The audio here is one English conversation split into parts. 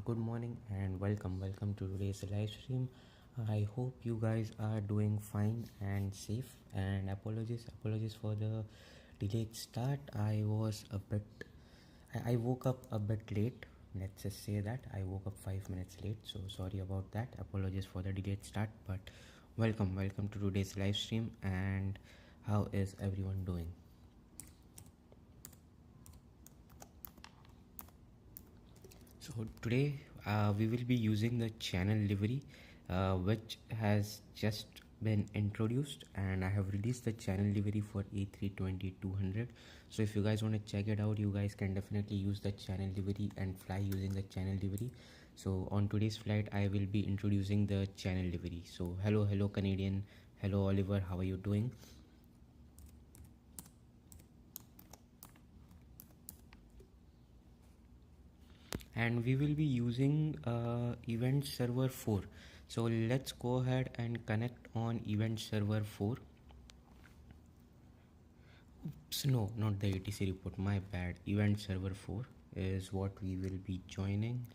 good morning and welcome to today's live stream. I hope you guys are doing fine and safe, and apologies for the delayed start. I woke up a bit late. Let's just say that I woke up 5 minutes late, so sorry about that. Apologies for the delayed start, but welcome to today's live stream. And how is everyone doing? So today we will be using the channel livery, which has just been introduced, and I have released the channel livery for A320-200. So if you guys want to check it out, you guys can definitely use the channel livery and fly using the channel livery. So on today's flight I will be introducing the channel livery. So hello Canadian, hello Oliver, how are you doing? And we will be using event server 4. So let's go ahead and connect on event server 4. Oops, no, not the ATC report, my bad. Event server 4 is what we will be joining.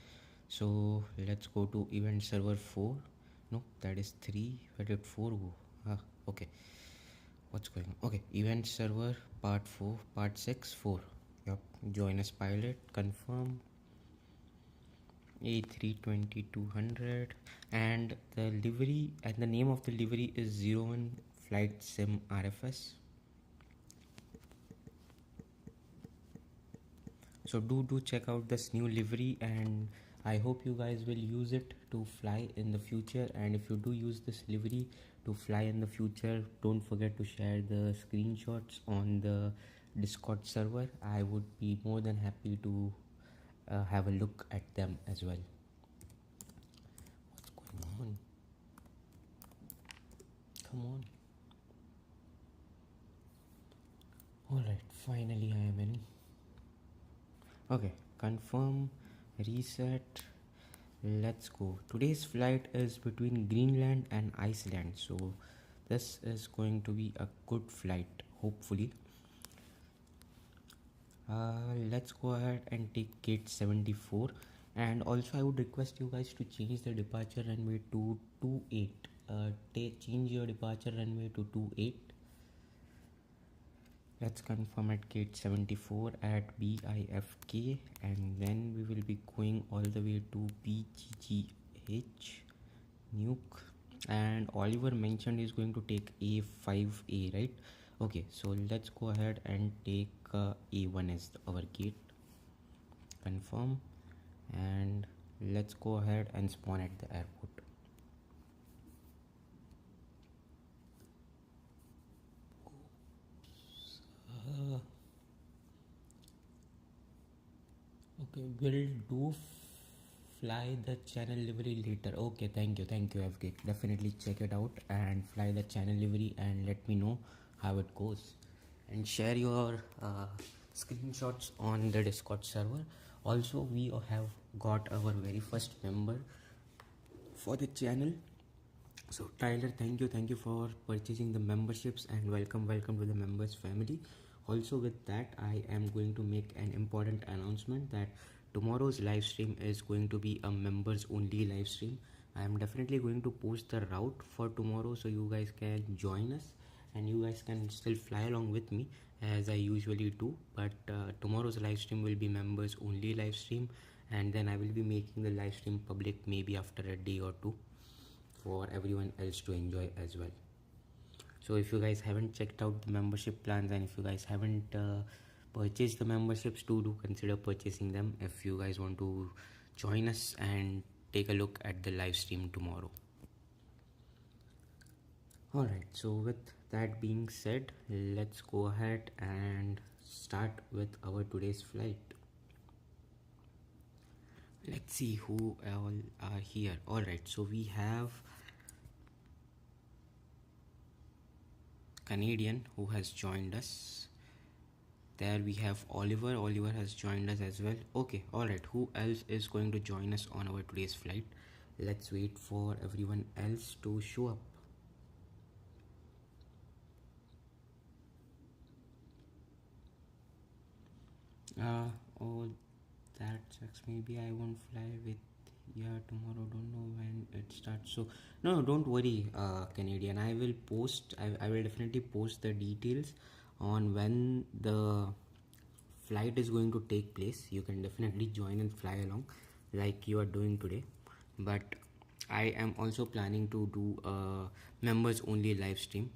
So let's go to event server 4. No, that is 3. Where did 4 go? Okay, what's going on? Okay, event server part 4, part 6, 4. Yep, join as pilot, confirm. A320-200, and the livery and the name of the livery is 01 Flight Sim RFS. So do check out this new livery, and I hope you guys will use it to fly in the future. And if you do use this livery to fly in the future, don't forget to share the screenshots on the Discord server. I would be more than happy to have a look at them as well. What's going on? Come on. Alright, finally I am in. Okay, confirm, reset, let's go. Today's flight is between Greenland and Iceland, so this is going to be a good flight, hopefully. Let's go ahead and take gate 74, and also I would request you guys to change the departure runway to 28. Change your departure runway to 28. Let's confirm at gate 74 at BIFK, and then we will be going all the way to BGGH, Nuuk. And Oliver mentioned he's going to take A5A, right? Okay, so let's go ahead and take A1 as our gate. Confirm, and let's go ahead and spawn at the airport. Okay, we'll do fly the channel livery later. Okay, thank you FK. Definitely check it out and fly the channel livery and let me know how it goes, and share your screenshots on the Discord server. Also, we have got our very first member for the channel. So Tyler, thank you for purchasing the memberships, and welcome to the members family. Also, with that, I am going to make an important announcement that tomorrow's live stream is going to be a members only live stream. I am definitely going to post the route for tomorrow, so you guys can join us and you guys can still fly along with me as I usually do. But tomorrow's live stream will be members only live stream, and then I will be making the live stream public maybe after a day or two for everyone else to enjoy as well. So if you guys haven't checked out the membership plans, and if you guys haven't purchased the memberships, do consider purchasing them if you guys want to join us and take a look at the live stream tomorrow. Alright, so with that being said, let's go ahead and start with our today's flight. Let's see who all are here. Alright, so we have Canadian who has joined us. There we have Oliver has joined us as well. Okay, alright, who else is going to join us on our today's flight? Let's wait for everyone else to show up. Oh, that sucks. Maybe I won't fly with Yeah, tomorrow, don't know when it starts. So no, don't worry, Canadian. I will post, I will definitely post the details on when the flight is going to take place. You can definitely join and fly along like you are doing today. But I am also planning to do a members only live stream,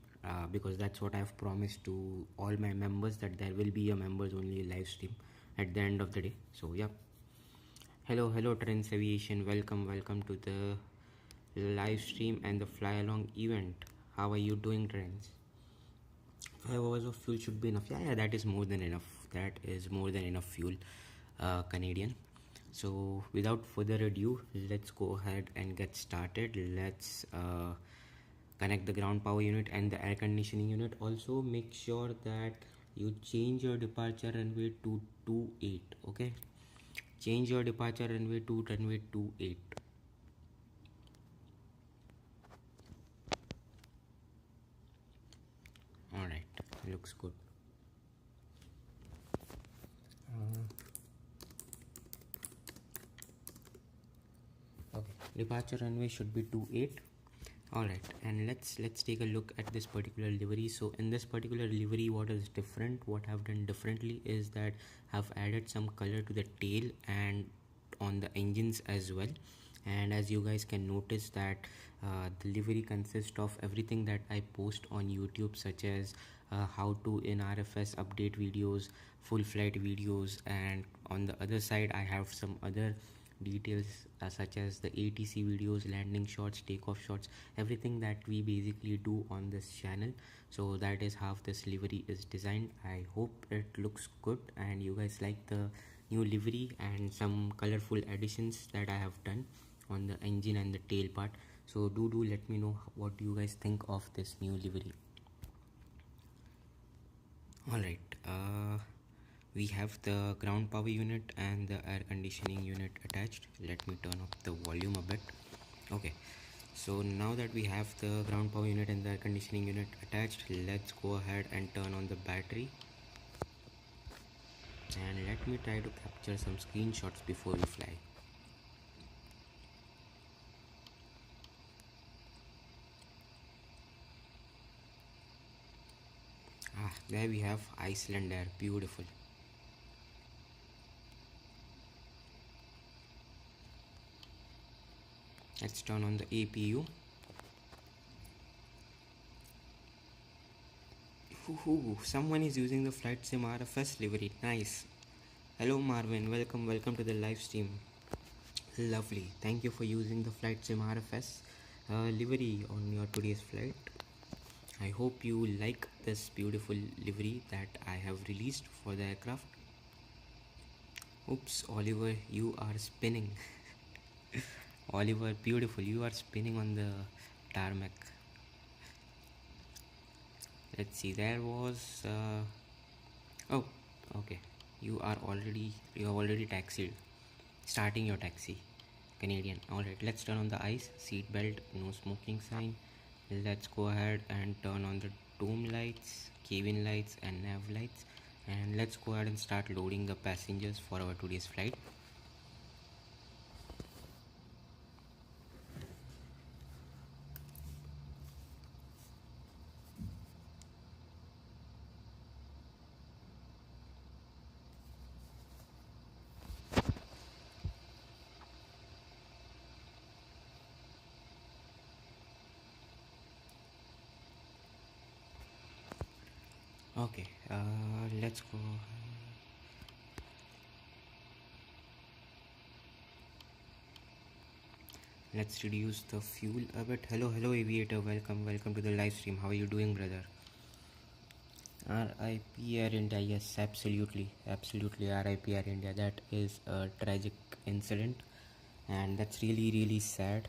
because that's what I've promised to all my members, that there will be a members only live stream at the end of the day. So yeah. Hello Trends Aviation, welcome to the live stream and the fly along event. How are you doing, Trends? 5 hours of fuel should be enough. Yeah, that is more than enough. That is more than enough fuel, Canadian. So without further ado, let's go ahead and get started. Let's connect the ground power unit and the air conditioning unit. Also make sure that you change your departure runway to 28. Okay, change your departure runway to runway 28. Alright, looks good. Okay, departure runway should be 28. Alright, and let's take a look at this particular livery. So in this particular livery, what is different, what I've done differently is that I've added some color to the tail and on the engines as well. And as you guys can notice that the livery consists of everything that I post on YouTube, such as how to in RFS update videos, full flight videos, and on the other side I have some other details such as the ATC videos, landing shots, takeoff shots, everything that we basically do on this channel. So that is how this livery is designed. I hope it looks good and you guys like the new livery and some colorful additions that I have done on the engine and the tail part. So do let me know what you guys think of this new livery. Alright, we have the ground power unit and the air conditioning unit attached. Let me turn up the volume a bit. Okay, so now that we have the ground power unit and the air conditioning unit attached, let's go ahead and turn on the battery. And let me try to capture some screenshots before we fly. There we have Iceland air, beautiful. Let's turn on the APU. Someone is using the flight sim RFS livery. Nice. Hello Marvin, welcome to the live stream. Lovely. Thank you for using the flight sim RFS livery on your today's flight. I hope you like this beautiful livery that I have released for the aircraft. Oops, Oliver, you are spinning. Oliver, beautiful, you are spinning on the tarmac. Let's see, there was oh, okay, you have already taxied, starting your taxi, Canadian. Alright, let's turn on the ice, seat belt, no smoking sign. Let's go ahead and turn on the dome lights, cabin lights and nav lights, and let's go ahead and start loading the passengers for our today's flight. Okay, let's go. Let's reduce the fuel a bit. Hello aviator, welcome to the live stream. How are you doing, brother? RIP Air India. Yes, absolutely RIP Air India. That is a tragic incident and that's really sad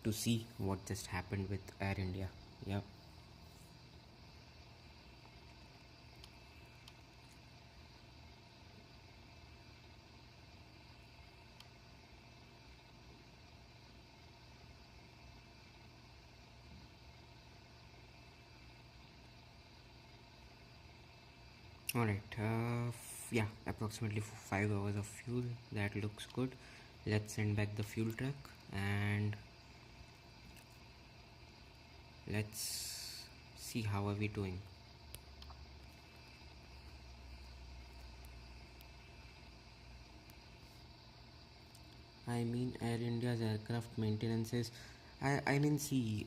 to see what just happened with Air India. Yeah. Alright, yeah, approximately 5 hours of fuel. That looks good. Let's send back the fuel truck and let's see how are we doing. I mean, Air India's aircraft maintenance is. I mean, see,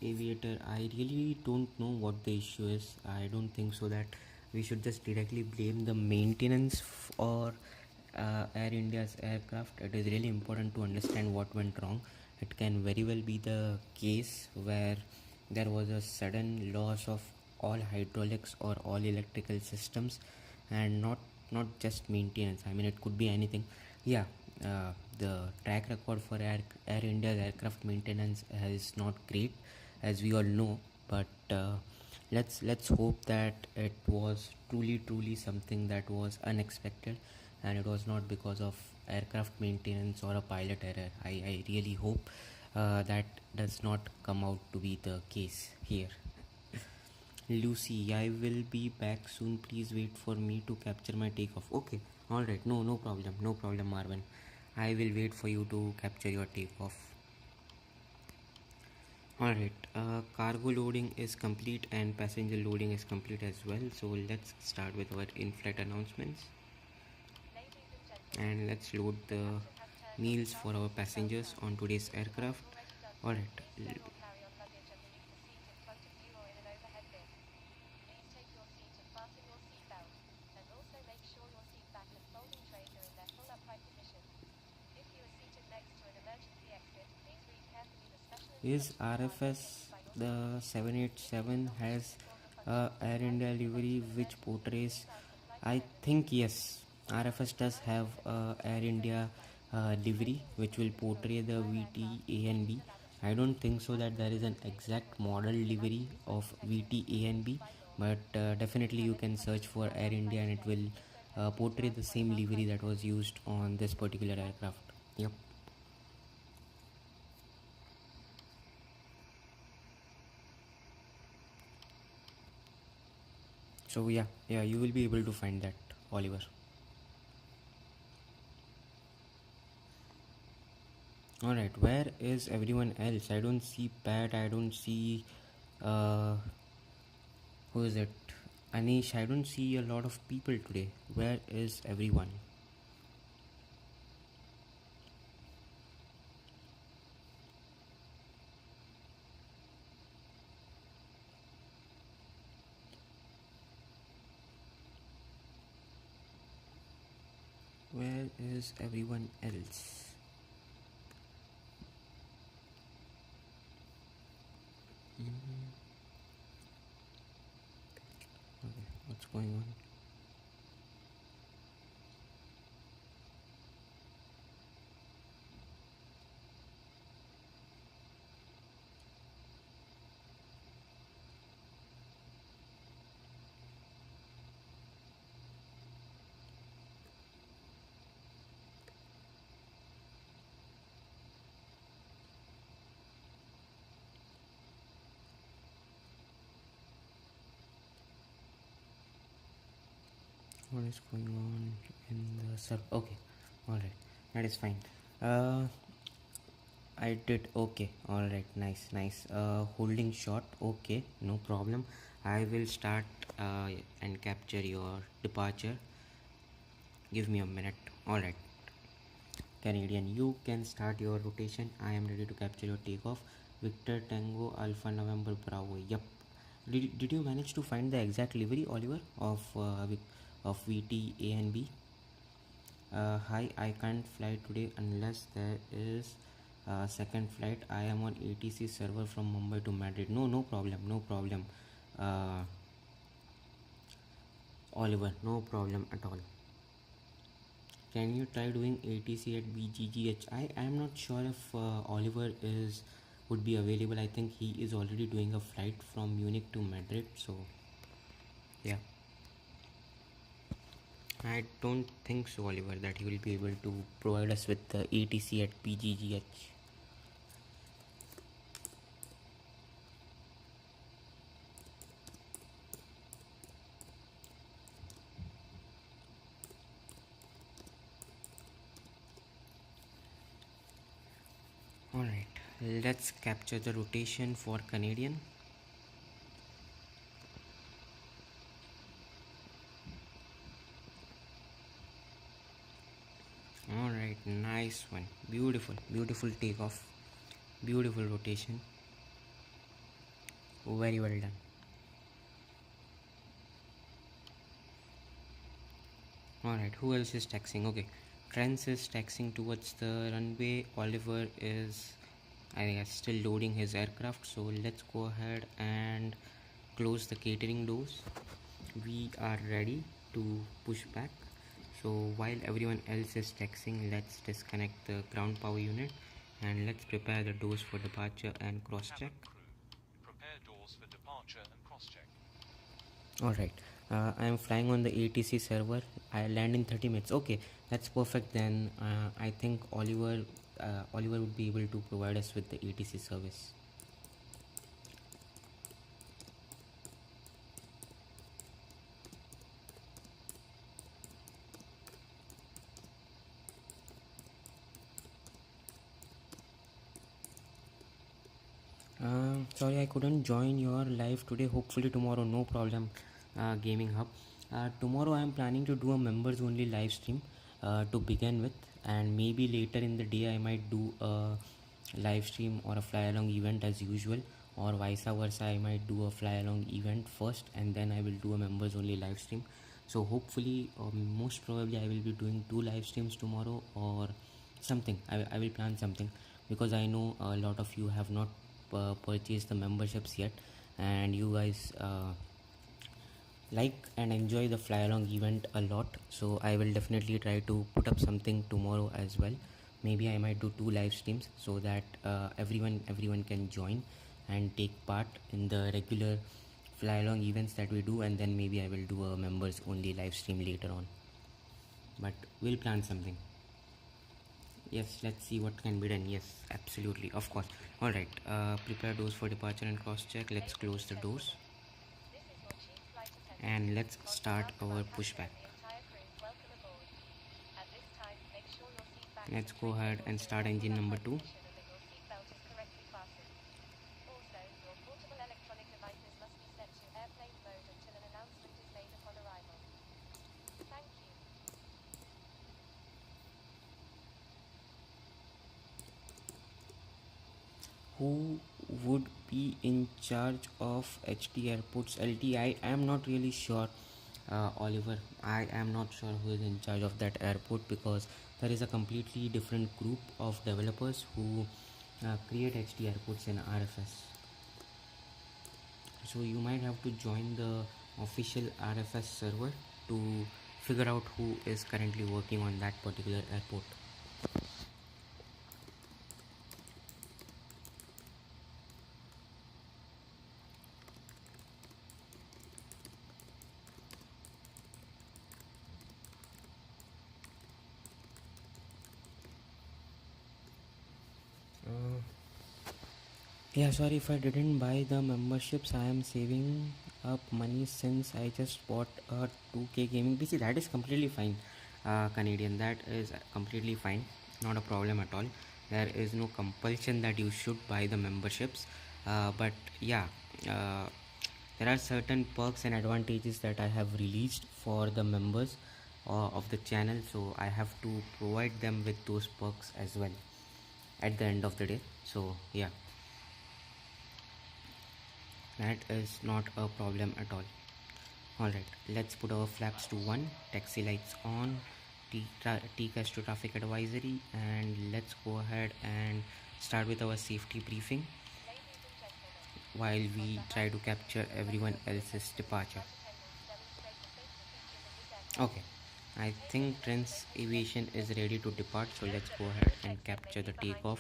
aviator, I really don't know what the issue is. I don't think so that we should just directly blame the maintenance or Air India's aircraft. It is really important to understand what went wrong. It can very well be the case where there was a sudden loss of all hydraulics or all electrical systems, and not just maintenance. I mean, it could be anything. Yeah, the track record for Air India's aircraft maintenance is not great, as we all know. But let's hope that it was truly something that was unexpected, and it was not because of aircraft maintenance or a pilot error. I really hope that does not come out to be the case here. Lucy, I will be back soon. Please wait for me to capture my takeoff. Okay, alright, no problem, Marvin. I will wait for you to capture your takeoff. Alright, cargo loading is complete and passenger loading is complete as well. So let's start with our in-flight announcements. And let's load the meals for our passengers on today's aircraft. Alright. Is RFS the 787 has Air India livery which portrays? I think yes, RFS does have Air India livery which will portray the VT A and B. I don't think so that there is an exact model livery of VT A and B, but definitely you can search for Air India and it will portray the same livery that was used on this particular aircraft. Yep. So yeah, you will be able to find that, Oliver. Alright, where is everyone else? I don't see Pat, I don't see uh who is it? Anish, I don't see a lot of people today. Where is everyone? Where is everyone else? Okay, what's going on? What is going on in the server? Okay, alright, that is fine. I did okay. Alright, nice. Holding shot, okay, no problem. I will start and capture your departure. Give me a minute. Alright, Canadian, you can start your rotation. I am ready to capture your takeoff. Victor Tango Alpha November Bravo. Yep. Did you manage to find the exact livery, Oliver, of VT A and B? Hi, I can't fly today unless there is a second flight. I am on ATC server from Mumbai to Madrid. No problem. Uh, Oliver, no problem at all. Can you try doing ATC at BGGH? I am not sure if Oliver would be available. I think he is already doing a flight from Munich to Madrid. So, yeah. I don't think so, Oliver, that he will be able to provide us with the ATC at BGGH. Alright, let's capture the rotation for Canadian. Alright, nice one. Beautiful, beautiful takeoff. Beautiful rotation. Very well done. Alright, who else is taxiing? Okay, Trent is taxiing towards the runway. Oliver is, I guess, still loading his aircraft. So let's go ahead and close the catering doors. We are ready to push back. So while everyone else is taxiing, let's disconnect the ground power unit and let's prepare the doors for departure and cross-check. Prepare doors for departure and cross-check. Alright, I am flying on the ATC server. I land in 30 minutes. Okay, that's perfect then. I think Oliver would be able to provide us with the ATC service. Sorry, I couldn't join your live today. Hopefully tomorrow, no problem. Gaming Hub. Tomorrow I am planning to do a members only live stream to begin with, and maybe later in the day I might do a live stream or a fly along event as usual, or vice versa. I might do a fly along event first and then I will do a members only live stream. So hopefully, most probably I will be doing 2 live streams tomorrow or something. I will plan something, because I know a lot of you have not purchased the memberships yet, and you guys like and enjoy the fly along event a lot. So I will definitely try to put up something tomorrow as well. Maybe I might do 2 live streams so that everyone can join and take part in the regular fly along events that we do, and then maybe I will do a members only live stream later on, but we'll plan something. Yes, let's see what can be done. Yes, absolutely, of course. Alright, prepare doors for departure and cross check. Let's close the doors and let's start our pushback. Let's go ahead and start engine number 2. Who would be in charge of HD Airports LT? I am not really sure, Oliver. I am not sure who is in charge of that airport, because there is a completely different group of developers who create HD Airports in RFS. So you might have to join the official RFS server to figure out who is currently working on that particular airport. Yeah, sorry if I didn't buy the memberships. I am saving up money since I just bought a 2K gaming PC. That is completely fine, Canadian. That is completely fine. Not a problem at all. There is no compulsion that you should buy the memberships. But yeah, there are certain perks and advantages that I have released for the members of the channel. So I have to provide them with those perks as well at the end of the day. So yeah, that is not a problem at all. Alright, let's put our flaps to 1, taxi lights on, TCAS to traffic advisory, and let's go ahead and start with our safety briefing while we try to capture everyone else's departure. Okay, I think Prince Aviation is ready to depart, so let's go ahead and capture the takeoff.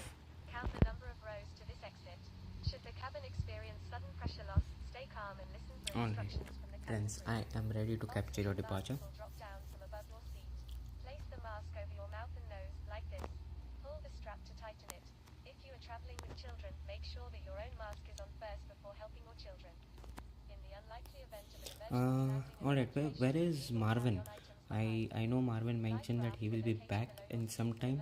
Count the number of rows to this exit. Should the cabin experience sudden pressure loss, stay calm and listen for instructions from the cabin Prince, crew. I am ready to capture your departure. Will drop down from above your seat. Place the mask over your mouth and nose, like this. Pull the strap to tighten it. If you are traveling with children, make sure that your own mask is on first before helping your children. In the unlikely event of an emergency Alright, where is Marvin? I know Marvin mentioned that he will be back in some time.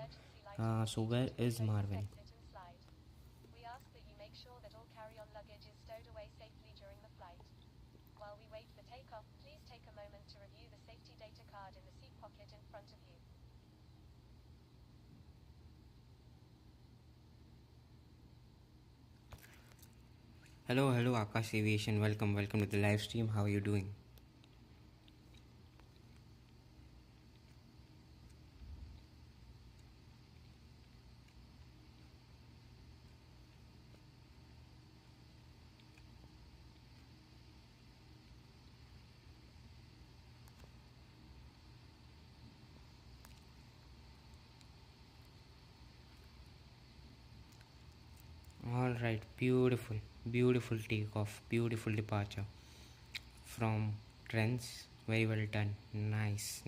So where is Marvin? wait for takeoff, please take a moment to review the safety data card in the seat pocket in front of you. Hello, Akash Aviation. Welcome to the live stream. How are you doing? All right, beautiful takeoff, beautiful departure from Trents. Very well done. Nice.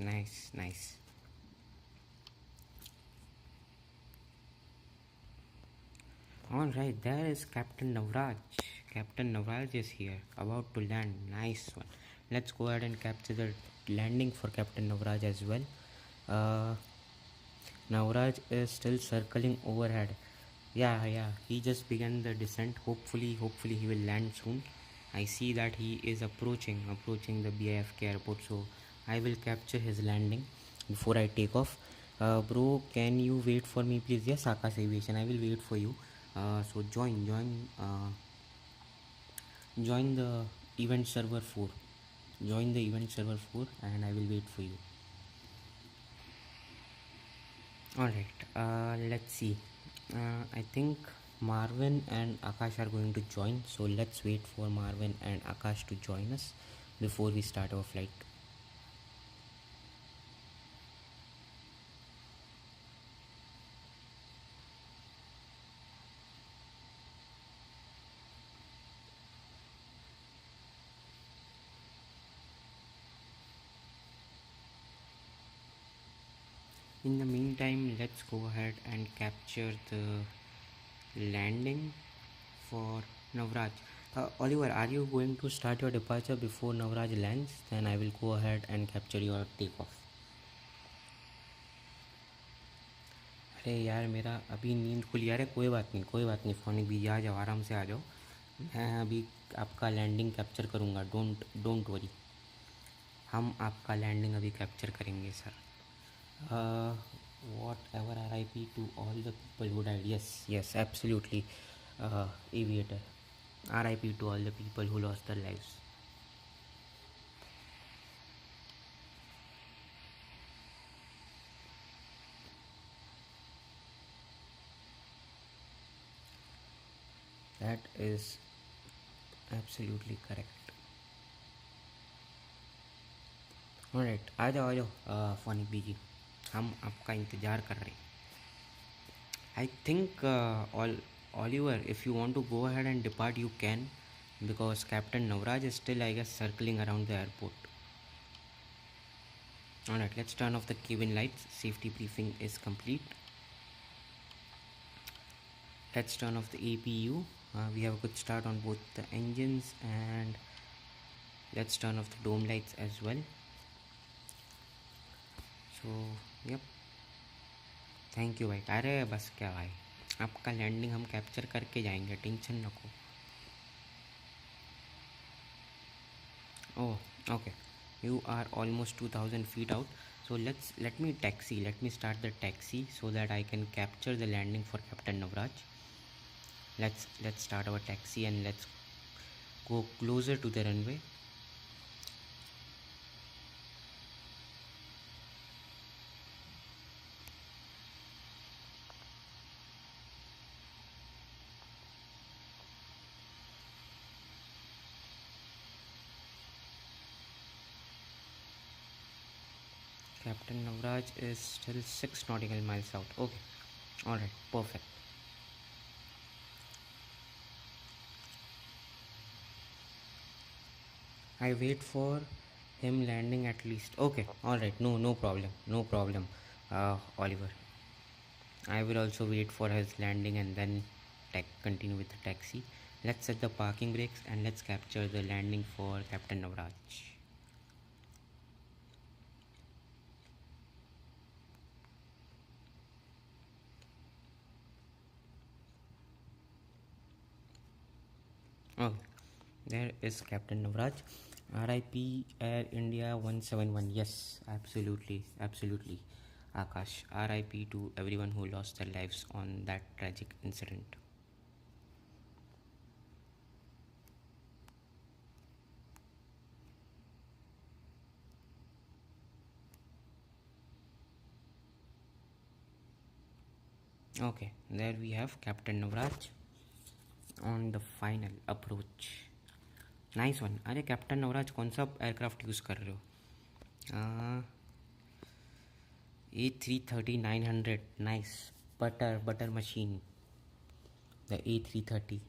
All right, there is Captain Navraj. Captain Navraj is here, about to land. Nice one. Let's go ahead and capture the landing for Captain Navraj as well. Navraj is still circling overhead. Yeah, he just began the descent. Hopefully he will land soon. I see that he is approaching the BIFK airport, so I will capture his landing before I take off. Bro, can you wait for me please? Yes, Akash Aviation, I will wait for you. So join the event server 4. Join the event server 4 and I will wait for you. Alright, let's see. I think Marvin and Akash are going to join, so let's wait for Marvin and Akash to join us before we start our flight. In the meantime, let's go ahead and capture the landing for Navraj. Oliver, are you going to start your departure before Navraj lands? Then I will go ahead and capture your takeoff. अरे यार मेरा अभी नींद खुली। यार कोई बात नहीं फोनिक भी आ जाओ, आराम से आ जाओ। मैं अभी आपका लैंडिंग कैप्चर करूँगा। डोंट वरी, हम आपका लैंडिंग अभी कैप्चर करेंगे sir. Whatever, RIP to all the people who died. Yes, absolutely. Aviator, RIP to all the people who lost their lives. That is absolutely correct. Alright, आ जाओ phonic बीजी, हम आपका इंतज़ार कर रहे हैं। I think Oliver, if you want to go ahead and depart, you can, because Captain Navraj is still, I guess, circling around the airport. Alright, let's turn off the cabin lights. Safety briefing is complete. Let's turn off the APU. We have a good start on both the engines, and let's turn off the dome lights as well. So, yep. Thank you भाई। अरे बस क्या भाई, आपका landing हम capture करके जाएंगे, tension रखो। Oh okay, you are almost 2000 feet out, so let me start the taxi so that I can capture the landing for Captain Navraj. Let's start our taxi and let's go closer to the runway. Captain Navraj is still 6 nautical miles out. Okay, alright, perfect. I wait for him landing at least. Okay, alright, no problem, Oliver. I will also wait for his landing and then continue with the taxi. Let's set the parking brakes and let's capture the landing for Captain Navraj. Okay, there is Captain Navraj. RIP Air India 171. Yes, absolutely, absolutely. Akash, RIP to everyone who lost their lives on that tragic incident. Okay, there we have Captain Navraj on the final approach. Nice one. अरे captain Navraj कौन सा aircraft use कर रहे हो? A330-900. Nice. Butter machine. The A330.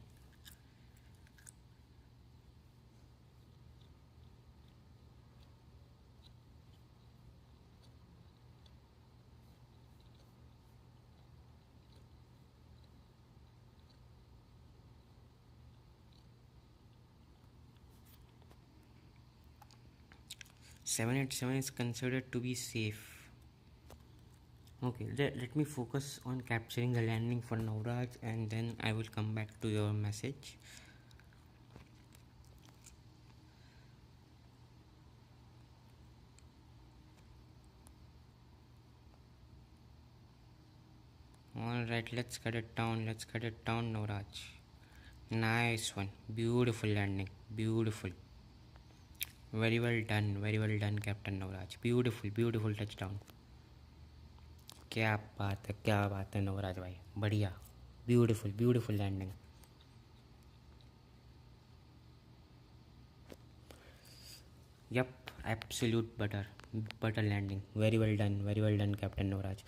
787 is considered to be safe. Okay, let me focus on capturing the landing for Navraj, and then I will come back to your message. Alright, let's get it down, Navraj. Nice one. Beautiful landing. Beautiful. Very well done, Captain Navraj. Beautiful touchdown. क्या बात है नवराज भाई. बढ़िया. Beautiful landing. Yep, absolute butter landing. Very well done, Captain Navraj.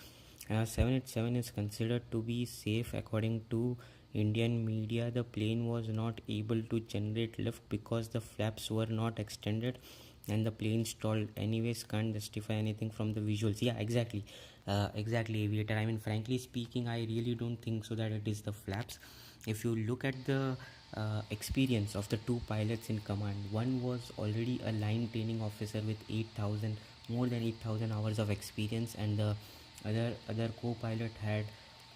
787 is considered to be safe. According to Indian media, the plane was not able to generate lift because the flaps were not extended and the plane stalled. Anyways, can't justify anything from the visuals. Yeah, exactly, Aviator. I mean, frankly speaking, I really don't think so that it is the flaps. If you look at the experience of the two pilots in command, one was already a line training officer with more than 8,000 hours of experience, and the other co-pilot had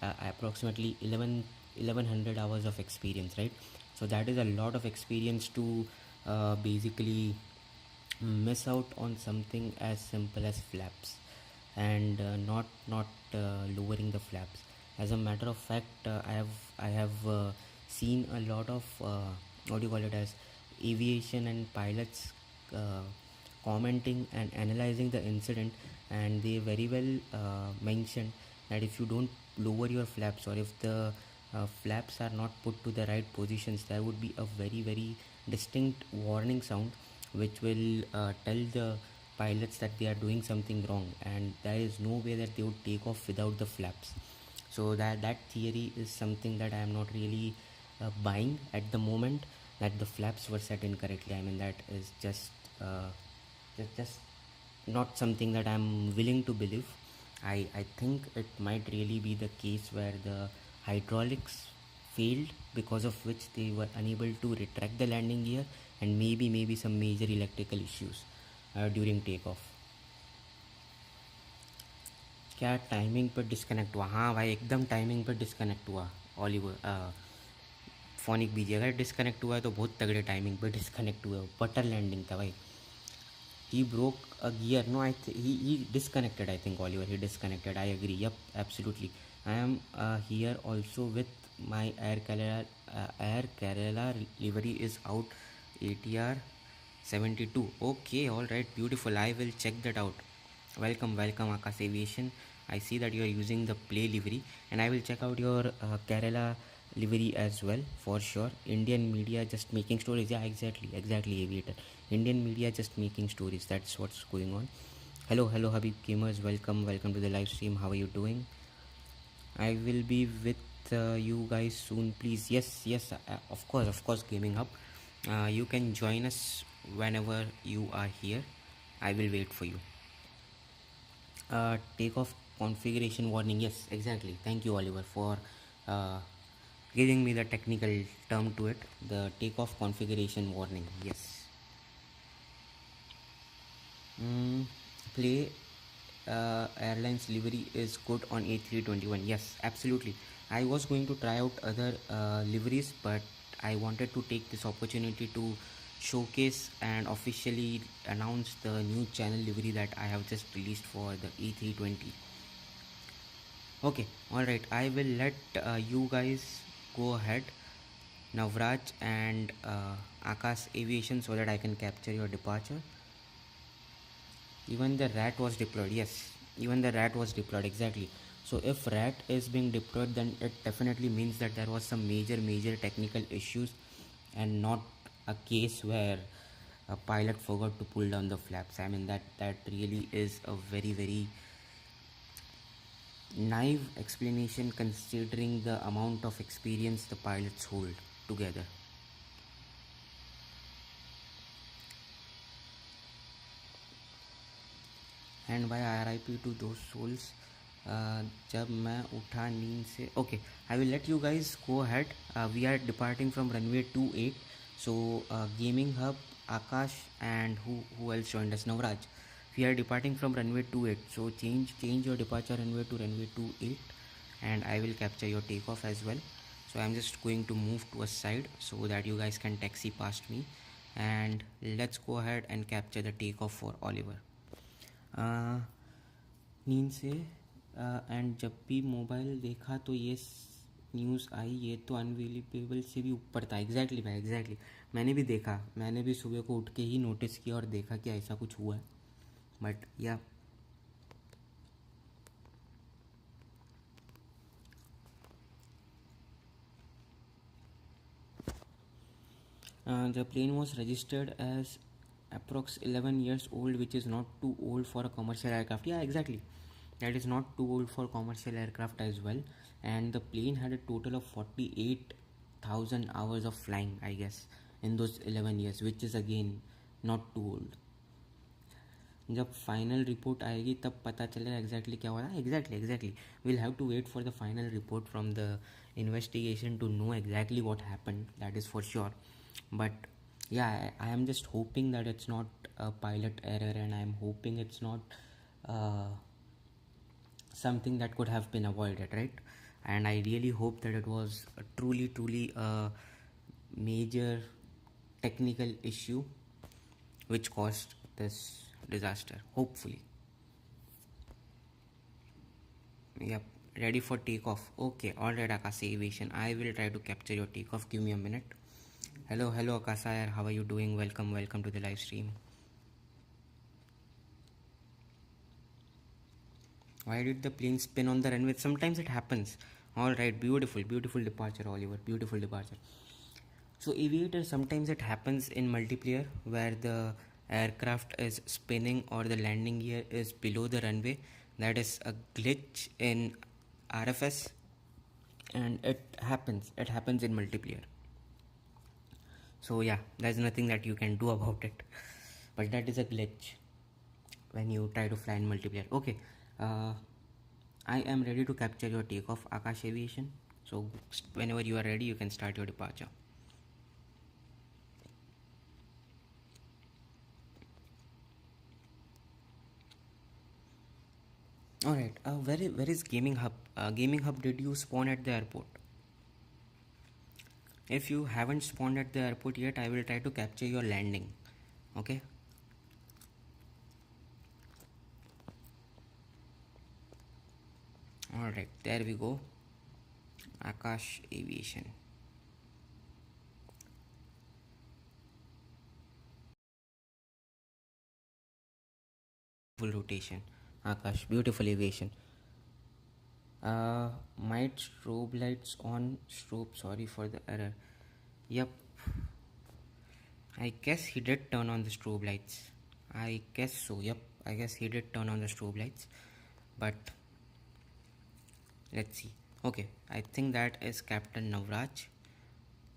approximately 1100 hours of experience, right? So that is a lot of experience to basically miss out on something as simple as flaps, and not lowering the flaps. As a matter of fact, I have seen a lot of what do you call it as aviation and pilots commenting and analyzing the incident, and they very well mentioned that if you don't lower your flaps, or if the flaps are not put to the right positions, there would be a very distinct warning sound which will tell the pilots that they are doing something wrong, and there is no way that they would take off without the flaps. So that theory is something that I am not really buying at the moment, that the flaps were set incorrectly. I mean, that is just not something that I'm willing to believe. I think it might really be the case where the hydraulics failed, because of which they were unable to retract the landing gear, and maybe some major electrical issues during takeoff. क्या timing पर disconnect हुआ? हाँ भाई, एकदम timing पर disconnect हुआ. Oliver phonic बीजी अगर disconnect हुआ है तो बहुत तगड़े टाइमिंग पर डिस्कनेक्ट हुआ है. बटर लैंडिंग था भाई. He broke a gear. No, he disconnected. I think Oliver, he disconnected. I agree. Yep, absolutely. I am here also with my Air Kerala livery is out. ATR 72. Okay, all right, beautiful. I will check that out. Welcome, Akash Aviation. I see that you are using the Play livery, and I will check out your Kerala livery as well, for sure. Indian media just making stories. Yeah, exactly, Aviator. Indian media just making stories. That's what's going on. Hello, Habib gamers. Welcome to the live stream. How are you doing? I will be with you guys soon, please. Yes, of course, Gaming Hub. You can join us whenever you are here. I will wait for you. Takeoff configuration warning. Yes, exactly. Thank you, Oliver, for giving me the technical term to it. The takeoff configuration warning. Yes. Play Airlines livery is good on A321. Yes, absolutely. I was going to try out other liveries, but I wanted to take this opportunity to showcase and officially announce the new channel livery that I have just released for the A320. Okay, alright, I will let you guys go ahead, Navraj and Akash Aviation, so that I can capture your departure. Even the rat was deployed. Yes, even the rat was deployed, exactly. So if rat is being deployed, then it definitely means that there was some major technical issues and not a case where a pilot forgot to pull down the flaps. I mean, that really is a very naive explanation considering the amount of experience the pilots hold together. And bye RIP to दो souls जब मैं उठा नींद से. Okay, I will let you guys go ahead. We are departing from runway 28. So gaming hub, Akash and who else joined us? Navraj. We are departing from runway 28. So change your departure runway to runway 28 and I will capture your takeoff as well. So I'm just going to move to a side so that you guys can taxi past me, and let's go ahead and capture the takeoff for Oliver. नींद से and जब भी mobile देखा तो ये news आई, ये तो unbelievable से भी ऊपर था. एग्जैक्टली भाई, एग्जैक्टली. मैंने भी देखा, मैंने भी सुबह को उठ के ही नोटिस किया और देखा कि ऐसा कुछ हुआ है. बट या the plane was registered as approx 11 years old, which is not too old for a commercial aircraft. Yeah, exactly, that is not too old for commercial aircraft as well. And the plane had a total of 48,000 hours of flying, I guess, in those 11 years, which is again not too old. जब final report आएगी तब पता चलेगा exactly क्या हो रहा है. Exactly we'll have to wait for the final report from the investigation to know exactly what happened, that is for sure. But yeah, I am just hoping that it's not a pilot error, and I am hoping it's not something that could have been avoided, right? And I really hope that it was a truly a major technical issue which caused this disaster, hopefully. Yep, ready for takeoff. Okay, alright, Akasa Aviation, I will try to capture your takeoff. Give me a minute. Hello Akasa, how are you doing? Welcome to the live stream. Why did the plane spin on the runway? Sometimes it happens. Alright, beautiful departure, Oliver, beautiful departure. So aviators, sometimes it happens in multiplayer where the aircraft is spinning or the landing gear is below the runway. That is a glitch in RFS, and it happens in multiplayer. So yeah, there's nothing that you can do about it, but that is a glitch when you try to fly in multiplayer. Okay, I am ready to capture your takeoff, Akash Aviation. So whenever you are ready, you can start your departure. Alright, where is Gaming Hub? Gaming Hub, did you spawn at the airport? If you haven't spawned at the airport yet, I will try to capture your landing. Okay? Alright, there we go. Akash Aviation. Full rotation. Akash, beautiful aviation. Might strobe lights on. Sorry for the error. Yep, I guess he did turn on the strobe lights. I guess so. Yep, I guess he did turn on the strobe lights, but let's see. Okay, I think that is Captain Navraj.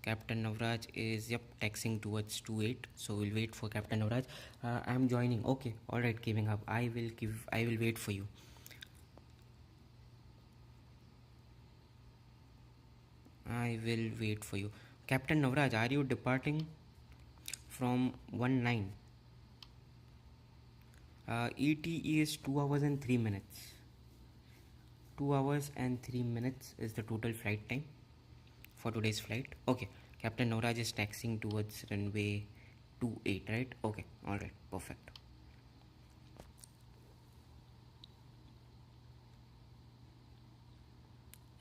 Captain Navraj is, yep, taxiing towards 28. So we'll wait for Captain Navraj. I'm joining. Okay, alright, giving up. I will wait for you. I will wait for you. Captain Navraj, are you departing from 19? ETE is 2 hours and 3 minutes. 2 hours and 3 minutes is the total flight time for today's flight. Okay, Captain Navraj is taxiing towards runway 28, right? Okay, all right, perfect.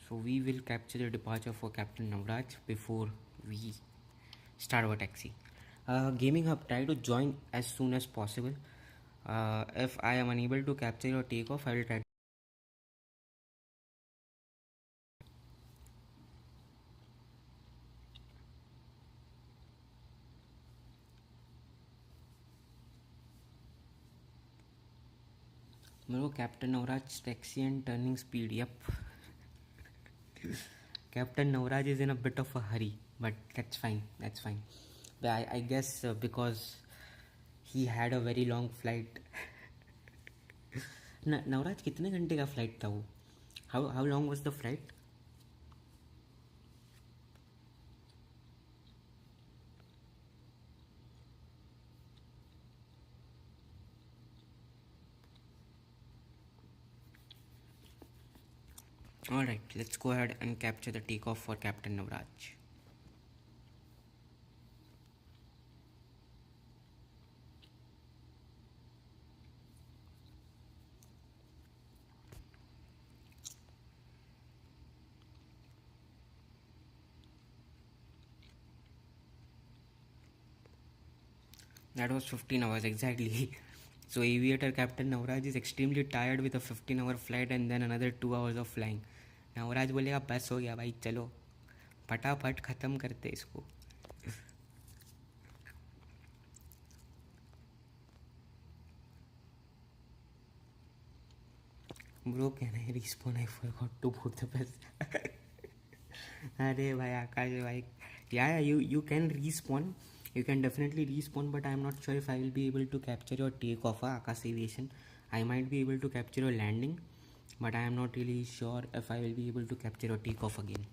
So we will capture the departure for Captain Navraj before we start our taxi. Gaming Hub, try to join as soon as possible. If I am unable to capture your takeoff, I will try. Bro, Captain Navraj taxi and turning speed. Yep. Captain Navraj is in a bit of a hurry, but that's fine. That's fine. I guess because he had a very long flight. Navraj कितने घंटे का flight था वो? How long was the flight? Alright, let's go ahead and capture the takeoff for Captain Navraj. That was 15 hours exactly. So aviator Captain Navraj is extremely tired with a 15-hour flight and then another 2 hours of flying. Navraj बोलेगा बस हो गया भाई, चलो फटाफट ख़त्म करते इसको. Bro, can I respawn? I forgot to put the best. अरे भाई आकाश भाई, yeah, you can respawn. You can definitely respawn, but I am not sure if I will be able to capture your takeoff, Akash Aviation. I might be able to capture your landing, but I am not really sure if I will be able to capture your takeoff again.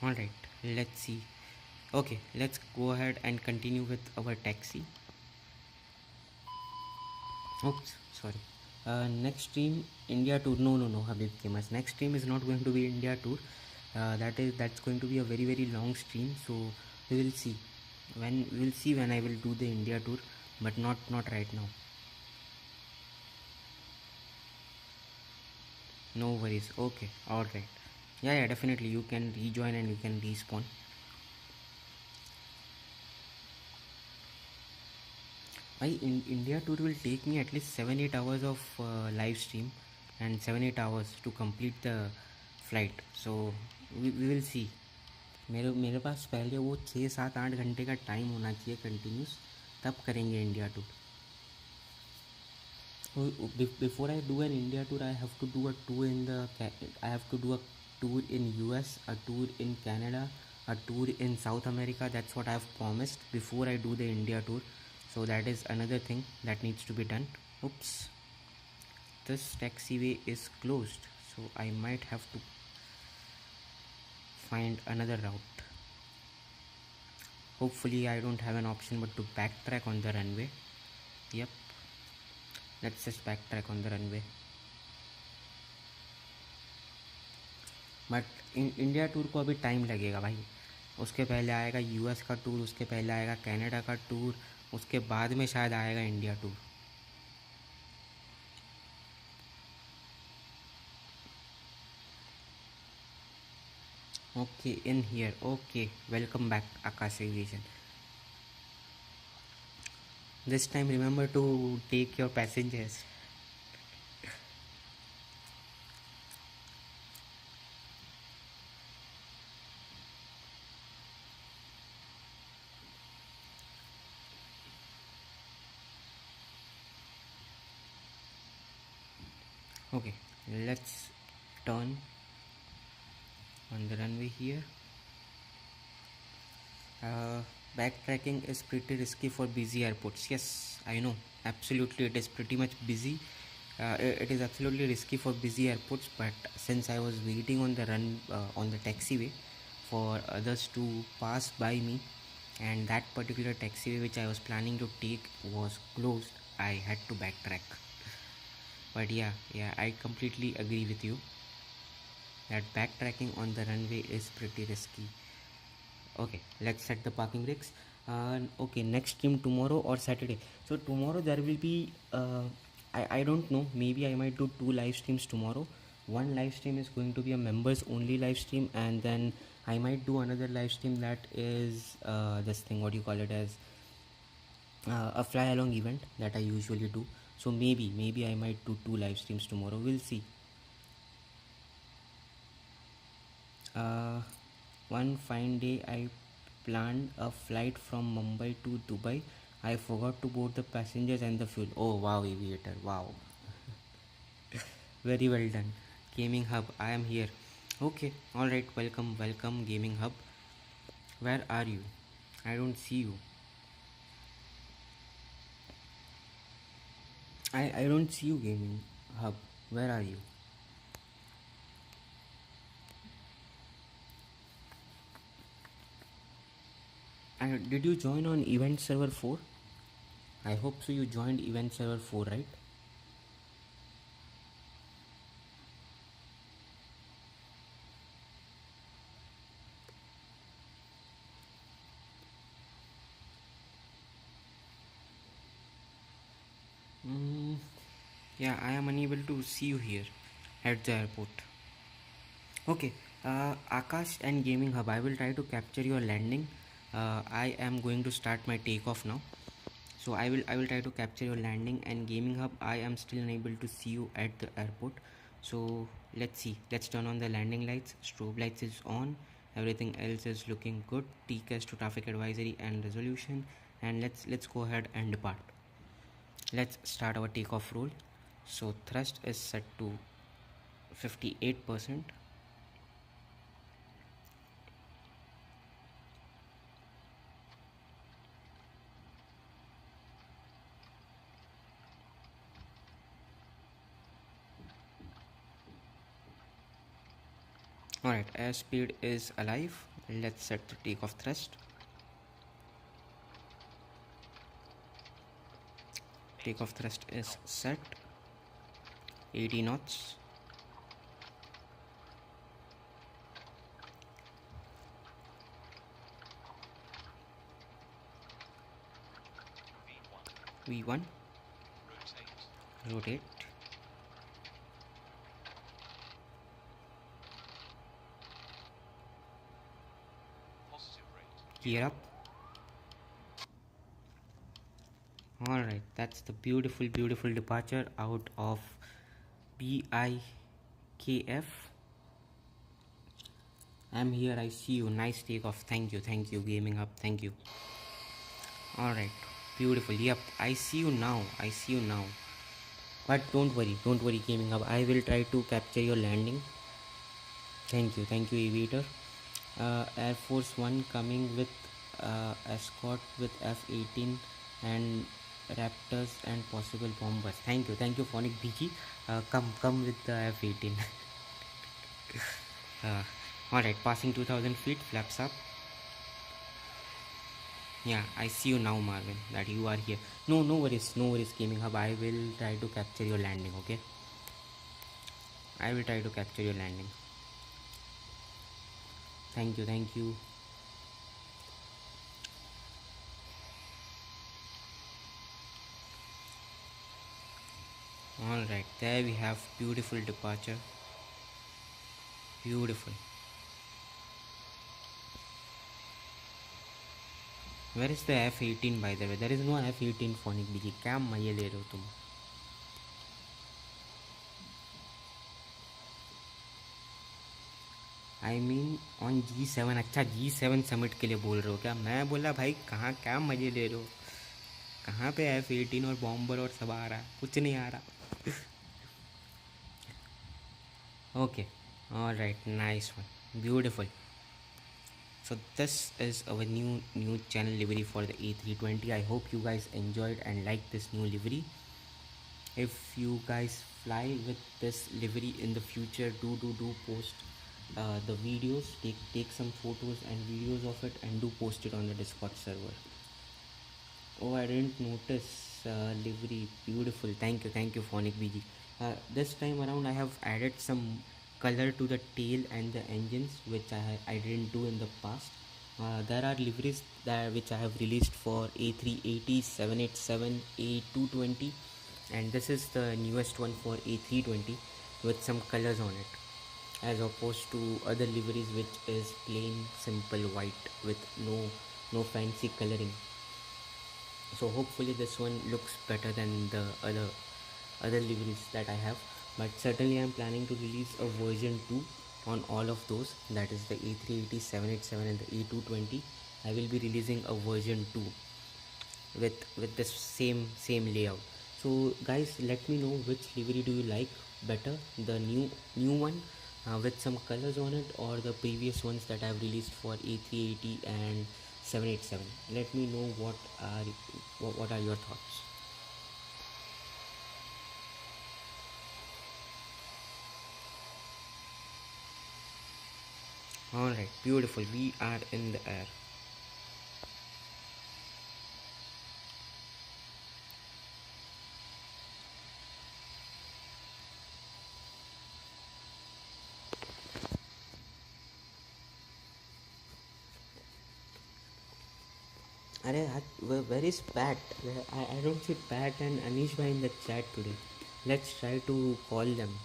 Alright, let's see. Okay, let's go ahead and continue with our taxi. Oops, sorry. Next stream, India tour. No, Habib Kemas. Next stream is not going to be India tour. That's going to be a very, very long stream. So we will see when I will do the India tour, but not right now. No worries. Okay, all right. Yeah, definitely. You can rejoin and you can respawn. In India tour will take me at least 7-8 hours of live stream and 7-8 hours to complete the flight. So we will see. मेरे पास पहले वो 6-7-8 घंटे का time होना चाहिए continuous, तब करेंगे India tour. Before I do an India tour, I have to do a tour in US, a tour in Canada, a tour in South America. That's what I have promised before I do the India tour. So that is another thing that needs to be done. Oops, this taxiway is closed, so I might have to find another route. Hopefully I don't have an option but to backtrack on the runway. Yep, let's just backtrack on the runway. But India tour को अभी time लगेगा भाई. उसके पहले आएगा US का tour, उसके पहले आएगा कनाडा का टूर, उसके बाद में शायद आएगा India tour. Okay, in here. Okay, welcome back, Akash Aviation. This time remember to take your passengers. Okay, let's turn on the runway here. Backtracking is pretty risky for busy airports. Yes, I know, absolutely, it is pretty much busy. It is absolutely risky for busy airports, but since I was waiting on the on the taxiway for others to pass by me, and that particular taxiway which I was planning to take was closed, I had to backtrack. But yeah, I completely agree with you that backtracking on the runway is pretty risky. Okay, let's set the parking brakes. Okay, next stream tomorrow or Saturday. So tomorrow there will be I don't know, maybe I might do 2 live streams tomorrow. One live stream is going to be a members only live stream, and then I might do another live stream that is this thing, what do you call it, as a fly along event that I usually do. So maybe I might do 2 live streams tomorrow, we'll see. One fine day I planned a flight from Mumbai to Dubai. I forgot to board the passengers and the fuel. Oh wow, aviator, wow. Very well done. Gaming Hub, I am here. Okay, alright, welcome Gaming Hub. Where are you? I don't see you. I don't see you, Gaming Hub. Where are you? Did you join on event server 4? I hope so. You joined event server 4, right? Yeah, I am unable to see you here at the airport. Okay, Akash and Gaming Hub, I will try to capture your landing. I am going to start my takeoff now. So I will try to capture your landing, and Gaming Hub, I am still unable to see you at the airport. So let's see. Let's turn on the landing lights. Strobe lights is on. Everything else is looking good. TCAS to traffic advisory and resolution. And let's go ahead and depart. Let's start our takeoff roll. So thrust is set to 58%. Alright, airspeed is alive. Let's set the takeoff thrust. Takeoff thrust is set. 80 knots. V1. Rotate. Positive rate. Gear up. Alright, that's the beautiful departure out of BIKF. I'm here, I see you. Nice takeoff. Thank you, Gaming Up. Thank you. Alright, beautiful. Yep, I see you now. But don't worry, Gaming Hub. I will try to capture your landing. Thank you, Aviator. Air Force One coming with escort with F-18 and Raptors and possible bombers. Thank you, Phonic BG. Come with the F-18. Alright, passing 2000 feet, flaps up. Yeah, I see you now, Marvin, that you are here. No worries, Gaming Hub. I will try to capture your landing, okay? I will try to capture your landing. Thank you. Alright, there we have beautiful departure. Beautiful. Where is the F-18, by the way? There is no F-18, Phonic BG. क्या मजे ले रहे हो तुम? I mean on G7. अच्छा, G7 summit के लिए बोल रहे हो क्या? मैं बोला भाई कहाँ क्या मजे ले रहे हो? कहाँ पे F-18 और बॉम्बर और सब आ रहा? कुछ नहीं आ रहा. Okay, alright, nice one, beautiful. So this is our new channel livery for the A320. I hope you guys enjoyed and liked this new livery. If you guys fly with this livery in the future, do post the videos, take some photos and videos of it, and do post it on the Discord server. Oh, I didn't notice livery. Beautiful. Thank you, Phonic BG. This time around I have added some color to the tail and the engines, which I didn't do in the past. There are liveries that which I have released for A380, 787, A220, and this is the newest one for A320 with some colors on it, as opposed to other liveries which is plain simple white with no fancy coloring. So hopefully this one looks better than the other liveries that I have, but certainly I'm planning to release a version 2 on all of those, that is the A380, 787 and the A220. I will be releasing a version 2 with the same layout. So guys, let me know which livery do you like better, the new one with some colors on it, or the previous ones that I've released for A380 and 787. Let me know what are your thoughts. Alright, beautiful, we are in the air. Where is Pat? I don't see Pat and Anish bhai in the chat today. Let's try to call them.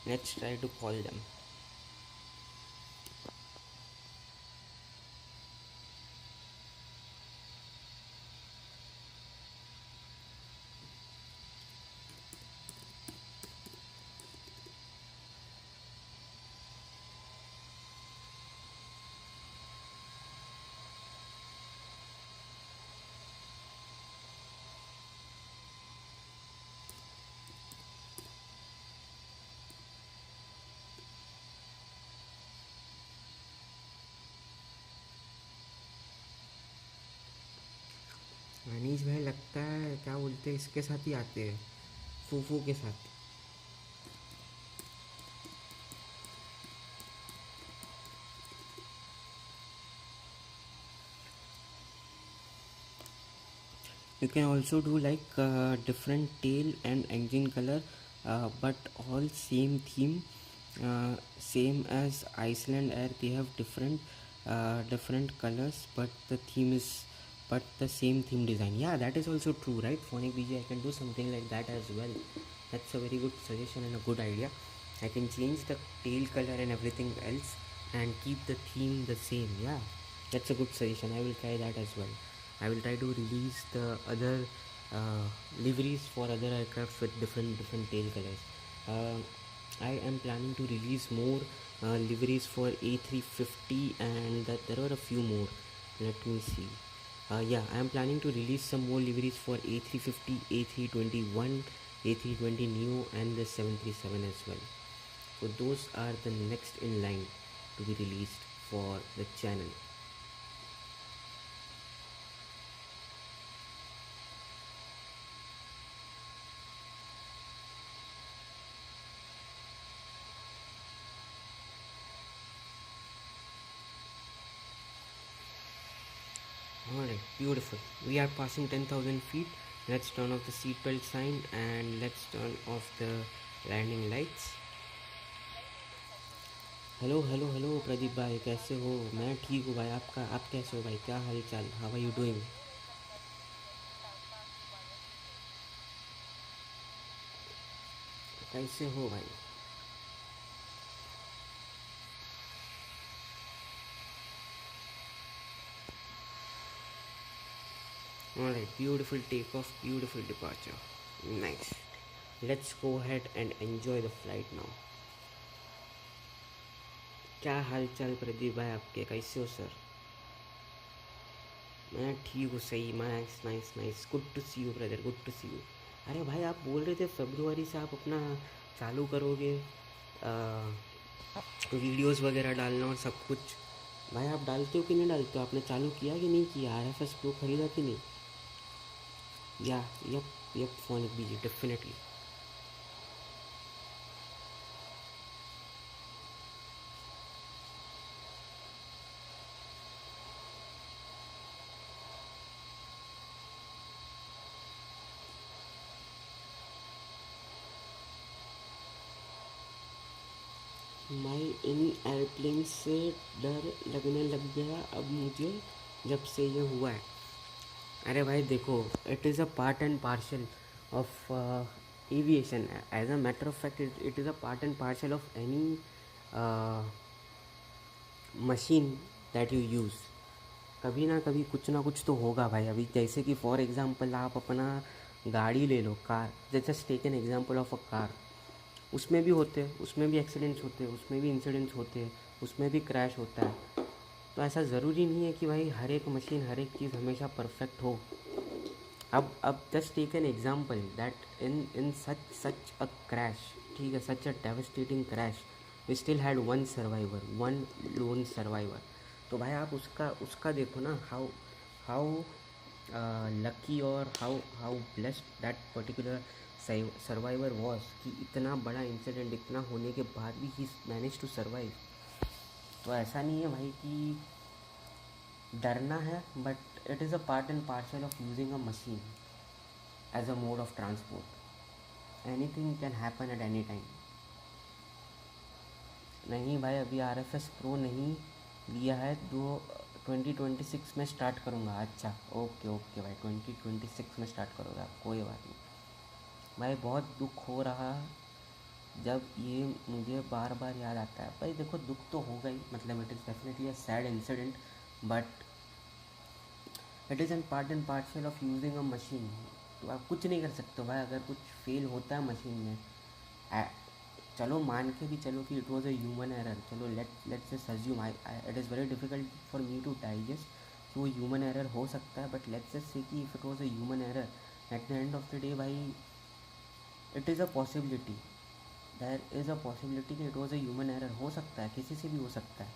Let's try to call them. Anish भाई लगता है क्या बोलते हैं इसके साथ ही आते हैं, फूफू के साथ. You can also do like different tail and engine color, but all same theme, same as Iceland Air. They have different colors, but the same theme design. Yeah, that is also true, right? Phonic BG, I can do something like that as well. That's a very good suggestion and a good idea. I can change the tail color and everything else and keep the theme the same. Yeah, that's a good suggestion. I will try that as well. I will try to release the other liveries for other aircraft with different tail colors. I am planning to release more liveries for A350, and there are a few more. Let me see. Yeah, I am planning to release some more liveries for A350, A321, A320 Neo, and the 737 as well. So those are the next in line to be released for the channel. Alright, beautiful. We are passing 10,000 feet. Let's turn off the seatbelt sign and let's turn off the landing lights. Hello hello hello Pradeep भाई, कैसे हो? मैं ठीक हूँ भाई. आप कैसे हो भाई? क्या हाल चाल? How are you doing? कैसे हो भाई? Alright, beautiful takeoff, beautiful departure. Nice. Let's go ahead and enjoy the flight now. क्या हाल चाल प्रदीप भाई आपके? कैसे हो सर? मैं ठीक हूँ, सही. Nice nice nice. Good to see you brother, good to see you. अरे भाई, आप बोल रहे थे फरवरी से आप अपना चालू करोगे वीडियोस वगैरह डालना और सब कुछ. भाई आप डालते हो कि नहीं डालते हो? आपने चालू किया कि नहीं किया? RFS प्रो खरीदा कि नहीं? या यप फोनिक बीजी डेफिनेटली. My इन एयरप्लेन से डर लगने लग गया अब मुझे जब से ये हुआ है। अरे भाई देखो, it is a part and parcel of aviation. As a matter of fact it is a part and parcel of any machine that you use. कभी ना कभी कुछ ना कुछ तो होगा भाई. अभी जैसे कि फॉर एग्ज़ाम्पल आप अपना गाड़ी ले लो, car. Just take an example of a car. उसमें भी होते हैं, उसमें भी एक्सीडेंट्स होते हैं, उसमें भी इंसिडेंट्स होते हैं, उसमें भी क्रैश होता है. तो ऐसा ज़रूरी नहीं है कि भाई हर एक मशीन, हर एक चीज़ हमेशा परफेक्ट हो. अब just take an example that in such a crash, ठीक है, such a devastating crash, we still had one survivor, one lone survivor. तो भाई आप उसका देखो ना, हाउ हाउ लकी और how blessed that particular survivor was, कि इतना बड़ा इंसिडेंट, इतना होने के बाद भी ही मैनेज टू सर्वाइव. तो ऐसा नहीं है भाई कि डरना है, but it is a part and parcel of using a machine as a mode of transport. Anything can happen at any time. नहीं भाई, अभी RFS प्रो नहीं लिया है, 2026 में स्टार्ट करूँगा. अच्छा, ओके ओके भाई, 2026 में स्टार्ट करोगे आप, कोई बात नहीं भाई. बहुत दुख हो रहा जब ये मुझे बार बार याद आता है. भाई देखो, दुख तो होगा ही, मतलब it is definitely a sad incident, but it is an part and parcel of using a machine. तो आप कुछ नहीं कर सकते भाई. अगर कुछ फेल होता है मशीन में, चलो मान के भी चलो कि it was a human error. चलो let's just assume, it is very difficult for me to digest कि वो ह्यूमन एरर हो सकता है, बट लेट्स जस्ट से कि if it was a human error, at the end of the day भाई, it is a possibility, there is a possibility कि it was a human error. हो सकता है, किसी से भी हो सकता है.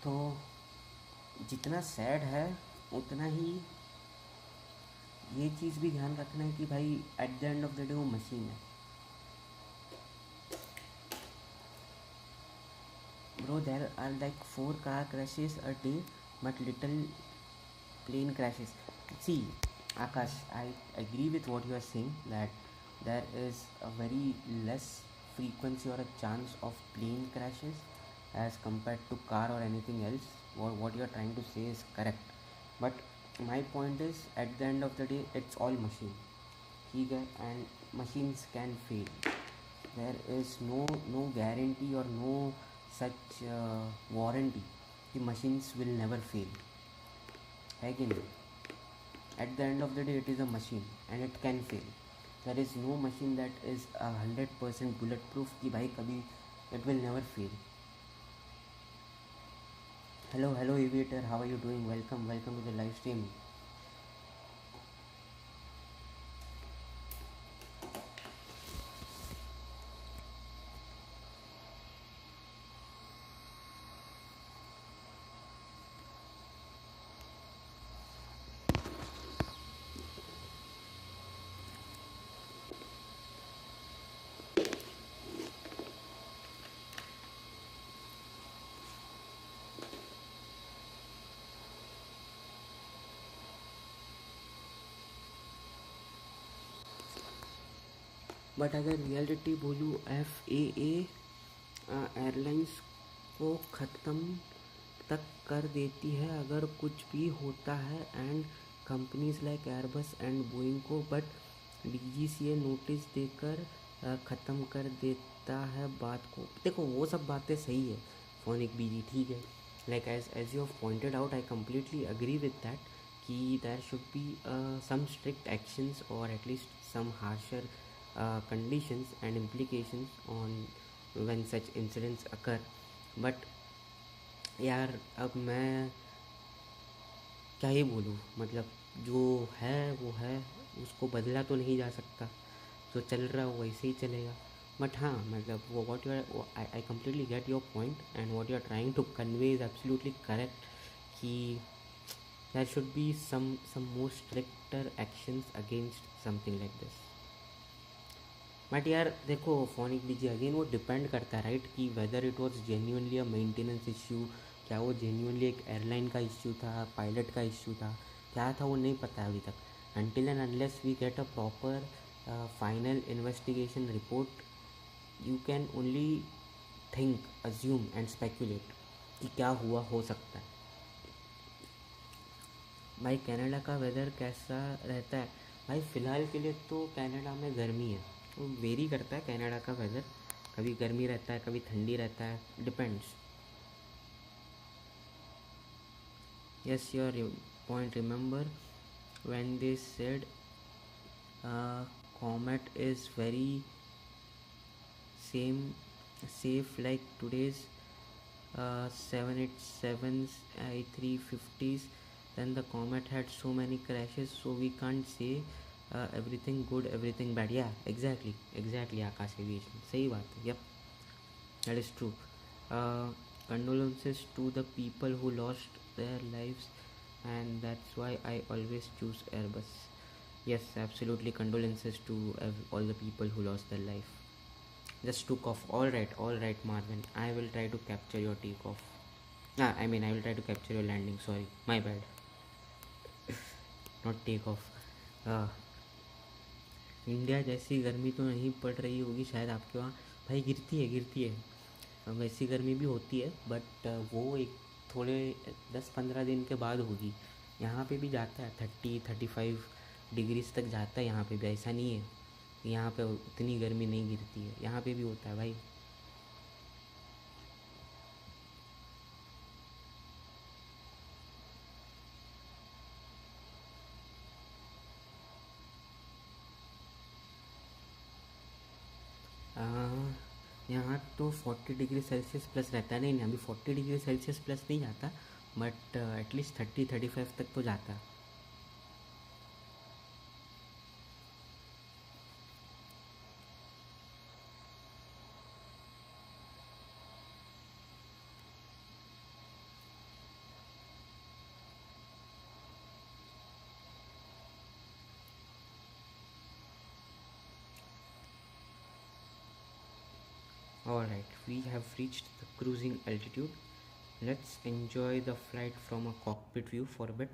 तो जितना सैड है उतना ही ये चीज़ भी ध्यान रखना है कि भाई eight the end of the day वो मशीन है. Bro, there are like 4 car crashes a day, but little plane crashes. See, Akash, I agree with what you are saying, that there is a very less frequency or a chance of plane crashes as compared to car or anything else. What you are trying to say is correct. But my point is, at the end of the day, it's all machine. ठीक है, and machines can fail. There is no guarantee or no such warranty कि machines will never fail, है कि नहीं. At the end of the day, it is a machine and it can fail. There is no machine that is 100% bulletproof कि भाई कभी it will never fail. Hello Aviator, how are you doing? Welcome to the live stream. But अगर reality बोलूँ, FAA airlines को ख़त्म तक कर देती है अगर कुछ भी होता है, and companies like Airbus and Boeing को, बट DGCA नोटिस देकर ख़त्म कर देता है बात को. देखो वो सब बातें सही है फोनिक BG, ठीक है. Like as you have pointed out, I completely agree with that कि there should be some strict actions or at least some harsher conditions and implications on when such incidents occur. But यार अब मैं क्या ही बोलूँ, मतलब जो है वो है, उसको बदला तो नहीं जा सकता. जो चल रहा है वो वैसे ही चलेगा. बट हाँ, मतलब वो what you are, I completely get your point, and what you are trying to convey is absolutely correct कि there should be some more stricter actions against something like this. But यार देखो Phonic BG, again वो depend करता है right, कि whether it was genuinely a maintenance issue, क्या वो genuinely एक एयरलाइन का इश्यू था, पायलट का इश्यू था, क्या था वो नहीं पता है अभी तक. Until and unless we get a proper final investigation report, you can only think, assume and speculate कि क्या हुआ हो सकता है। भाई कनाडा का वेदर कैसा रहता है? भाई फ़िलहाल के लिए तो कनाडा में गर्मी है, तो वेरी करता है कनाडा का वेदर, कभी गर्मी रहता है कभी ठंडी रहता है, depends. Yes your point, remember when they said comet is very same safe like today's 787s, A350s, then the comet had so many crashes, so we can't say everything good everything bad. Yeah, exactly Akash aviation, सही बात है, yep, that is true. Condolences to the people who lost their lives, and that's why I always choose Airbus. Yes, absolutely, condolences to all the people who lost their life. Just took off. All right, Marvin, I will try to capture your takeoff. I will try to capture your landing. Sorry, my bad. Not takeoff. India जैसी गर्मी तो नहीं पड़ रही होगी शायद आपके वहाँ। भाई गिरती है, वैसी गर्मी भी होती है, बट वो एक थोड़े 10-15 दिन के बाद होगी। यहाँ पे भी जाता है 30-35 डिग्रीज तक जाता है यहाँ पे भी, ऐसा नहीं है कि यहाँ पे उतनी गर्मी नहीं गिरती है, यहाँ पे भी होता है भाई। यहाँ तो 40 डिग्री सेल्सियस प्लस रहता है। नहीं अभी 40 डिग्री सेल्सियस प्लस नहीं जाता, बट एटलीस्ट 30-35 तक तो जाता है। Alright, we have reached the cruising altitude. Let's enjoy the flight from a cockpit view for a bit.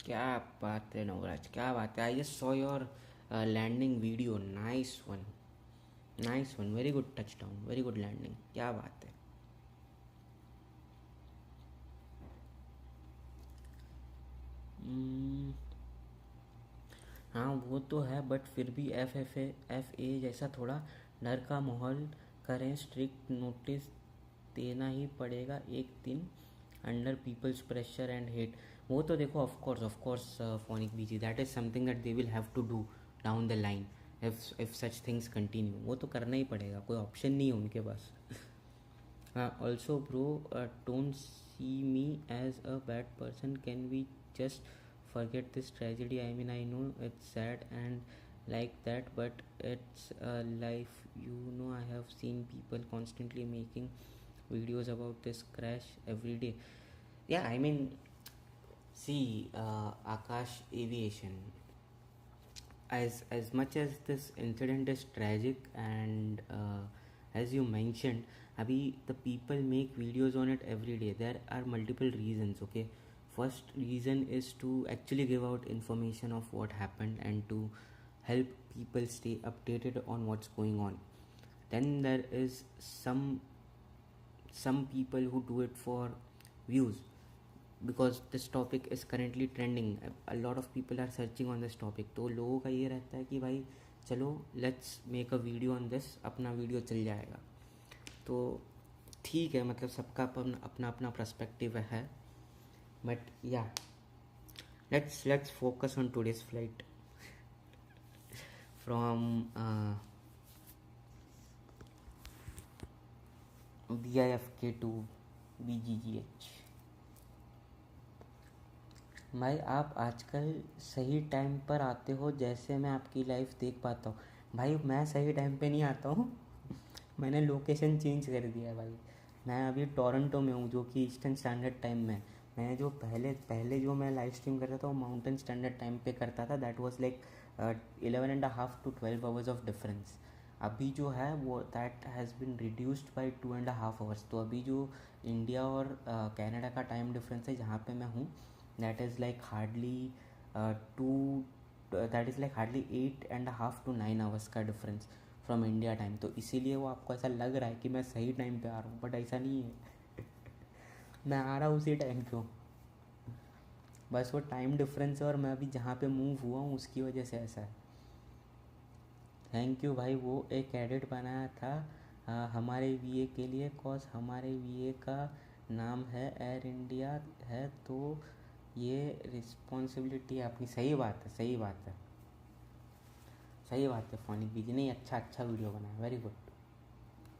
क्या बात है नवराज, क्या बात है। I just saw your landing video, nice one, very good touch down, very good landing, क्या बात है। हाँ वो तो है, बट फिर भी FA जैसा थोड़ा डर का माहौल करें, स्ट्रिक्ट नोटिस देना ही पड़ेगा एक दिन, under people's pressure and hate. वो तो देखो ऑफ कोर्स फोनिक बीजी, that is something that they will have to do down the line if such things continue. वो तो करना ही पड़ेगा, कोई ऑप्शन नहीं है उनके पास। Also bro, don't see me as a bad person, can we just forget this tragedy? I know it's sad and like that, but it's a life, I have seen people constantly making videos about this crash every day. Yeah, see, Akash aviation, as much as this incident is tragic and as you mentioned abhi, the people make videos on it every day. There are multiple reasons, okay. First reason is to actually give out information of what happened and to help people stay updated on what's going on. Then there is some people who do it for views, because this topic is currently trending, a lot of people are searching on this topic, तो लोगों का ये रहता है कि भाई चलो let's make a video on this, अपना वीडियो चल जाएगा। तो ठीक है, मतलब सबका अपना अपना पर्सपेक्टिव है, but yeah, let's focus on today's flight from BIFK2 BGGH। भाई आप आजकल सही टाइम पर आते हो, जैसे मैं आपकी लाइफ देख पाता हूँ। भाई मैं सही टाइम पे नहीं आता हूँ मैंने लोकेशन चेंज कर दिया है भाई। मैं अभी टोरंटो में हूँ, जो कि ईस्टर्न स्टैंडर्ड टाइम में है। मैं जो पहले पहले जो मैं लाइव स्ट्रीम करता था वो माउंटेन स्टैंडर्ड टाइम पे करता था। That was like 11.5 to 12 hours of difference. अभी जो है वो that has been reduced by 2.5 hours. तो अभी जो इंडिया और कनाडा का टाइम डिफरेंस है जहाँ पे मैं हूँ, that is like hardly two that is like hardly 8.5 to 9 hours का डिफरेंस फ्रॉम इंडिया टाइम। तो इसीलिए वो आपको ऐसा लग रहा है कि मैं सही टाइम पे आ रहा हूँ, बट ऐसा नहीं है मैं आ रहा हूँ उसी टाइम पे हूँ। बस वो टाइम डिफरेंस है और मैं अभी जहाँ पे मूव हुआ हूँ उसकी वजह से ऐसा है। थैंक यू भाई। वो एक एडिट बनाया था हमारे वीए के लिए, कॉज हमारे वीए का नाम है एयर इंडिया है, तो ये रिस्पॉन्सिबिलिटी है अपनी। सही बात है, सही बात है, सही बात है। फोनिक बीजी नहीं, अच्छा वीडियो बनाया, वेरी गुड,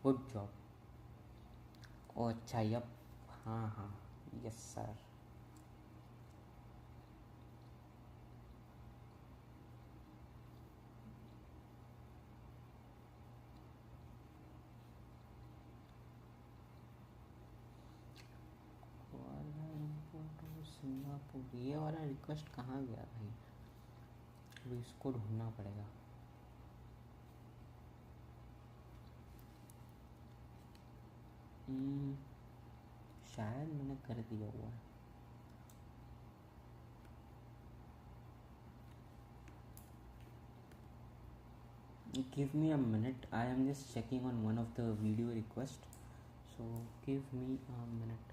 गुड जॉब। ओ अच्छा, यप, हाँ हाँ, यस सर। सिंगापुर, ये वाला रिक्वेस्ट कहाँ गया भाई? अभी इसको ढूंढना पड़ेगा। शायद मैंने कर दिया हुआ है। Give me a minute. I am just checking on one of the video request. So give me a minute.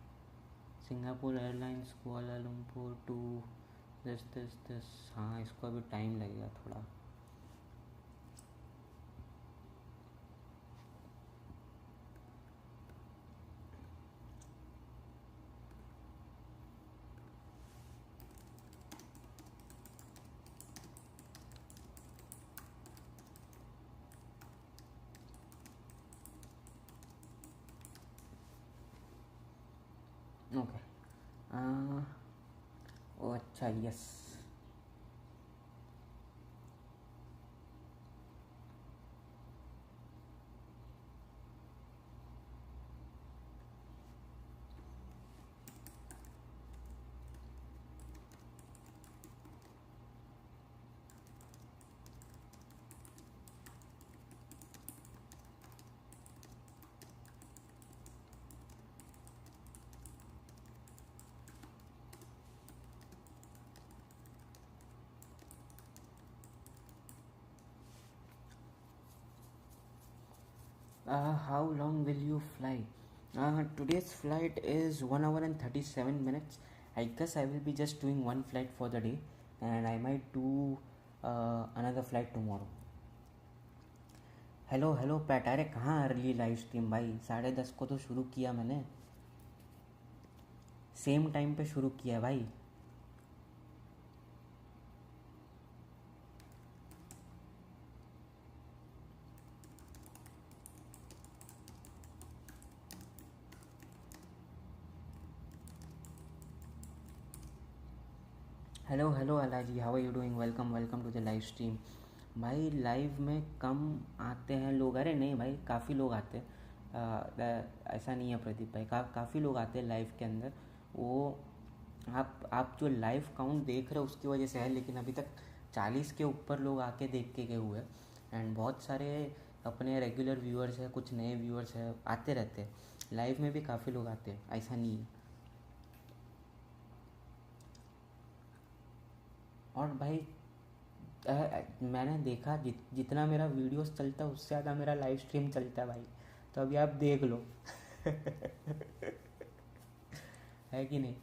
Singapore Airlines Kuala Lumpur to this. हाँ, इसको अभी टाइम लगेगा थोड़ा। ओके, ओ अच्छा, yes. How long will you fly? Today's flight is 1 hour and 37 minutes. I guess I will be just doing one flight for the day, and I might do another flight tomorrow. Hello PAT, अरे कहाँ early live stream भाई? 10:30 को तो शुरू किया मैंने, same time पे शुरू किया भाई। हेलो अलाजी, how are you doing? Welcome to the live stream. भाई लाइव में कम आते हैं लोग, अरे नहीं भाई, काफ़ी लोग आते हैं। ऐसा नहीं है प्रदीप भाई, काफ़ी लोग आते हैं लाइव के अंदर। वो आप जो लाइव काउंट देख रहे हो उसकी वजह से है, लेकिन अभी तक 40 के ऊपर लोग आके देख के गए हुए हैं। एंड बहुत सारे अपने रेगुलर व्यूअर्स हैं, कुछ नए व्यूअर्स हैं, आते रहते हैं लाइव में भी, काफ़ी लोग आते हैं, ऐसा नहीं है। और भाई मैंने देखा जितना मेरा वीडियोस चलता है उससे ज़्यादा मेरा लाइव स्ट्रीम चलता है भाई, तो अभी आप देख लो है कि नहीं?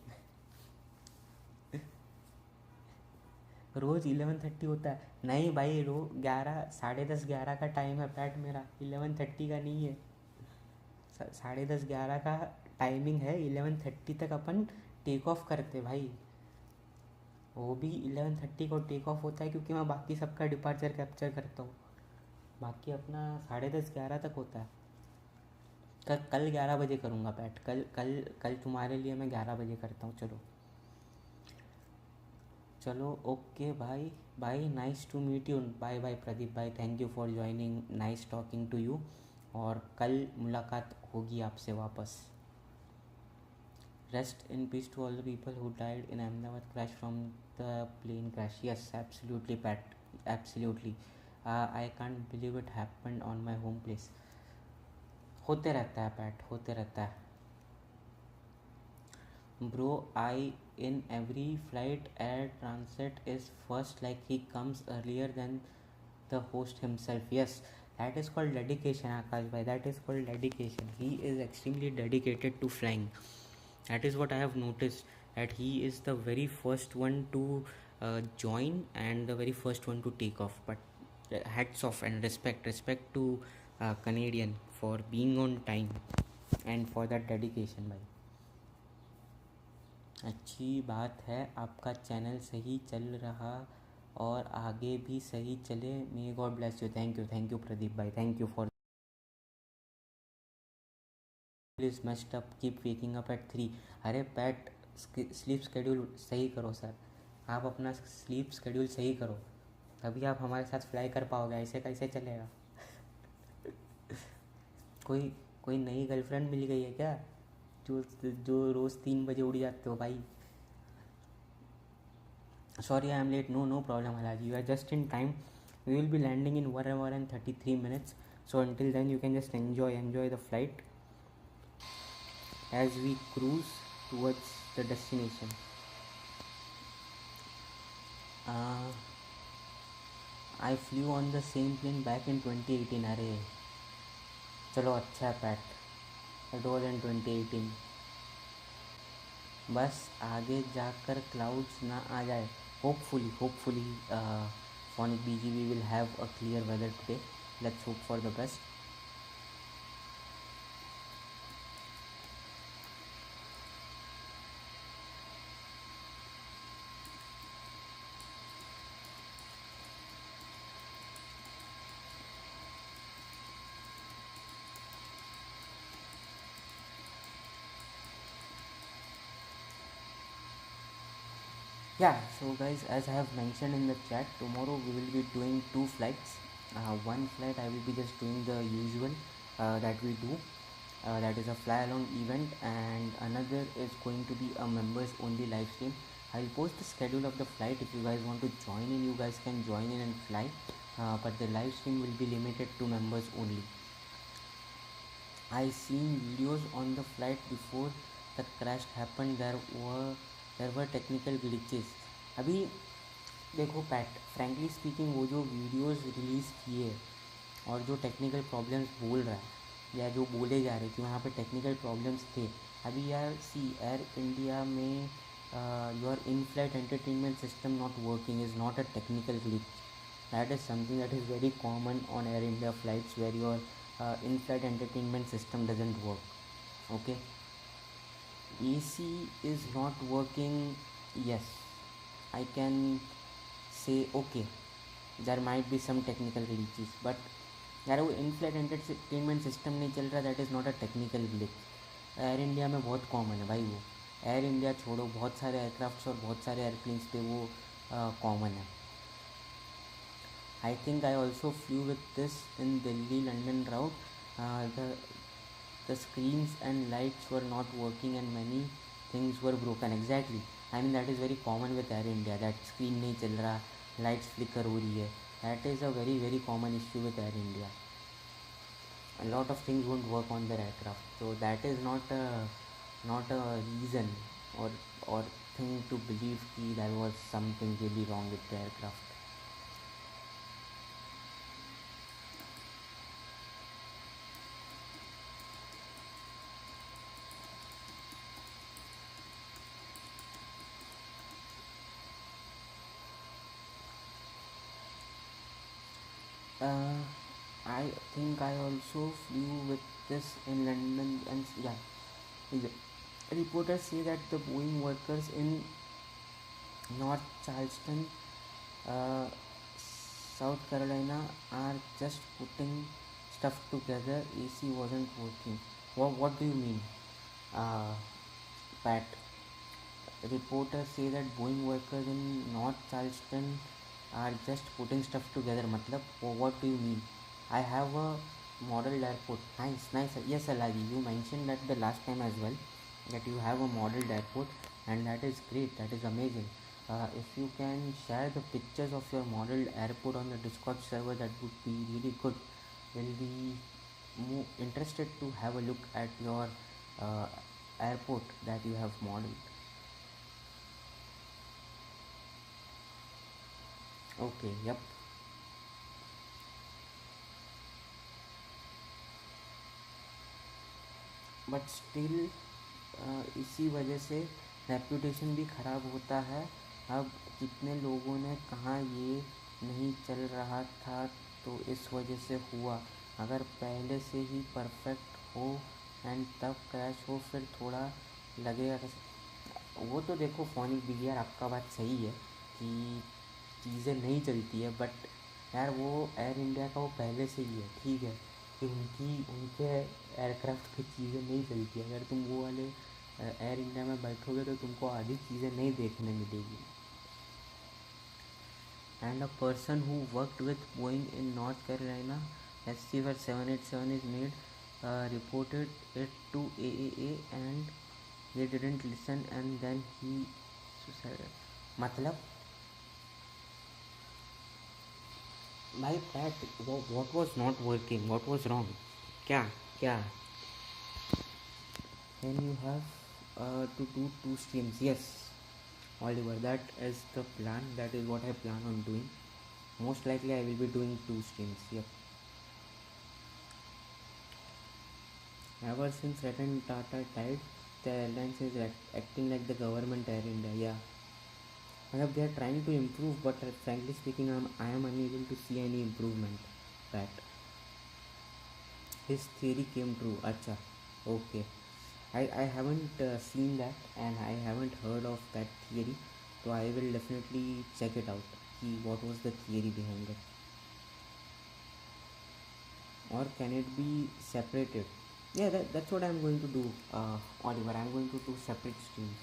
रोज़ 11:30 होता है? नहीं भाई, 10:30 का टाइम है पैट मेरा, 11:30 का नहीं है। 10:30 का टाइमिंग है, 11:30 तक अपन टेक ऑफ करते भाई। वो भी 11:30 को टेक ऑफ होता है क्योंकि मैं बाकी सबका डिपार्चर कैप्चर करता हूँ। बाकी अपना 10:30 11 तक होता है। कल 11 बजे करूँगा पैट, कल कल कल तुम्हारे लिए मैं 11 बजे करता हूँ। चलो चलो ओके भाई, bye, nice to meet you, bye bye Pradeep भाई, thank you for joining, nice talking to you, और कल मुलाकात होगी आपसे वापस। Rest in peace to all the people who died in Ahmedabad crash from the plane crash. Yes, absolutely, Pat. Absolutely. I can't believe it happened on my home place. होते रहता है PAT, होते रहता है bro. I in every flight air transit is first, like he comes earlier than the host himself. Yes, that is called dedication, Akash bhai, that is called dedication. He is extremely dedicated to flying. That is what I have noticed, that he is the very first one to join and the very first one to take off. But hats off and respect to Canadian for being on time and for that dedication भाई। अच्छी बात है, आपका channel सही चल रहा और आगे भी सही चले, may God bless you. Thank you Pradeep भाई, thank you for please must up, keep waking up at 3। अरे पैट, स्लीप स्केड्यूल सही करो सर, आप अपना स्लीप स्केड्यूल सही करो, तभी आप हमारे साथ फ्लाई कर पाओगे, ऐसे कैसे चलेगा। कोई कोई नई गर्लफ्रेंड मिल गई है क्या, जो रोज़ 3 बजे उड़ जाते हो भाई। Sorry I am late. No problem Alaji, you are just in time. We will be landing in 1 hour and 33 minutes, so until then you can just enjoy the flight as we cruise towards the destination. I flew on the same plane back in 2018. अरे चलो अच्छा है PAT, it was in 2018. बस आगे जाकर clouds ना आ जाए, hopefully on BG we will have a clear weather today. Let's hope for the best. Yeah, so guys, as I have mentioned in the chat, tomorrow we will be doing 2 flights. One flight I will be just doing the usual that we do, that is a fly along event, and another is going to be a members only live stream. I will post the schedule of the flight. If you guys want to join in, you guys can join in and fly, but the live stream will be limited to members only. I seen videos on the flight before the crash happened. There were technical glitches. अभी देखो PAT, frankly speaking, वो जो videos release किए और जो technical problems बोल रहा है या जो बोले जा रहे थे वहाँ पे टेक्निकल प्रॉब्लम्स थे। अभी यार सी एयर इंडिया में your in flight entertainment system not working is not a technical glitch, that is something that is very common on Air India flights where your in-flight entertainment system doesn't work. Okay, AC is not working. Yes, I can say okay, there might be some technical glitches, but यार वो in-flight entertainment system नहीं चल रहा, that is not a technical glitch. Air India में बहुत common है भाई, वो एयर इंडिया छोड़ो, बहुत सारे एयरक्राफ्ट्स और बहुत सारे एयरप्लेन्स पे वो कॉमन है। I think I also flew with this in Delhi-London route. The screens and lights were not working and many things were broken. Exactly. I mean that is very common with Air India. That screen नहीं चल रहा, lights flicker हो रही है. That is a very common issue with Air India. A lot of things won't work on their aircraft. So that is not a reason or thing to believe कि there was something really wrong with the aircraft. I think I also flew with this in London, and yeah, reporters say that the Boeing workers in North Charleston, uh, South Carolina are just putting stuff together. AC wasn't working. What do you mean? Uh, Pat, reporters say that Boeing workers in North Charleston are just putting stuff together. Matlab, what do you mean? I have a model airport. Nice, nice. Yes, Alaji, you mentioned that the last time as well, that you have a modeled airport, and that is great. That is amazing. If you can share the pictures of your modeled airport on the Discord server, that would be really good. We'll be more interested to have a look at your uh, airport that you have modeled. Okay, yep. But still इसी वजह से reputation भी ख़राब होता है. अब कितने लोगों ने कहा ये नहीं चल रहा था तो इस वजह से हुआ. अगर पहले से ही परफेक्ट हो एंड तब क्रैश हो फिर थोड़ा लगेगा कैसे. वो तो देखो फोनिक भी यार, आपका बात सही है कि चीज़ें नहीं चलती है, बट यार वो एयर इंडिया का वो पहले से ही है, ठीक है, कि उनके एयरक्राफ्ट की चीज़ें नहीं चलती. अगर तुम वो वाले एयर इंडिया में बैठोगे तो तुमको आधी चीज़ें नहीं देखने मिलेगी. And a person who worked with Boeing in north Carolina receiver 787 is made reported it to AAA and they didn't listen and then he suicided. मतलब भाई PAT, what was not working, what was wrong? क्या क्या Can you have to do 2 streams? Yes, Oliver, that is the plan. That is what I plan on doing. Most likely I will be doing 2 streams. Yep. Ever since Ratan Tata died, the airlines is acting like the government Air India. Yeah. They are trying to improve, but frankly speaking, I am unable to see any improvement. That his theory came true. Acha. Okay. I haven't seen that and I haven't heard of that theory, so I will definitely check it out. What was the theory behind it? Or can it be separated? Yeah, that's what I'm going to do, Oliver. I'm going to do separate streams.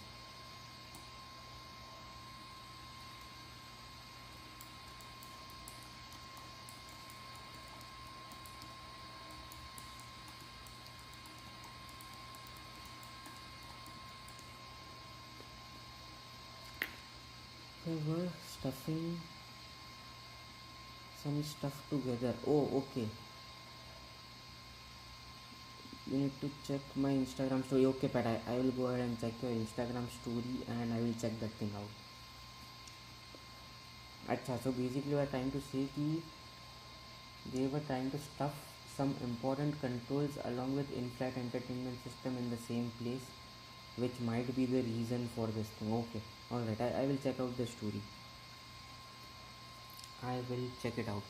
They were stuffing some stuff together. Oh, okay. You need to check my Instagram story. Okay, Pat, I will go ahead and check your Instagram story and I will check that thing out. Achha, so basically we are trying to say कि they were trying to stuff some important controls along with in-flight entertainment system in the same place, which might be the reason for this thing. Okay, alright, I will check out the story. I will check it out.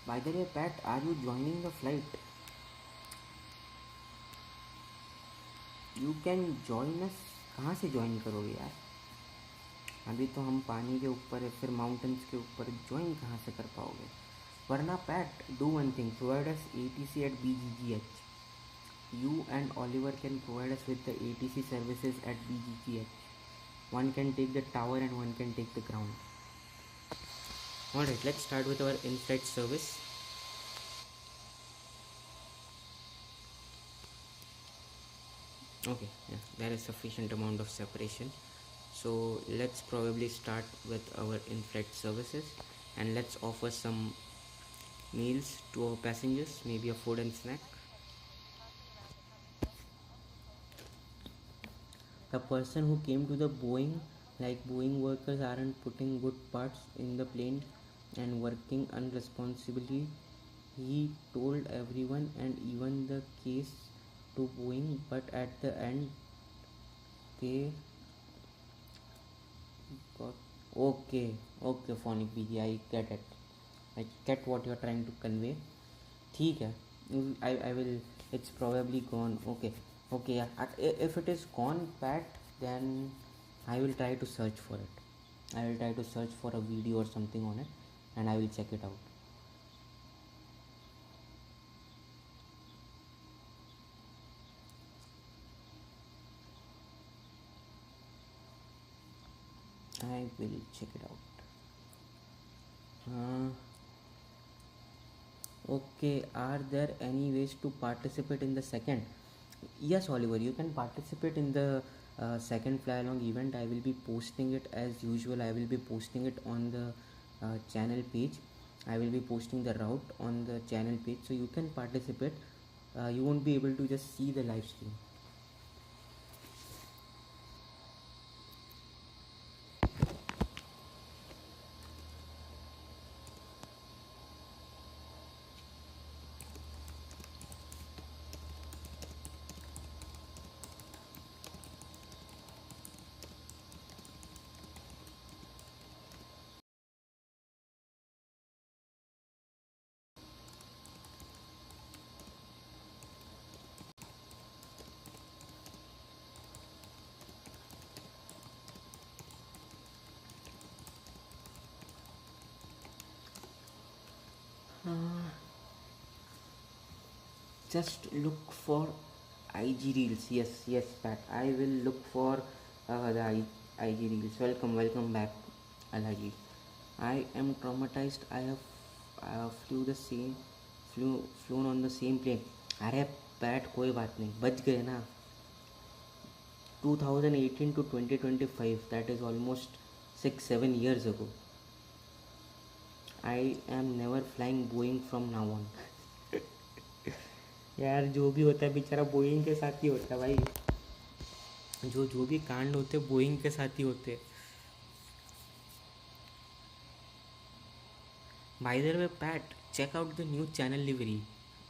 By the way, Pat, are you joining the flight? You can join us. कहाँ से join करोगे यार? अभी तो हम पानी के ऊपर है, फिर माउंटेन्स के ऊपर. ज्वाइन कहाँ से कर पाओगे? वरना PAT, do one thing, provide us ATC at BGGH. You and Oliver can provide us with the ATC services at BGGH. One can take the tower and one can take the ground. Alright, let's start with our in-flight service. Okay, yeah, there is sufficient amount of separation. So let's probably start with our in-flight services and let's offer some meals to our passengers, maybe a food and snack. The person who came to the Boeing, like Boeing workers aren't putting good parts in the plane and working unresponsibly, he told everyone and even the case to Boeing, but at the end they got okay, Phonic BG, I get it. I get what you're trying to convey. ठीक है. I will. It's probably gone. Okay, yeah. If it is gone, Pat, then I will try to search for it. I will try to search for a video or something on it, and I will check it out. I will check it out. Okay, are there any ways to participate in the second? Yes, Oliver, you can participate in the second fly along event. I will be posting it as usual. I will be posting it on the channel page. I will be posting the route on the channel page, so you can participate. You won't be able to just see the live stream. Just look for IG reels. Yes, Pat. I will look for the IG reels. Welcome back, Alhaji. I am traumatized. I have flown on the same plane. अरे PAT कोई बात नहीं, बच गए ना. 2018 to 2025, that is almost 6-7 years ago. I am never flying Boeing from now on. यार जो भी होता है बेचारा बोइंग के साथ ही होता है भाई. जो भी कांड होते बोइंग के साथ ही होते. By the way, Pat, check out the new channel Livery.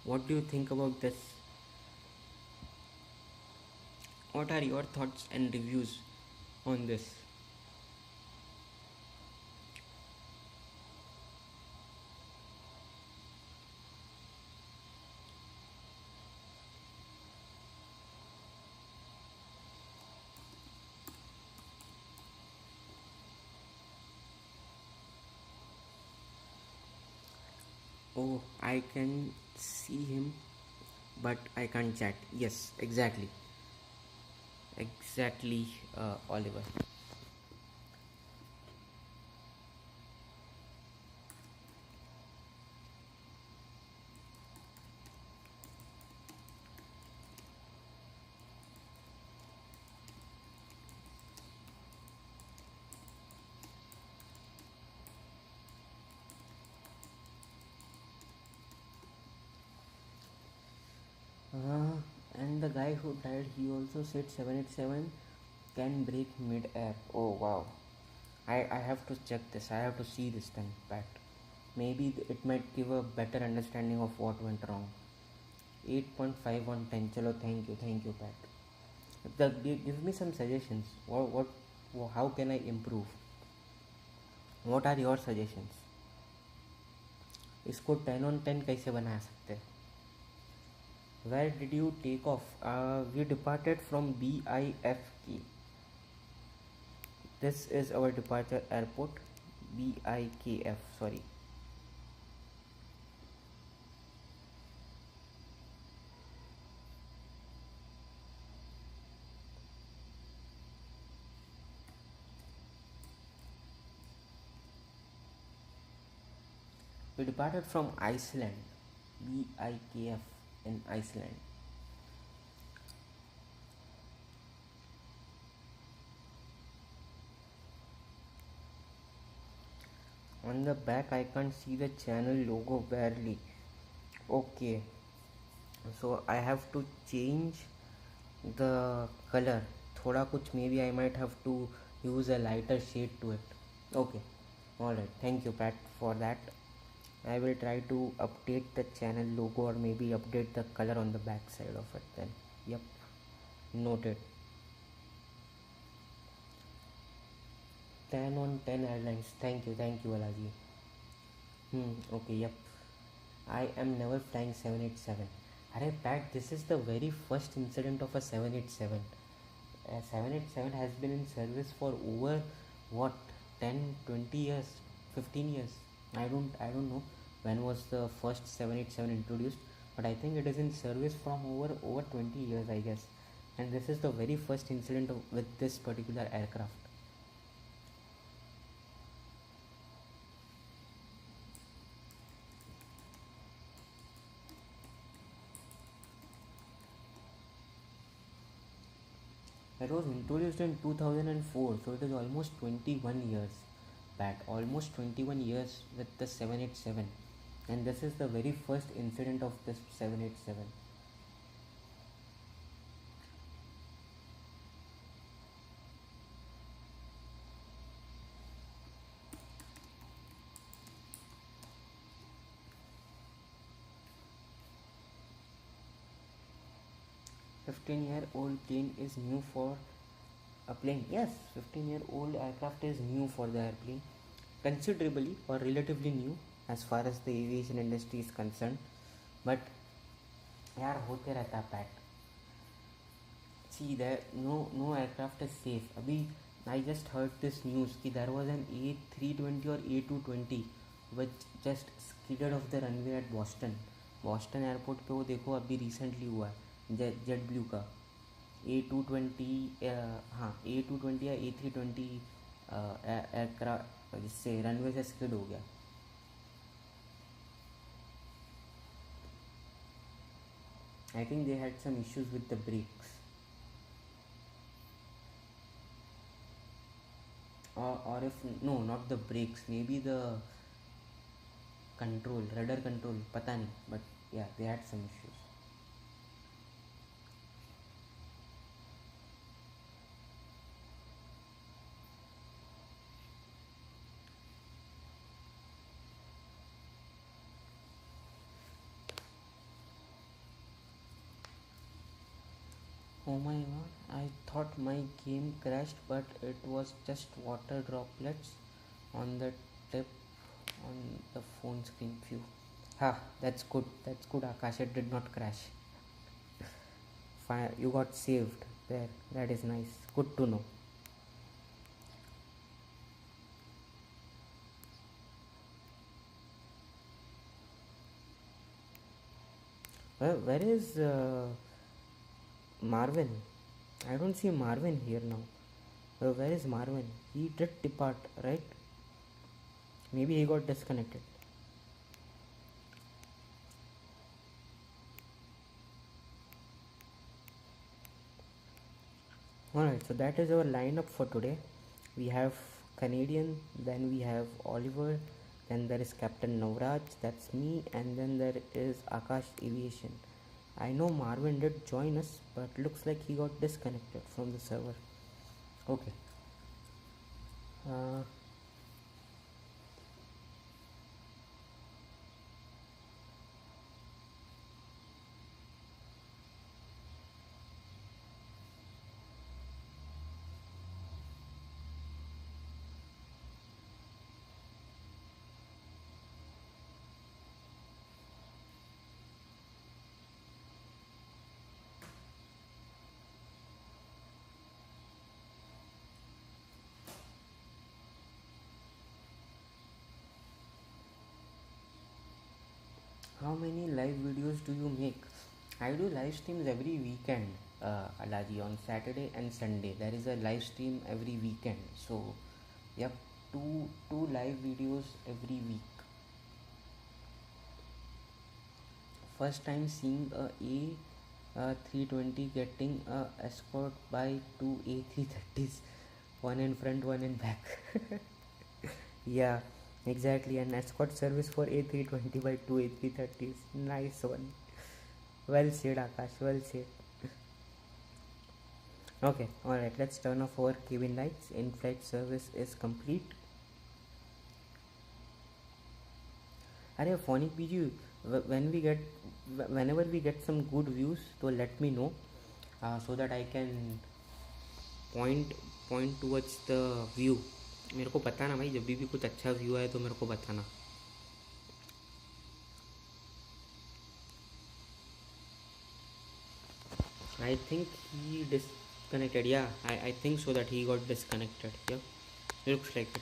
What do you think about this? What are your thoughts and reviews on this? Oh, I can see him, but I can't chat. Yes, exactly, Oliver. And the guy who died, he also said 787 can break mid-air. Oh wow. I have to check this. I have to see this then, Pat. Maybe it might give a better understanding of what went wrong. 8.5 on 10. Chalo, thank you, Pat. Give me some suggestions. How can I improve? What are your suggestions? इसको 10 on 10 कैसे बना सकते हैं? Where did you take off? We departed from BIFK. This is our departure airport. BIKF, sorry. We departed from Iceland. BIKF in Iceland. On the back I can't see the channel logo barely. Okay, so I have to change the color. Thoda kuch, maybe I might have to use a lighter shade to it. Okay, alright, thank you Pat for that. I will try to update the channel logo or maybe update the color on the back side of it then. Yep, noted. 10 on 10 airlines. Thank you Alaji. Okay, yep. I am never flying 787. Arey Pat, this is the very first incident of a 787. 787 has been in service for over what, 10, 20 years, 15 years. I don't know when was the first 787 introduced, but I think it is in service from over 20 years, I guess. And this is the very first incident with this particular aircraft. It was introduced in 2004, so it is almost 21 years back. Almost 21 years with the 787, and this is the very first incident of this 787. 15-year-old plane is new for a plane. Yes, 15-year-old aircraft is new for the airplane, considerably or relatively new as far as the aviation industry is concerned. But यार होते रहता है PAT. See, there no aircraft is safe. अभी I just heard this news कि there was an A320 or A220 which just skidded off the runway at Boston airport पे. वो देखो अभी रिसेंटली हुआ है जेट ब्लू का A220. हाँ, A220 या A320 एयरक्राफ्ट जिससे रनवे से स्किड हो गया. I think they had some issues with the brakes. Or if no, not the brakes, maybe the control, rudder control, पता नहीं, but yeah, they had some issues. Oh my god, I thought my game crashed, but it was just water droplets on the tip on the phone screen. Phew. Ha, that's good, Akash, it did not crash. Fine, you got saved there, that is nice, good to know. Where is Marvin? I don't see Marvin here now. Where is Marvin? He did depart, right? Maybe he got disconnected. Alright, so that is our lineup for today. We have Canadian, then we have Oliver, then there is Captain Navraj, that's me, and then there is Akash Aviation. I know Marvin did join us, but looks like he got disconnected from the server. Okay. How many live videos do you make? I do live streams every weekend, Alaji, on Saturday and Sunday. There is a live stream every weekend. So, yep, two live videos every week. First time seeing a A320 getting escort by two A330s, one in front, one in back. Yeah. Exactly, an escort service for A320 by two A330s. Nice one. Well said, Akash, well said. Okay, alright, let's turn off our cabin lights. In-flight service is complete. Arey, Phonic BG, whenever we get some good views, so let me know, so that I can point towards the view. मेरे को बताना भाई, जब भी कुछ अच्छा view आए तो मेरे को बताना. I think he disconnected. Yeah, I think so that he got disconnected. Yeah, looks like it.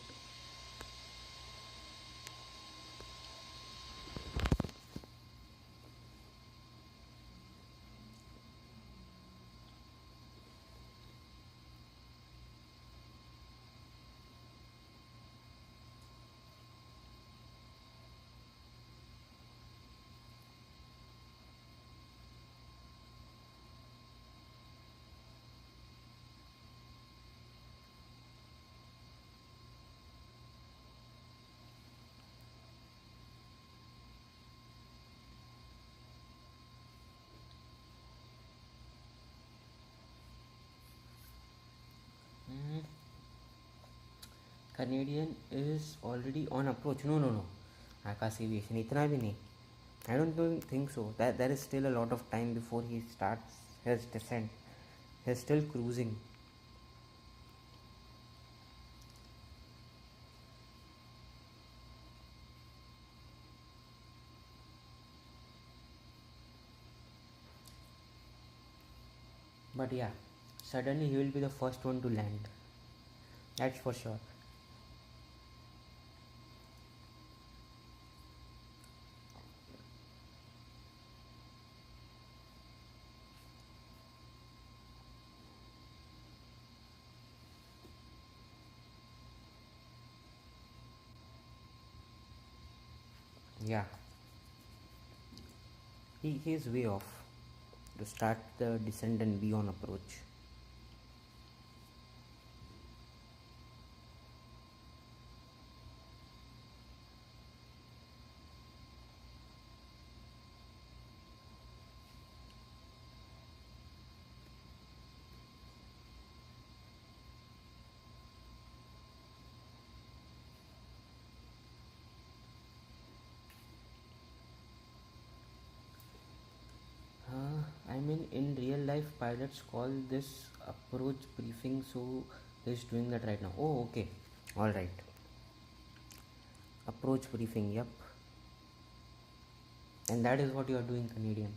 Mm, Canadian is already on approach. No, no, no. Akash Aviation. इतना भी नहीं. I don't think so. That there is still a lot of time before he starts his descent. He's still cruising. But yeah, suddenly he will be the first one to land. That's for sure. Yeah, he is way off to start the descent and be on approach. I mean, in real life, pilots call this approach briefing, so he's doing that right now. Oh, okay. All right. Approach briefing, yep. And that is what you are doing, Canadian.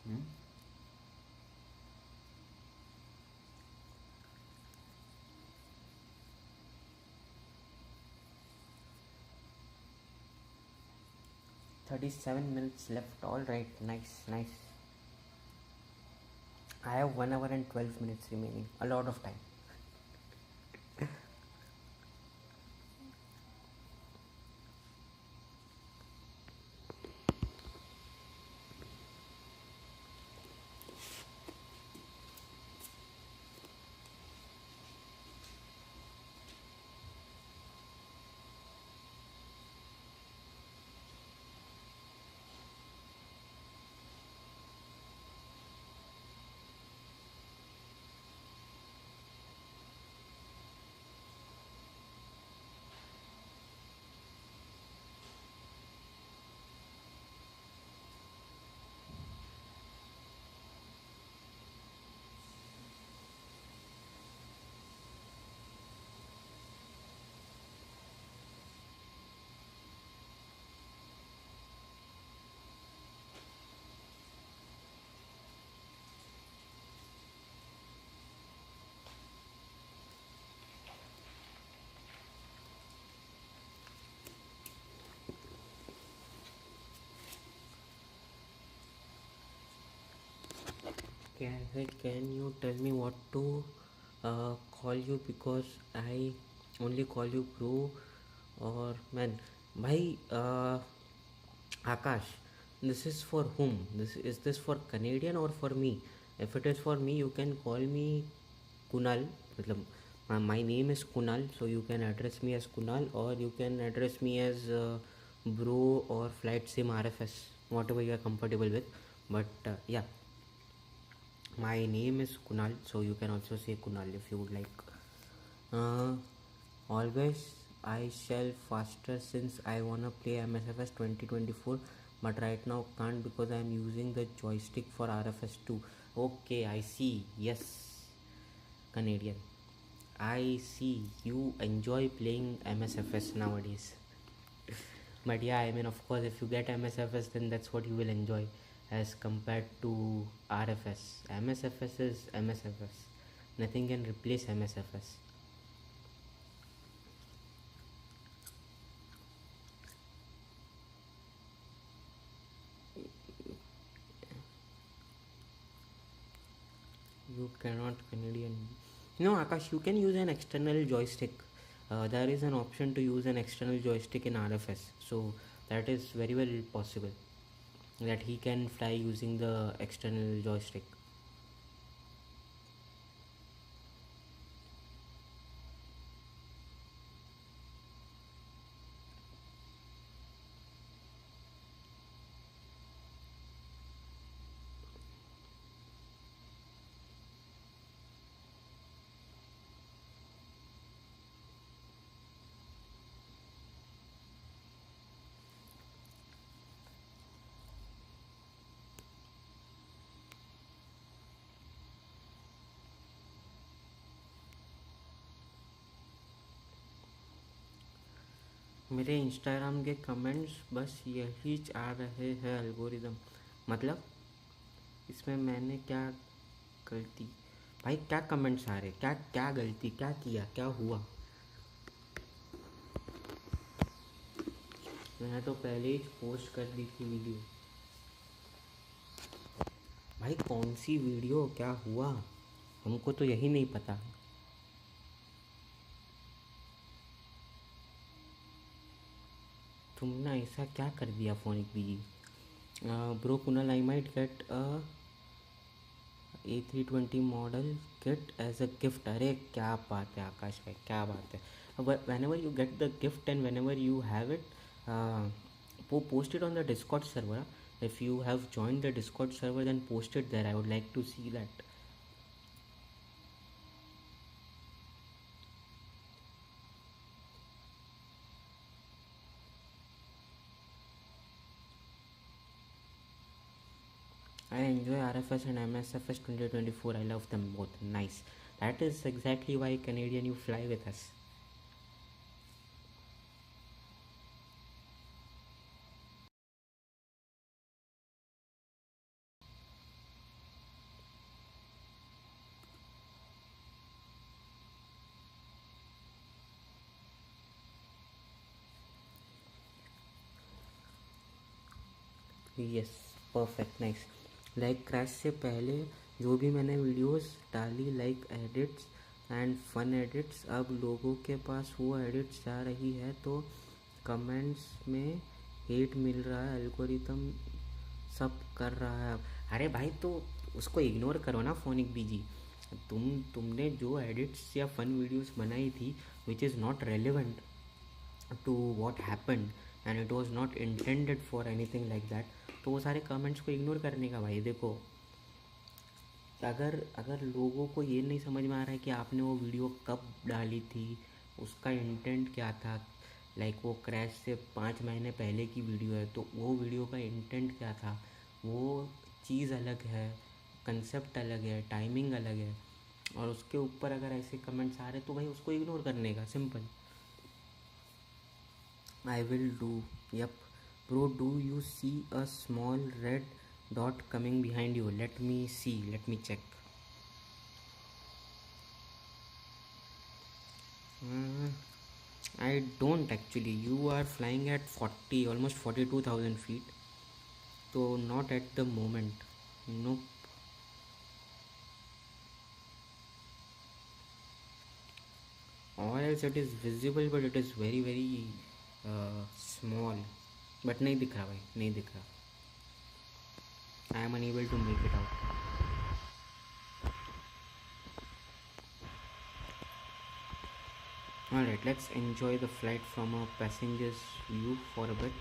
Hmm? 37 minutes left. All right, nice, nice. I have 1 hour and 12 minutes remaining. A lot of time. 'Can you tell me what to call you, because I only call you bro or man? Bhai, Akash, this is for whom? This for Canadian or for me? If it is for me, you can call me Kunal. मतलब, my name is Kunal, so you can address me as Kunal, or you can address me as bro or flight sim RFS, whatever you are comfortable with. But yeah, my name is Kunal, so you can also say Kunal if you would like. Uh, Always I shall faster since I wanna play MSFS 2024, but right now can't because I am using the joystick for RFS 2. Okay, I see. Yes. Canadian. I see you enjoy playing MSFS nowadays. But yeah, I mean, of course, if you get MSFS, then that's what you will enjoy as compared to RFS. MSFS is MSFS. Nothing can replace MSFS. You cannot Canadian. No, Akash, you can use an external joystick. There is an option to use an external joystick in RFS, so that is very well possible that he can fly using the external joystick. मेरे Instagram के comments बस यही आ रहे हैं algorithm, मतलब इसमें मैंने क्या गलती, भाई क्या कमेंट्स आ रहे, क्या क्या गलती, क्या किया, क्या हुआ? मैंने तो पहले ही पोस्ट कर दी थी वीडियो। भाई कौन सी वीडियो, क्या हुआ, हमको तो यही नहीं पता। तुमने ऐसा क्या कर दिया Phonic BG? Bro Kunal, I might get A320 model kit as a gift. अरे क्या बात है आकाश भाई, क्या बात है। whenever you get the gift and whenever you have it, post it on the Discord server. If you have joined the Discord server, then post it there. I would like to see that. I enjoy RFS and MSFS 2024. I love them both. Nice. That is exactly why Canadian you fly with us. Yes, perfect, nice. Like crash से पहले जो भी मैंने videos डाली, like edits and fun edits, अब लोगों के पास वो एडिट्स जा रही है तो कमेंट्स में हेट मिल रहा है, एल्गोरिथम सब कर रहा है अब। अरे भाई तो उसको इग्नोर करो ना फोनिक बीजी। तुमने जो एडिट्स या फन वीडियोस बनाई थी which is not relevant to what happened and it was not intended for anything like that, तो वो सारे कमेंट्स को इग्नोर करने का। भाई देखो, अगर लोगों को ये नहीं समझ में आ रहा है कि आपने वो वीडियो कब डाली थी, उसका इंटेंट क्या था, लाइक वो क्रैश से 5 महीने पहले की वीडियो है तो वो वीडियो का इंटेंट क्या था, वो चीज़ अलग है, कंसेप्ट अलग है, टाइमिंग अलग है, और उसके ऊपर अगर ऐसे कमेंट्स आ रहे तो भाई उसको इग्नोर करने का, simple. I will do. Yep. Bro, do you see a small red dot coming behind you? Let me see. Let me check. I don't actually. You are flying at 40, almost 42,000 feet. So not at the moment. Nope. Or else it is visible, but it is very very small. But नहीं दिख रहा भाई, नहीं दिख रहा. I am unable to make it out. Alright, let's enjoy the flight from a passenger's view for a bit.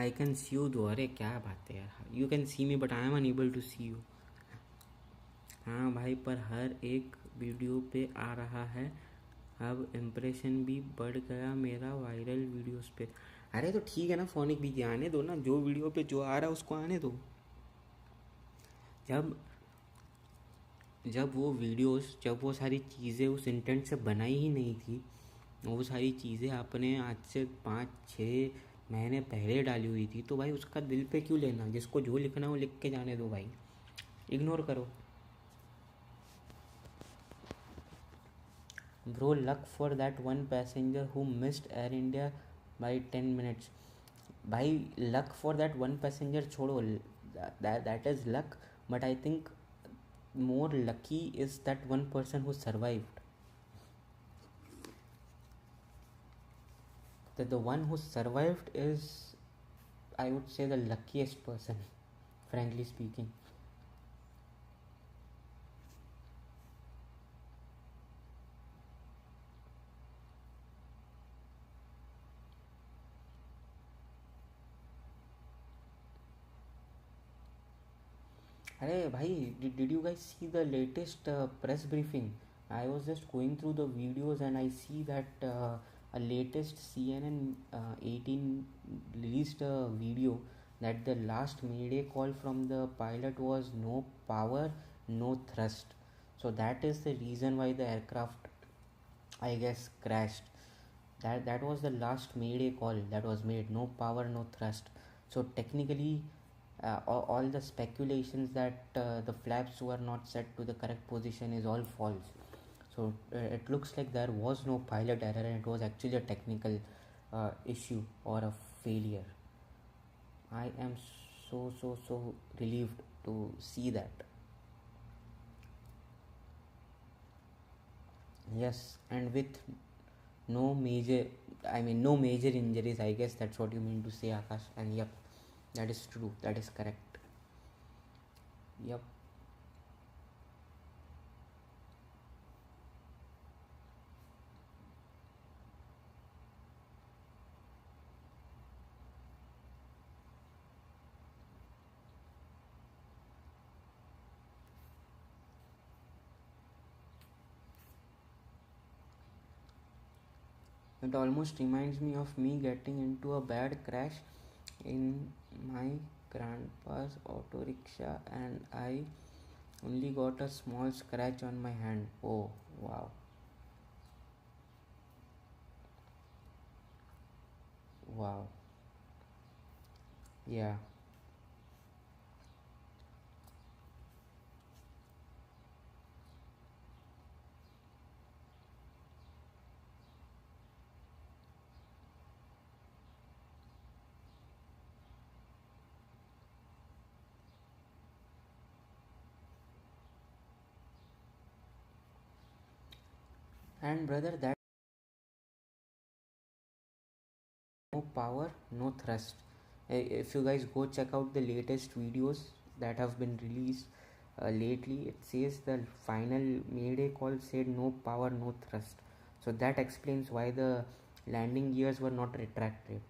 I can see you though. अरे क्या बात है यार. You can see me but I am unable to see you. हाँ भाई, पर हर एक video पे आ रहा है, अब इम्प्रेशन भी बढ़ गया मेरा वायरल वीडियोस पे। अरे तो ठीक है ना फोनिक भी, आने दो ना, जो वीडियो पे जो आ रहा है उसको आने दो। जब जब वो वीडियोस, जब वो सारी चीज़ें उस इंटेंट से बनाई ही नहीं थी, वो सारी चीज़ें आपने आज से 5-6 महीने पहले डाली हुई थी, तो भाई उसका दिल पे क्यों लेना? जिसको जो लिखना है वो लिख के जाने दो भाई, इग्नोर करो. Bro, luck for that one passenger who missed Air India by 10 minutes. भाई luck for that one passenger छोड़ो, that is luck, but I think more lucky is that one person who survived. The one who survived is, I would say, the luckiest person, frankly speaking. अरे भाई, did you guys see the latest press briefing? I was just going through the videos and I see that a latest CNN 18 released a video that the last mayday call from the pilot was no power, no thrust. So that is the reason why the aircraft, I guess, crashed. That was the last mayday call that was made. No power, no thrust. So technically, all the speculations that the flaps were not set to the correct position is all false. So it looks like there was no pilot error and it was actually a technical issue or a failure. I am so relieved to see that. Yes, and with no major, no major injuries, I guess that's what you mean to say, Akash. And yep, that is true, that is correct. Yep. It almost reminds me of me getting into a bad crash in my grandpa's auto rickshaw and I only got a small scratch on my hand. Oh, wow. Wow. Yeah. And brother, that no power, no thrust. If you guys go check out the latest videos that have been released lately, it says the final mayday call said no power, no thrust. So that explains why the landing gears were not retracted.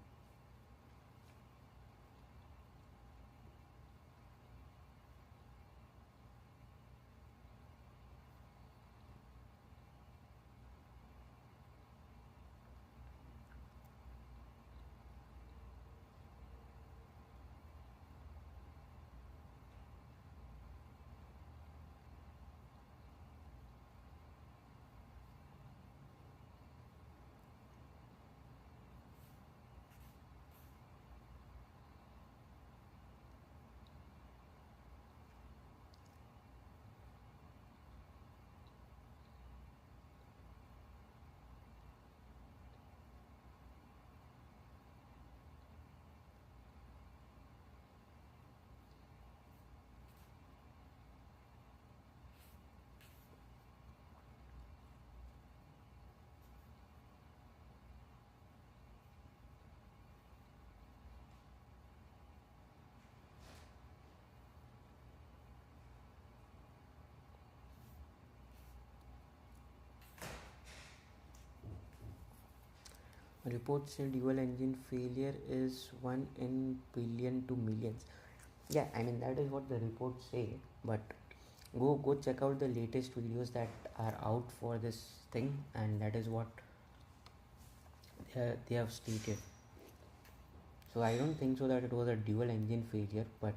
Reports say dual engine failure is 1 in billion to millions. Yeah, that is what the reports say, but go check out the latest videos that are out for this thing, and that is what they have stated. So I don't think so that it was a dual engine failure, but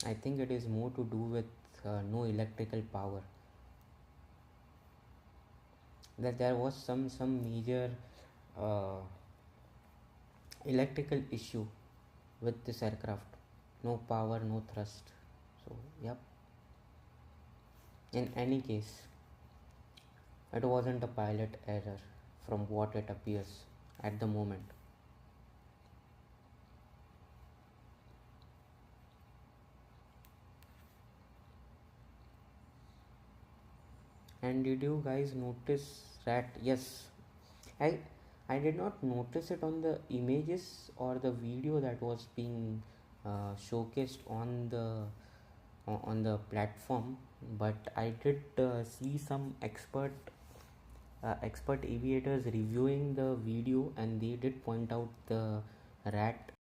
I think it is more to do with no electrical power, that there was some major uh, electrical issue with this aircraft. No power, no thrust. So yep, in any case it wasn't a pilot error from what it appears at the moment. And did you guys notice that? Yes, i I did not notice it on the images or the video that was being showcased on the platform, but I did see some expert aviators reviewing the video, and they did point out the rat.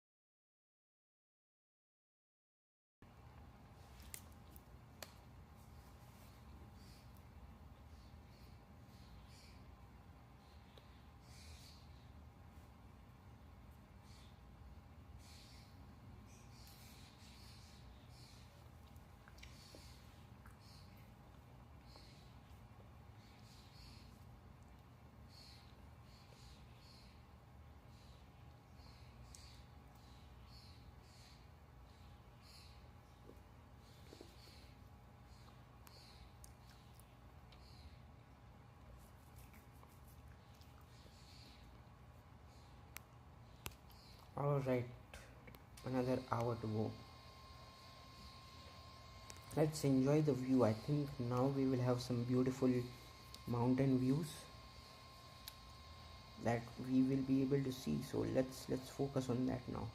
All right, another hour to go. Let's enjoy the view. I think now we will have some beautiful mountain views that we will be able to see, so let's focus on that now.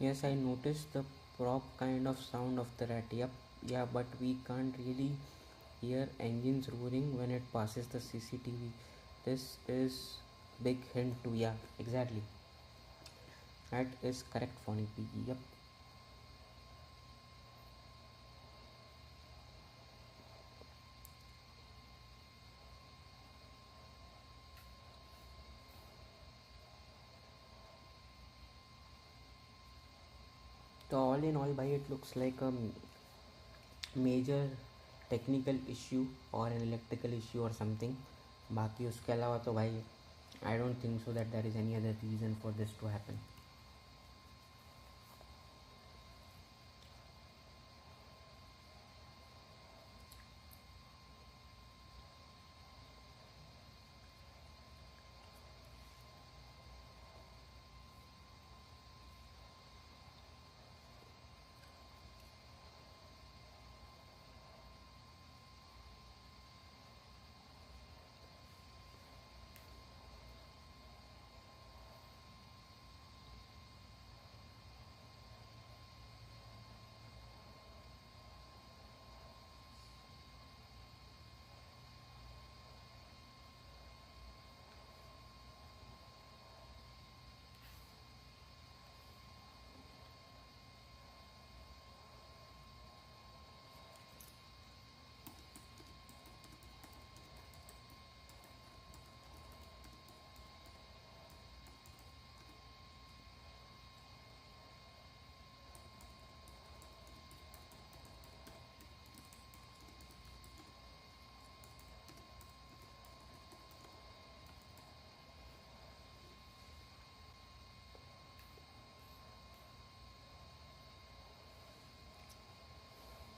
Yes, I noticed the prop kind of sound of the rat. Yep, yeah, but we can't really hear engines roaring when it passes the CCTV. This is big hint to, yeah, exactly. That is correct, Phonic PG. Yep. So all in all, by it looks like a major technical issue और an electrical issue और something. बाकी उसके अलावा तो भाई I don't think so that there is any other reason for this to happen.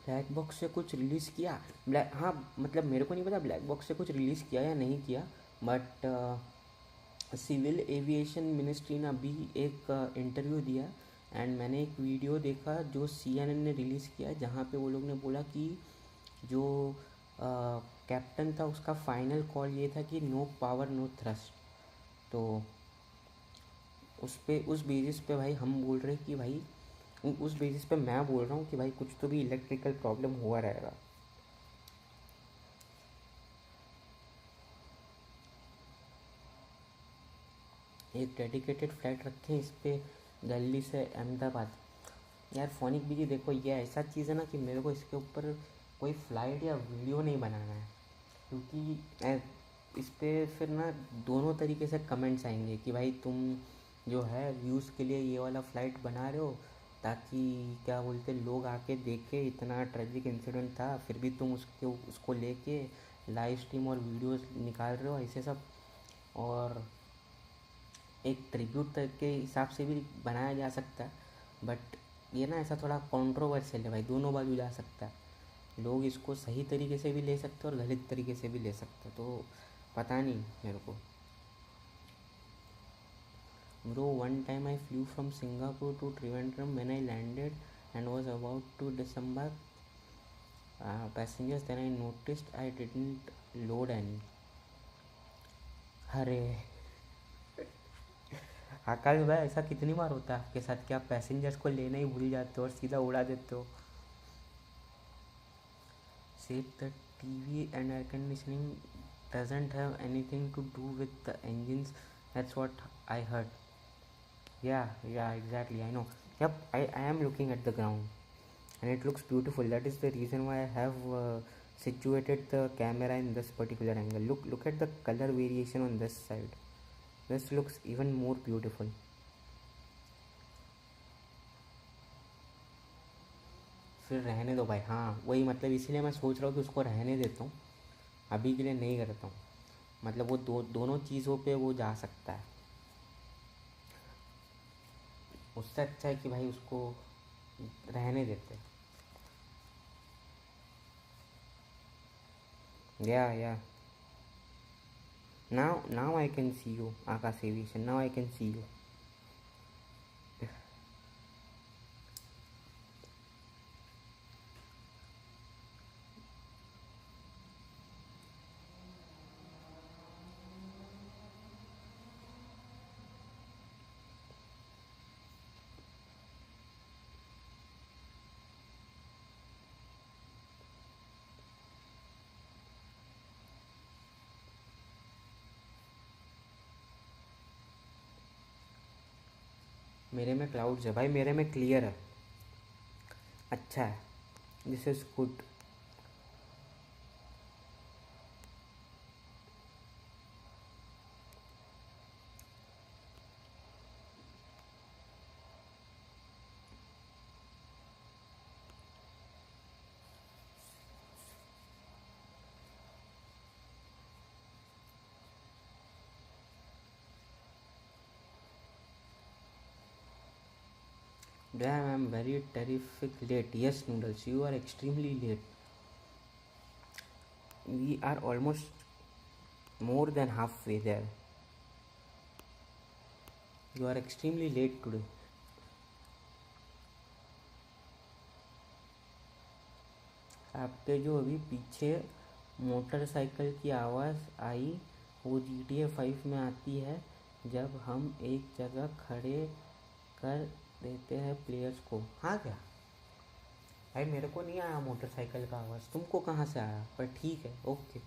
Black box से कुछ release किया? ब्लैक, हाँ मतलब मेरे को नहीं पता ब्लैक बॉक्स से कुछ रिलीज़ किया या नहीं किया, बट सिविल एविएशन मिनिस्ट्री ने अभी एक इंटरव्यू दिया एंड मैंने एक वीडियो देखा जो CNN ने रिलीज़ किया, जहाँ पे वो लोग ने बोला कि जो कैप्टन था उसका फाइनल कॉल ये था कि नो पावर नो थ्रस्ट। तो उस बेसिस पे भाई हम बोल रहे हैं कि भाई उस बेसिस पे मैं बोल रहा हूँ कि भाई कुछ तो भी इलेक्ट्रिकल प्रॉब्लम हुआ रहेगा। एक डेडिकेटेड फ्लाइट रखें इस पे दिल्ली से अहमदाबाद। यार फोनिक भी जी देखो, ये ऐसा चीज़ है ना कि मेरे को इसके ऊपर कोई फ़्लाइट या वीडियो नहीं बनाना है, क्योंकि इस पर फिर ना दोनों तरीके से कमेंट्स आएंगे कि भाई तुम जो है व्यूज़ के लिए ये वाला फ़्लाइट बना रहे हो ताकि क्या बोलते लोग आके देखे इतना ट्रेजिक इंसिडेंट था, फिर भी तुम उसको लेके लाइव स्ट्रीम और वीडियोस निकाल रहे हो ऐसे सब। और एक ट्रिब्यूट के हिसाब से भी बनाया जा सकता है, बट ये ना ऐसा थोड़ा कंट्रोवर्शियल है भाई, दोनों बाजू जा सकता है। लोग इसको सही तरीके से भी ले सकते हैं और गलत तरीके से भी ले सकते हैं, तो पता नहीं मेरे को। Bro one time I flew from Singapore to Trivandrum, when I landed and was about to disembark passengers, then I noticed I didn't load any. अरे आकाश भाई, ऐसा कितनी बार होता है आपके साथ कि आप पैसेंजर्स को लेना ही भूल जाते हो और सीधा उड़ा देते हो? Said the TV and air conditioning doesn't have anything to do with the engines. That's what I heard. Yeah, exactly. I know. Yep, I am looking at the ground and it looks beautiful. That is the reason why I have situated the camera in this particular angle. Look at the color variation on this side. This looks even more beautiful. फिर रहने दो भाई, हाँ वही मतलब इसीलिए मैं सोच रहा हूँ कि उसको रहने देता हूँ, अभी के लिए नहीं करता हूँ। मतलब वो दोनों चीज़ों पे वो जा सकता है, उससे अच्छा है कि भाई उसको रहने देते। या now I can see you Akash aviation, now I can see you. मेरे में क्लाउड्स है भाई, मेरे में क्लियर है, अच्छा है, this is good. Damn, I'm very terrific late. Yes, Noodles, you are extremely late. We are almost more than halfway there. You are extremely late today. आपके जो अभी पीछे मोटरसाइकिल की आवाज़ आई वो GTA 5 में आती है जब हम एक जगह खड़े कर देते हैं प्लेयर्स को। हाँ क्या भाई, मेरे को नहीं आया मोटरसाइकिल का आवाज़, तुमको कहाँ से आया? पर ठीक है, okay.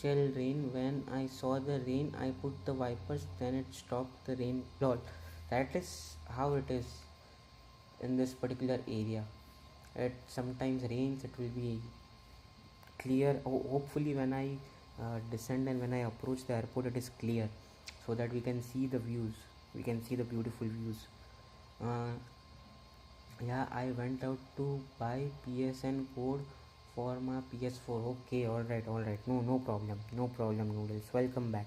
Chill rain, when I saw the rain I put the wipers, then it stopped the rain. Lol, that is how it is in this particular area. It sometimes rains, it will be clear. Hopefully when I descend and when I approach the airport it is clear, so that we can see the views, we can see the beautiful views. Yeah, I went out to buy PSN code for my PS4. Okay, alright. No problem, Noodles. Welcome back.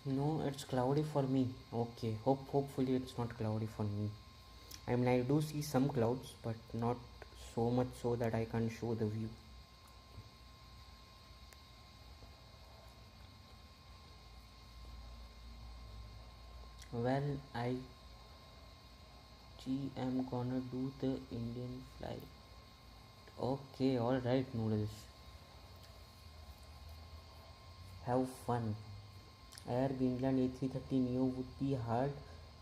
No, it's cloudy for me. Okay, hopefully it's not cloudy for me. I mean, I do see some clouds, but not so much so that I can't show the view. Well, I'm gonna do the Indian flight. Okay, alright, noodles. Have fun. Air Greenland A330neo would be hard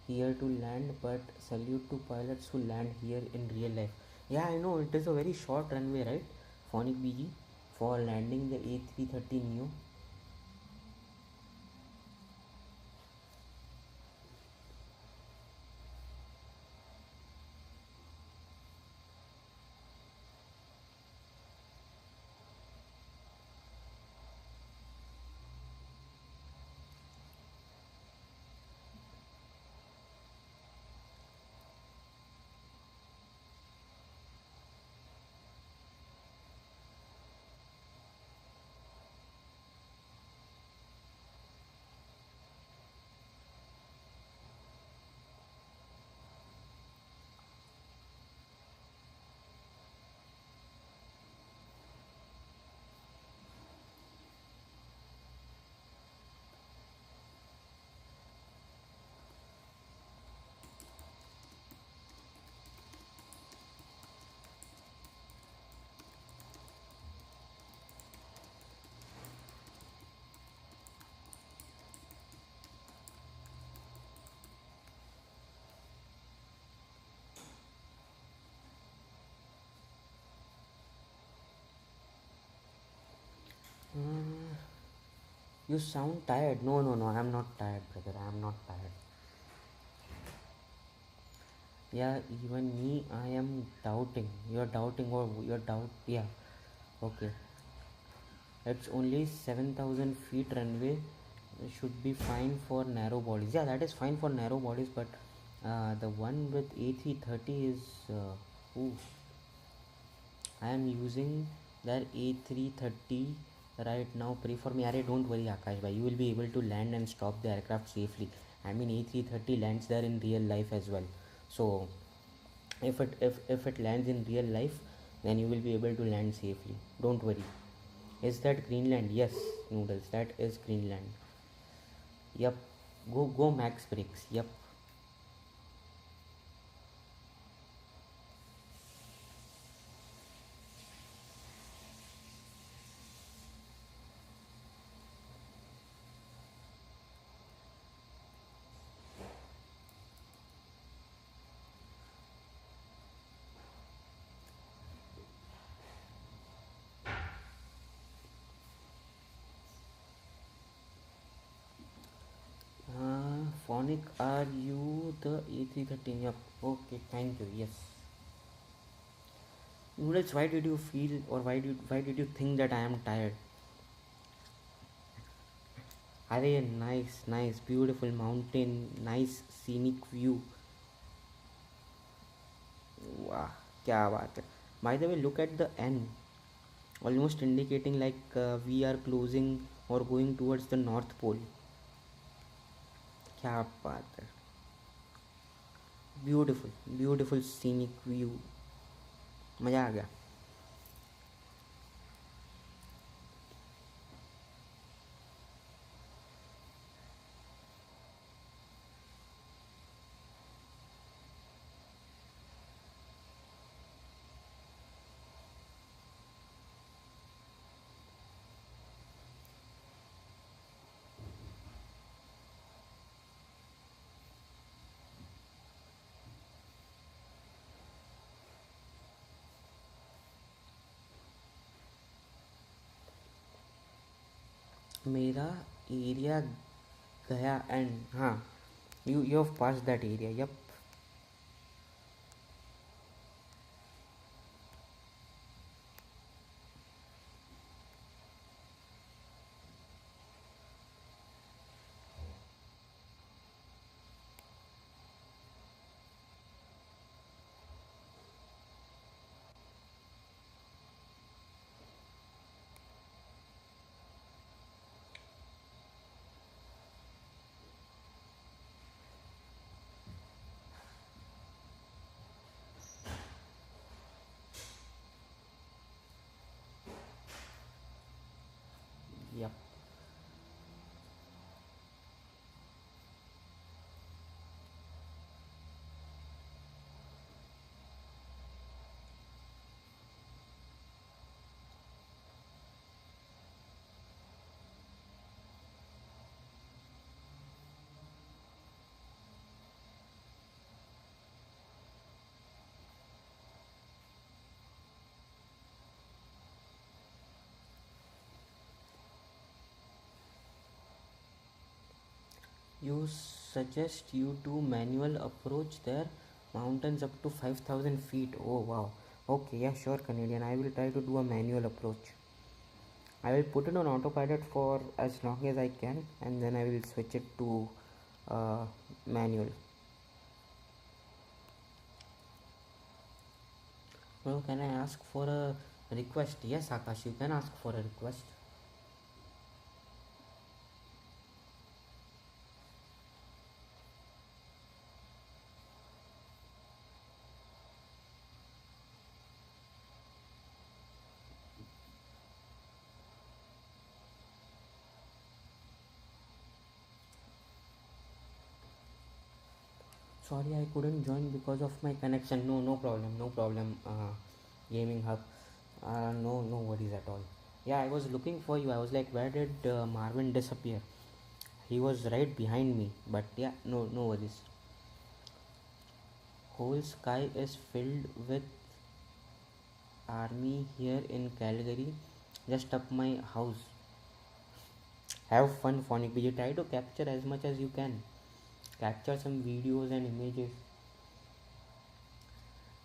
here to land, but salute to pilots who land here in real life. Yeah, I know it is a very short runway, right? Phonic BG for landing the A330neo. Uh, you sound tired. No, I'm not tired, brother. I'm not tired. Yeah, even me, I am doubting. You're doubting or you're doubt. Yeah, okay. It's only 7,000 feet runway. Should be fine for narrow bodies. Yeah, that is fine for narrow bodies, but the one with A330 is. Ooh, I am using that A330 right now. Pray for me. Arey, don't worry, Akash bhai. You will be able to land and stop the aircraft safely. I mean, A330 lands there in real life as well. So, if it lands in real life, then you will be able to land safely. Don't worry. Is that Greenland? Yes, noodles. That is Greenland. Yep. Go max brakes. Yep. Phonic, are you the A313? Yep. Okay, thank you. Yes. Noodles, why did you feel or why did you think that I am tired? Arey, nice, beautiful mountain, nice scenic view. Wow, क्या बात है. By the way, look at the N, almost indicating like we are closing or going towards the North Pole. क्या बात है. Beautiful scenic view. मज़ा आ गया. मेरा area गया एंड हाँ, you have passed that area. Yep. You suggest you do manual approach there, mountains up to 5,000 feet. Oh wow. Okay, yeah, sure, Canadian. I will try to do a manual approach. I will put it on autopilot for as long as I can, and then I will switch it to manual. Well, can I ask for a request? Yes, Akash, you can ask for a request. Sorry, I couldn't join because of my connection. No problem, no problem. Gaming Hub. No worries at all. Yeah, I was looking for you. I was like, where did Marvin disappear? He was right behind me. But yeah, no worries. Whole sky is filled with army here in Calgary, just up my house. Have fun, Phonic. You try to capture as much as you can. Capture some videos and images.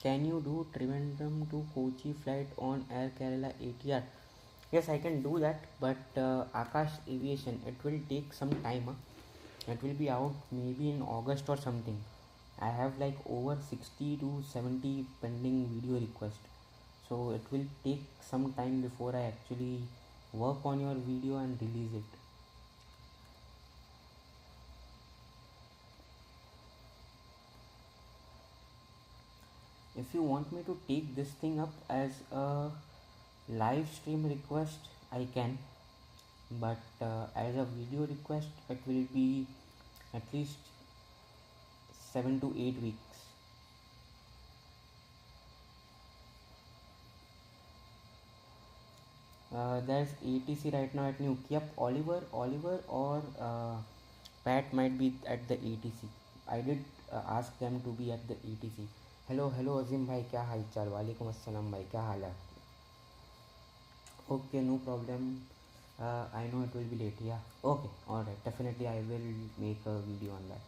Can you do Trivandrum to Kochi flight on Air Kerala ATR? Yes, I can do that, but Akash Aviation, it will take some time. Huh? It will be out maybe in August or something. I have like over 60 to 70 pending video requests. So it will take some time before I actually work on your video and release it. If you want me to take this thing up as a live stream request, I can, but as a video request, it will be at least 7 to 8 weeks. There's ATC right now at Nuuk. Yep, Oliver or Pat might be at the ATC. I did ask them to be at the ATC. Hello Azeem भाई, क्या हाल चाल? वालेकुम अस्सलाम भाई, क्या हाल है? Okay, no problem. I know it will be late. Yeah. Okay. All right. Definitely, I will make a video on that.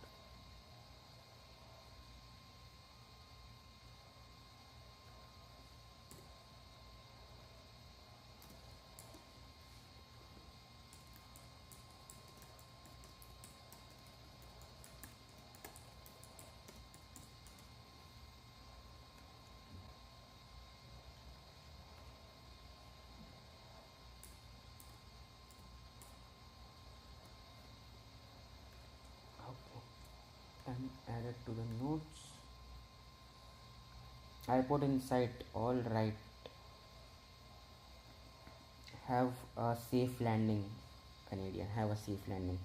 Okay. And added to the notes. I put inside. All right. Have a safe landing, Canadian. Have a safe landing.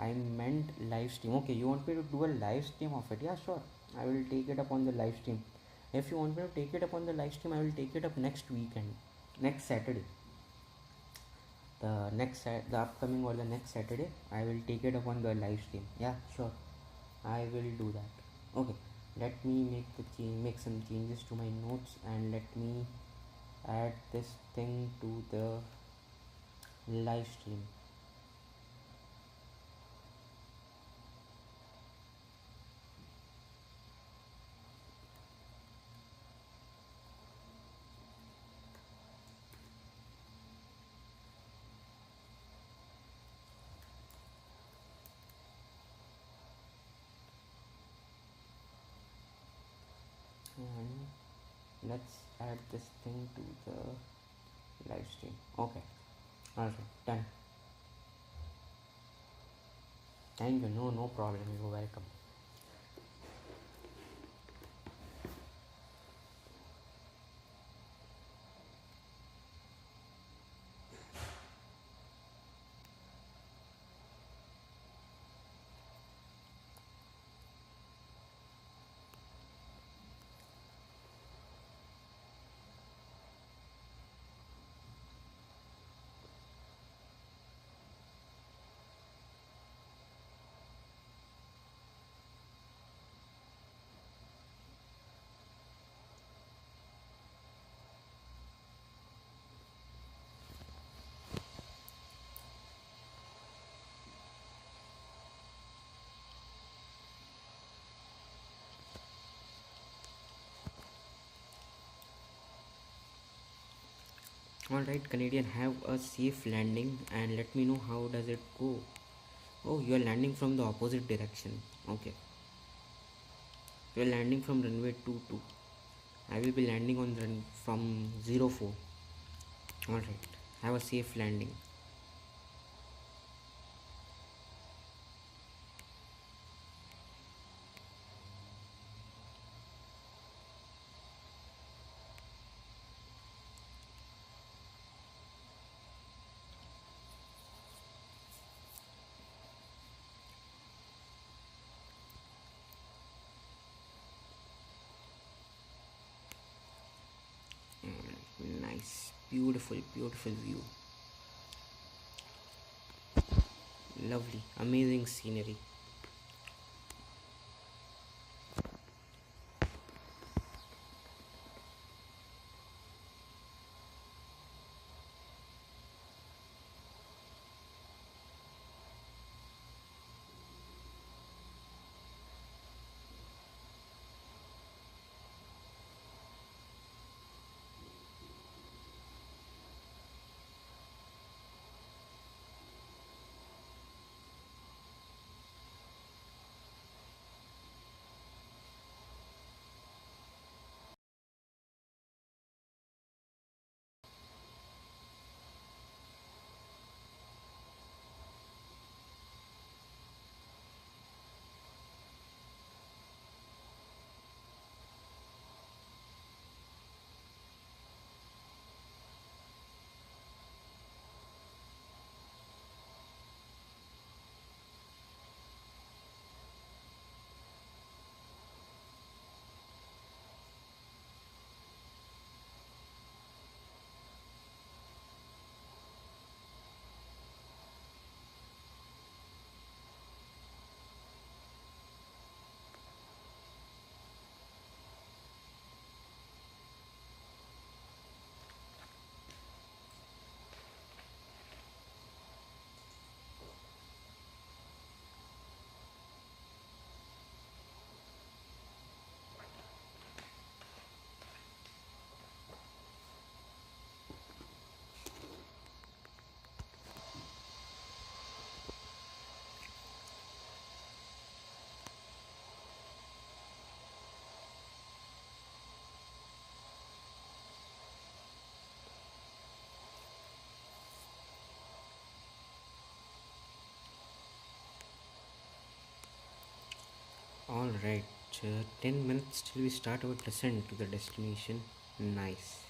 I meant live stream. Okay, you want me to do a live stream of it? Yeah, sure. I will take it up on the live stream. If you want me to take it up on the live stream, I will take it up next weekend, next Saturday. The upcoming or the next Saturday, I will take it up on the live stream. Yeah, sure. I will do that. Okay. Let me make some changes to my notes, and let me add this thing to the live stream. And let's add this thing to the live stream. Okay. Alright, done. Thank you. No problem. You're welcome. Alright, Canadian, have a safe landing and let me know how does it go. Oh, you are landing from the opposite direction. Okay. You are landing from runway 22. I will be landing on run from 04. Alright. Have a safe landing. Nice. Beautiful, beautiful view. Lovely. Amazing scenery. Alright, 10 minutes till we start our descent to the destination. Nice.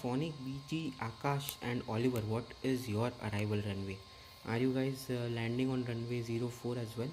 Phonic, BG, Akash, and Oliver, what is your arrival runway? Are you guys landing on runway 04 as well?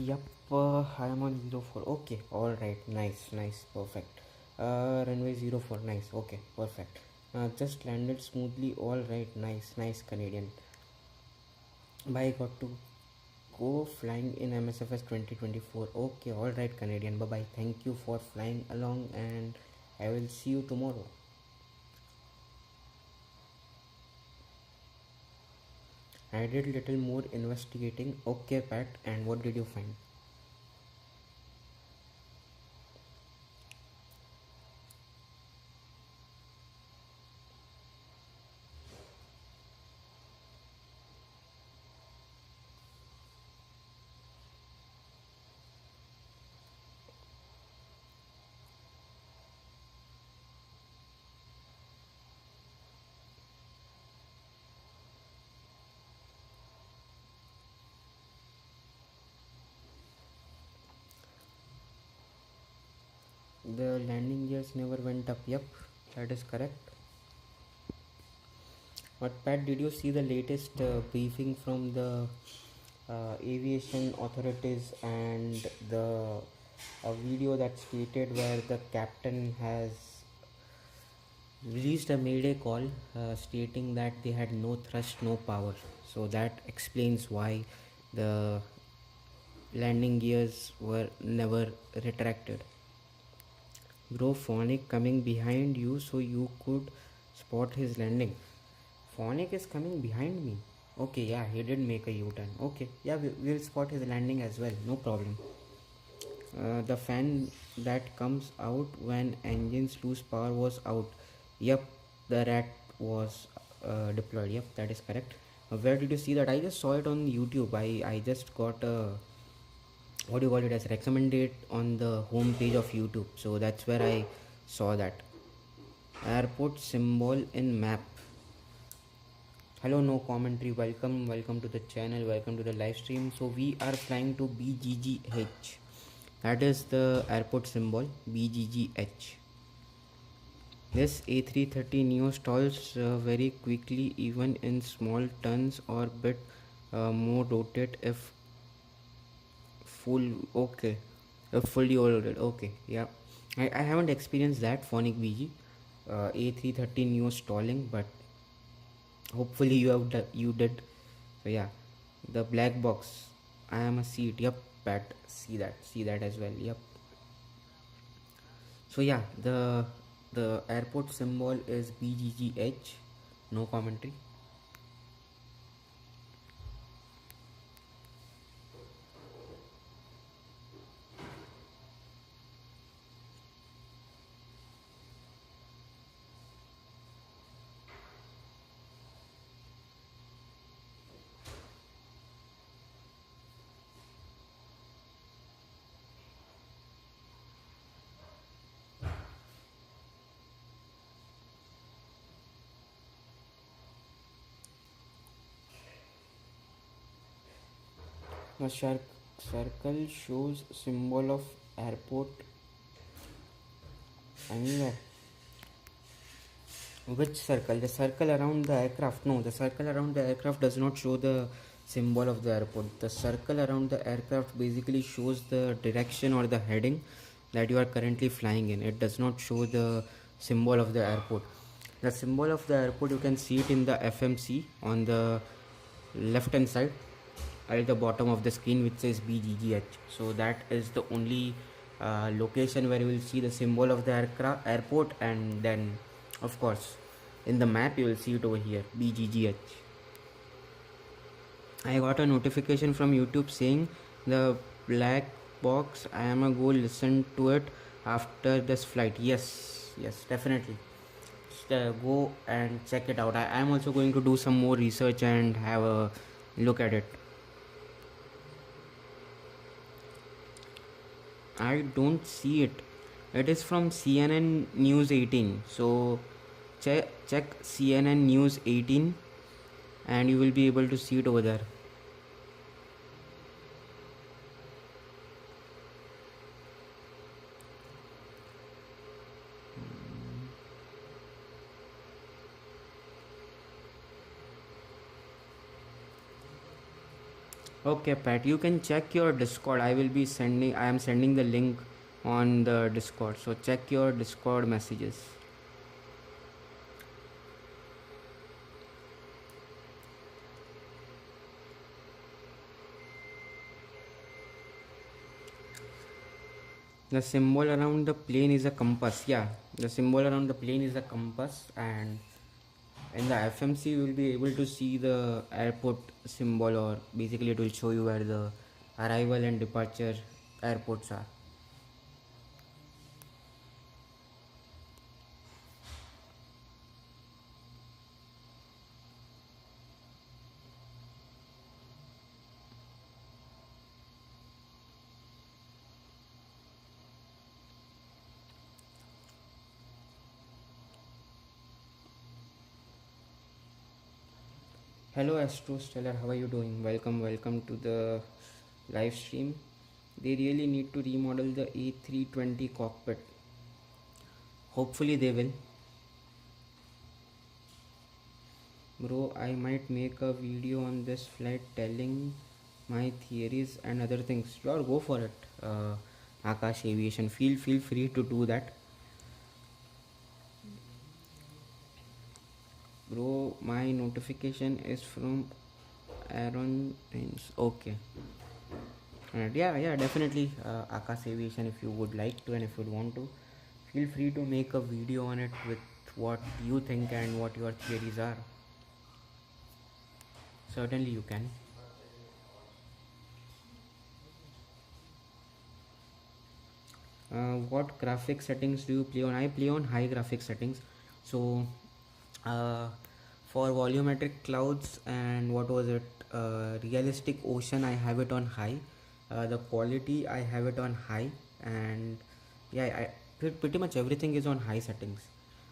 Yup, I am on 04. Okay, alright, nice, nice, perfect. Runway 04, nice, okay, perfect. Just landed smoothly, alright, nice, nice, Canadian. Bye, got to go flying in MSFS 2024. Okay, alright, Canadian, bye bye. Thank you for flying along, and I will see you tomorrow. I did little more investigating. Okay, Pat, and what did you find? The landing gears never went up. Yep, that is correct. But Pat, did you see the latest briefing from the aviation authorities and the a video that stated where the captain has released a mayday call stating that they had no thrust, no power. So that explains why the landing gears were never retracted. Bro, Phonic coming behind you so you could spot his landing. Phonic is coming behind me. Okay, yeah, he did make a U-turn. Okay, yeah, we'll spot his landing as well. No problem. The fan that comes out when engines lose power was out. Yep, the rat was deployed. Yep, that is correct. Where did you see that? I just saw it on YouTube. I just got a, what do you call it, as recommended on the home page of YouTube. So that's where I saw that. Airport symbol in map. Hello, no commentary. Welcome to the channel. Welcome to the live stream. So we are flying to BGGH. That is the airport symbol, BGGH. This A330neo stalls very quickly even in small turns or bit more rotate if fully loaded. Okay, yeah. I haven't experienced that phonic BG A330neo stalling, but hopefully you did. So yeah, the black box. I am a seat. Yep, Pat. See that as well. Yep. So yeah, the airport symbol is BGGH. No commentary. The circle shows symbol of airport anywhere. Which circle? The circle around the aircraft? No, the circle around the aircraft does not show the symbol of the airport. The circle around the aircraft basically shows the direction or the heading that you are currently flying in. It does not show the symbol of the airport. The symbol of the airport, you can see it in the FMC on the left hand side at the bottom of the screen, which says BGGH. So that is the only location where you will see the symbol of the airport, and then of course in the map you will see it over here, BGGH. I got a notification from YouTube saying the black box, I am a go listen to it after this flight. Yes, definitely. Go and check it out. I am also going to do some more research and have a look at it. I don't see it. It is from CNN News 18. So check CNN News 18 and you will be able to see it over there. Okay, Pat, you can check your Discord. I am sending the link on the Discord. So check your Discord messages. The symbol around the plane is a compass. Yeah, the symbol around the plane is a compass, and in the FMC you will be able to see the airport symbol, or basically it will show you where the arrival and departure airports are. Hello Astro Stellar, how are you doing? Welcome to the live stream. They really need to remodel the A320 cockpit. Hopefully they will. Bro, I might make a video on this flight telling my theories and other things. Sure, go for it. Akash Aviation, feel free to do that. Bro, my notification is from Aaron Prince. Okay. Yeah, definitely, Akash Aviation, if you would like to and if you want to, feel free to make a video on it with what you think and what your theories are. Certainly you can. What graphic settings do you play on? I play on high graphic settings. So uh, for volumetric clouds and what was it, realistic ocean, I have it on high. The quality, I have it on high. And yeah, pretty much everything is on high settings.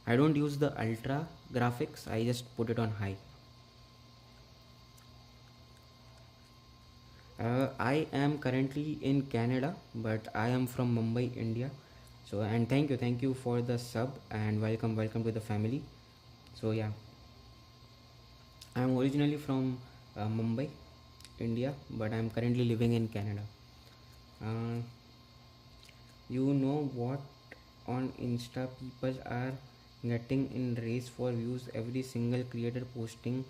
I don't use the ultra graphics, I just put it on high. I am currently in Canada, but I am from Mumbai, India. So, and thank you for the sub and welcome to the family. So yeah, I am originally from Mumbai, India, but I am currently living in Canada. Uh, you know what? On Insta, people are getting in race for views. Every single creator posting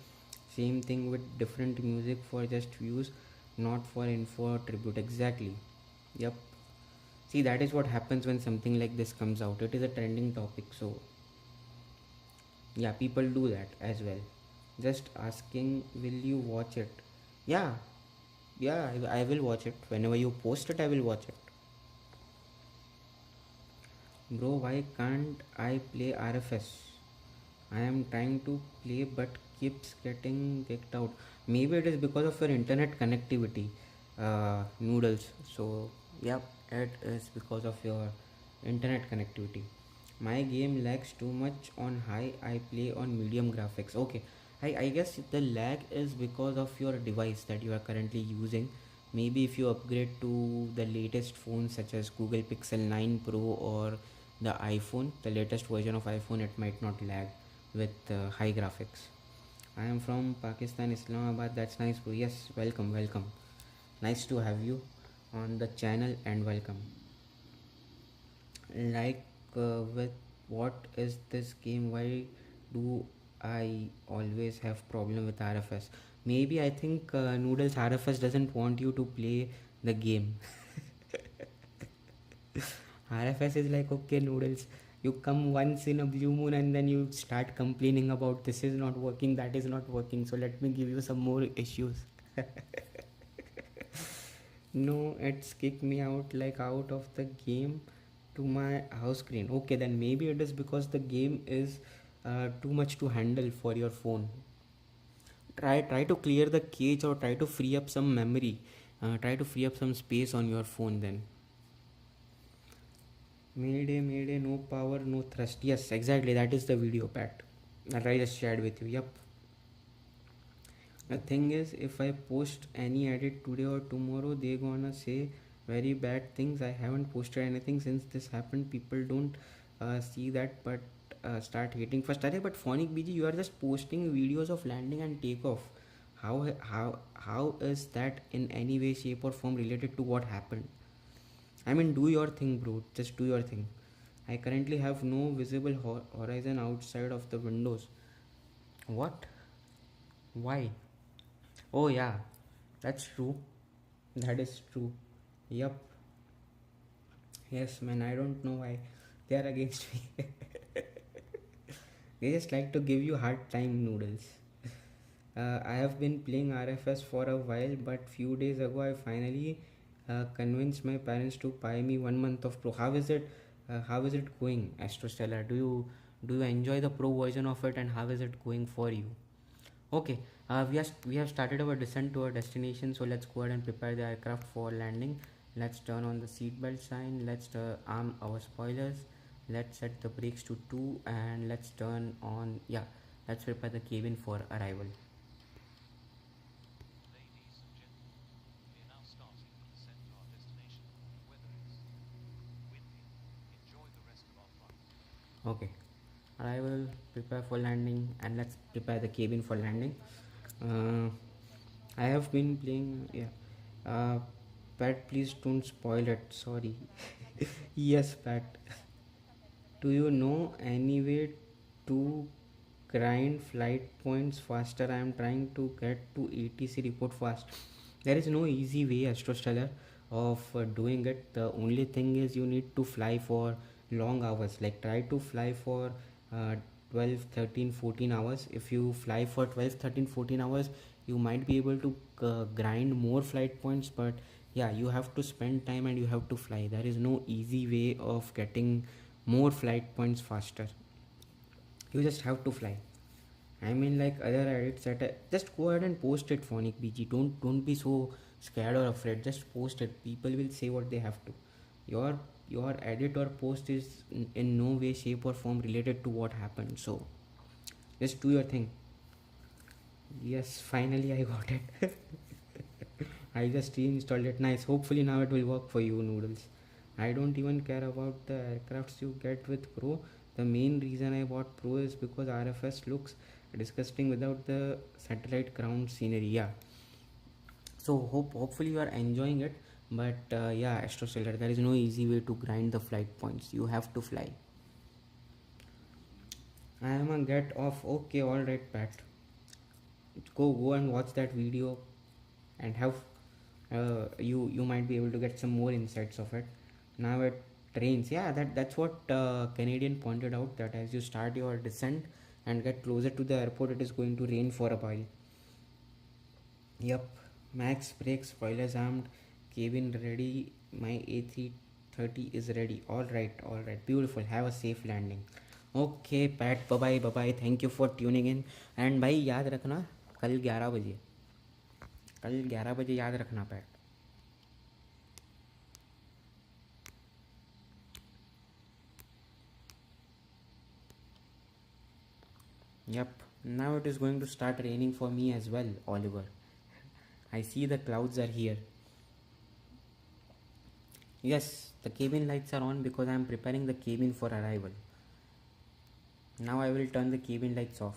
same thing with different music for just views, not for info or tribute. Exactly. Yep. See, that is what happens when something like this comes out. It is a trending topic, so yeah, people do that as well. Just asking, will you watch it? Yeah, yeah, I will watch it. Whenever you post it, I will watch it. Bro, why can't I play RFS? I am trying to play but keeps getting kicked out. Maybe it is because of your internet connectivity, noodles. So, yep, it is because of your internet connectivity. My game lags too much on high. I play on medium graphics. Okay, I guess the lag is because of your device that you are currently using. Maybe if you upgrade to the latest phones such as Google Pixel 9 Pro or the iPhone, the latest version of iPhone, it might not lag with high graphics. I am from Pakistan, Islamabad. That's nice, bro. Yes, welcome. Nice to have you on the channel and welcome. Like, with what is this game? Why do I always have problem with RFS? Maybe I think Noodles RFS doesn't want you to play the game. RFS is like, okay, Noodles, you come once in a blue moon and then you start complaining about this is not working, that is not working, so let me give you some more issues. No, it's kicked me out, like out of the game to my house screen. Okay, then maybe it is because the game is too much to handle for your phone. Try to clear the cage or try to free up some memory. Try to free up some space on your phone then. Mayday, no power, no thrust. Yes, exactly. That is the video, Pat, that I just shared with you. Yep. The thing is, if I post any edit today or tomorrow, they gonna say very bad things. I haven't posted anything since this happened. People don't see that, but start hating. First, but Phonic BG, you are just posting videos of landing and takeoff. How is that in any way, shape, or form related to what happened? I mean, do your thing, bro. Just do your thing. I currently have no visible horizon outside of the windows. What? Why? Oh, yeah, that's true. That is true. Yup. Yes, man, I don't know why they are against me. They just like to give you hard time, Noodles. I have been playing RFS for a while, but few days ago I finally convinced my parents to buy me 1 month of Pro. How is it? How is it going, Astrostellar? Do you enjoy the Pro version of it, and how is it going for you? Okay, we have started our descent to our destination, so let's go ahead and prepare the aircraft for landing. Let's turn on the seatbelt sign. Let's arm our spoilers. Let's set the brakes to 2 and let's turn on. Yeah, let's prepare the cabin for arrival. Ladies and gentlemen, we are now starting the descent to our destination. The weather is windy. Enjoy the rest of our flight. Okay, arrival, prepare for landing, and let's prepare the cabin for landing. uh, I have been playing, yeah. Pat, please don't spoil it. Sorry. Yes, Pat. Do you know any way to grind flight points faster? I am trying to get to ATC report fast. There is no easy way, Astrostellar, of doing it. The only thing is you need to fly for long hours. Like try to fly for uh, 12, 13, 14 hours. If you fly for 12, 13, 14 hours, you might be able to grind more flight points. But yeah, you have to spend time and you have to fly. There is no easy way of getting more flight points faster. You just have to fly. I mean, like other edits that just go ahead and post it, Phonic BG. Don't be so scared or afraid. Just post it. People will say what they have to. Your edit or post is in no way, shape, or form related to what happened. So just do your thing. Yes, finally I got it. I just reinstalled it. Nice. Hopefully now it will work for you, Noodles. I don't even care about the aircrafts you get with Pro. The main reason I bought Pro is because RFS looks disgusting without the satellite ground scenery. Yeah. So hopefully you are enjoying it. But yeah, Astrostellar, there is no easy way to grind the flight points. You have to fly. I am a get off. Okay, alright, Pat. Go and watch that video and have you might be able to get some more insights of it. Now it rains. Yeah, that's what Canadian pointed out, that as you start your descent and get closer to the airport, it is going to rain for a while. Yep. Max brakes, spoilers armed, cabin ready, my A330 is ready. Alright, beautiful. Have a safe landing. Okay Pat, bye bye, thank you for tuning in. And भाई याद रखना कल 11 बजे, कल 11 बजे याद रखना PAT. Yep, now it is going to start raining for me as well, Oliver. I see the clouds are here. Yes, the cabin lights are on because I am preparing the cabin for arrival. Now I will turn the cabin lights off.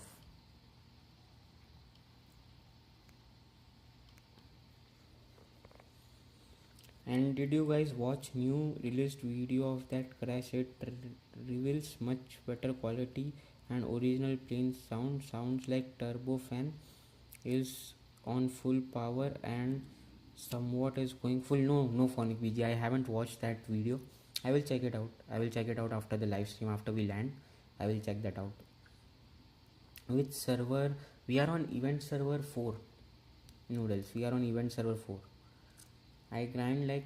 And did you guys watch new released video of that crash? It reveals much better quality and original plane sound. Sounds like turbofan is on full power and somewhat is going full. No Phonic BG, I haven't watched that video. I will check it out after the live stream, after we land. I will check that out. Which server? We are on event server 4. Noodles, we are on event server 4. I grind like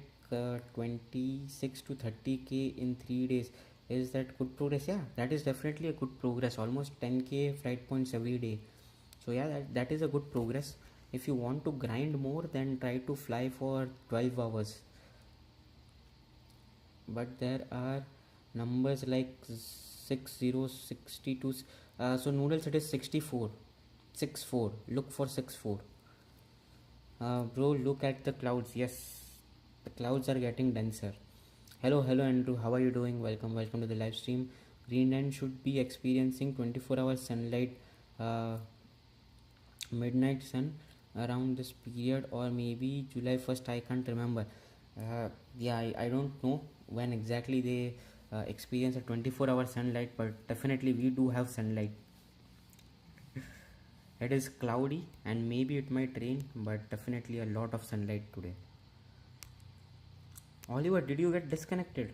26 to 30k in 3 days. Is that good progress? Yeah, that is definitely a good progress. Almost 10k flight points every day. So yeah, that is a good progress. If you want to grind more, then try to fly for 12 hours. But there are numbers like 6062. So Noodles, it is 64. 64. Look for 64. Bro, look at the clouds. Yes, the clouds are getting denser. Hello Andrew, how are you doing? Welcome to the live stream. Greenland should be experiencing 24-hour sunlight, midnight sun around this period, or maybe July 1st. I can't remember. Yeah, I don't know when exactly they experience a 24-hour sunlight, but definitely we do have sunlight. It is cloudy and maybe it might rain, but definitely a lot of sunlight today. Oliver, did you get disconnected?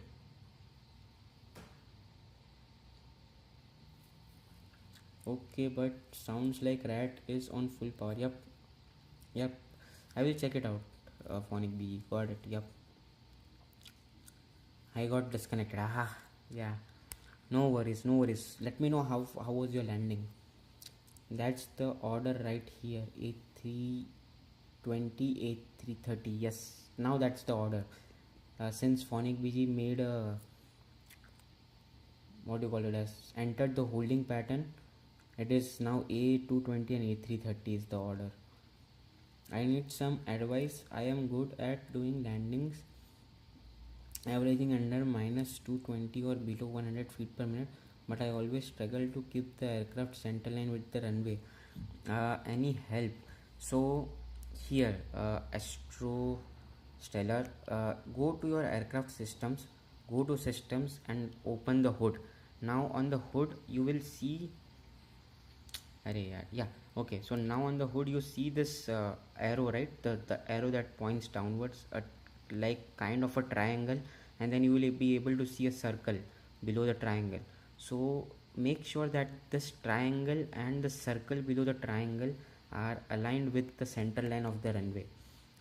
Okay, but sounds like rat is on full power. Yep. I will check it out. Phonic B, got it. Yep. I got disconnected. Aha. Yeah. No worries. Let me know how was your landing. That's the order right here. A320, A330. Yes. Now that's the order. Since Phonic BG made a, what do you call it, as entered the holding pattern, it is now A220 and A330 is the order. I need some advice. I am good at doing landings averaging under -220 or below 100 feet per minute, but I always struggle to keep the aircraft center line with the runway. Any help? So here, Astro stellar. Go to your aircraft systems, go to systems and open the hood. Now on the hood you will see, yeah, okay, so now on the hood you see this arrow, right? The arrow that points downwards, like kind of a triangle, and then you will be able to see a circle below the triangle. So make sure that this triangle and the circle below the triangle are aligned with the center line of the runway.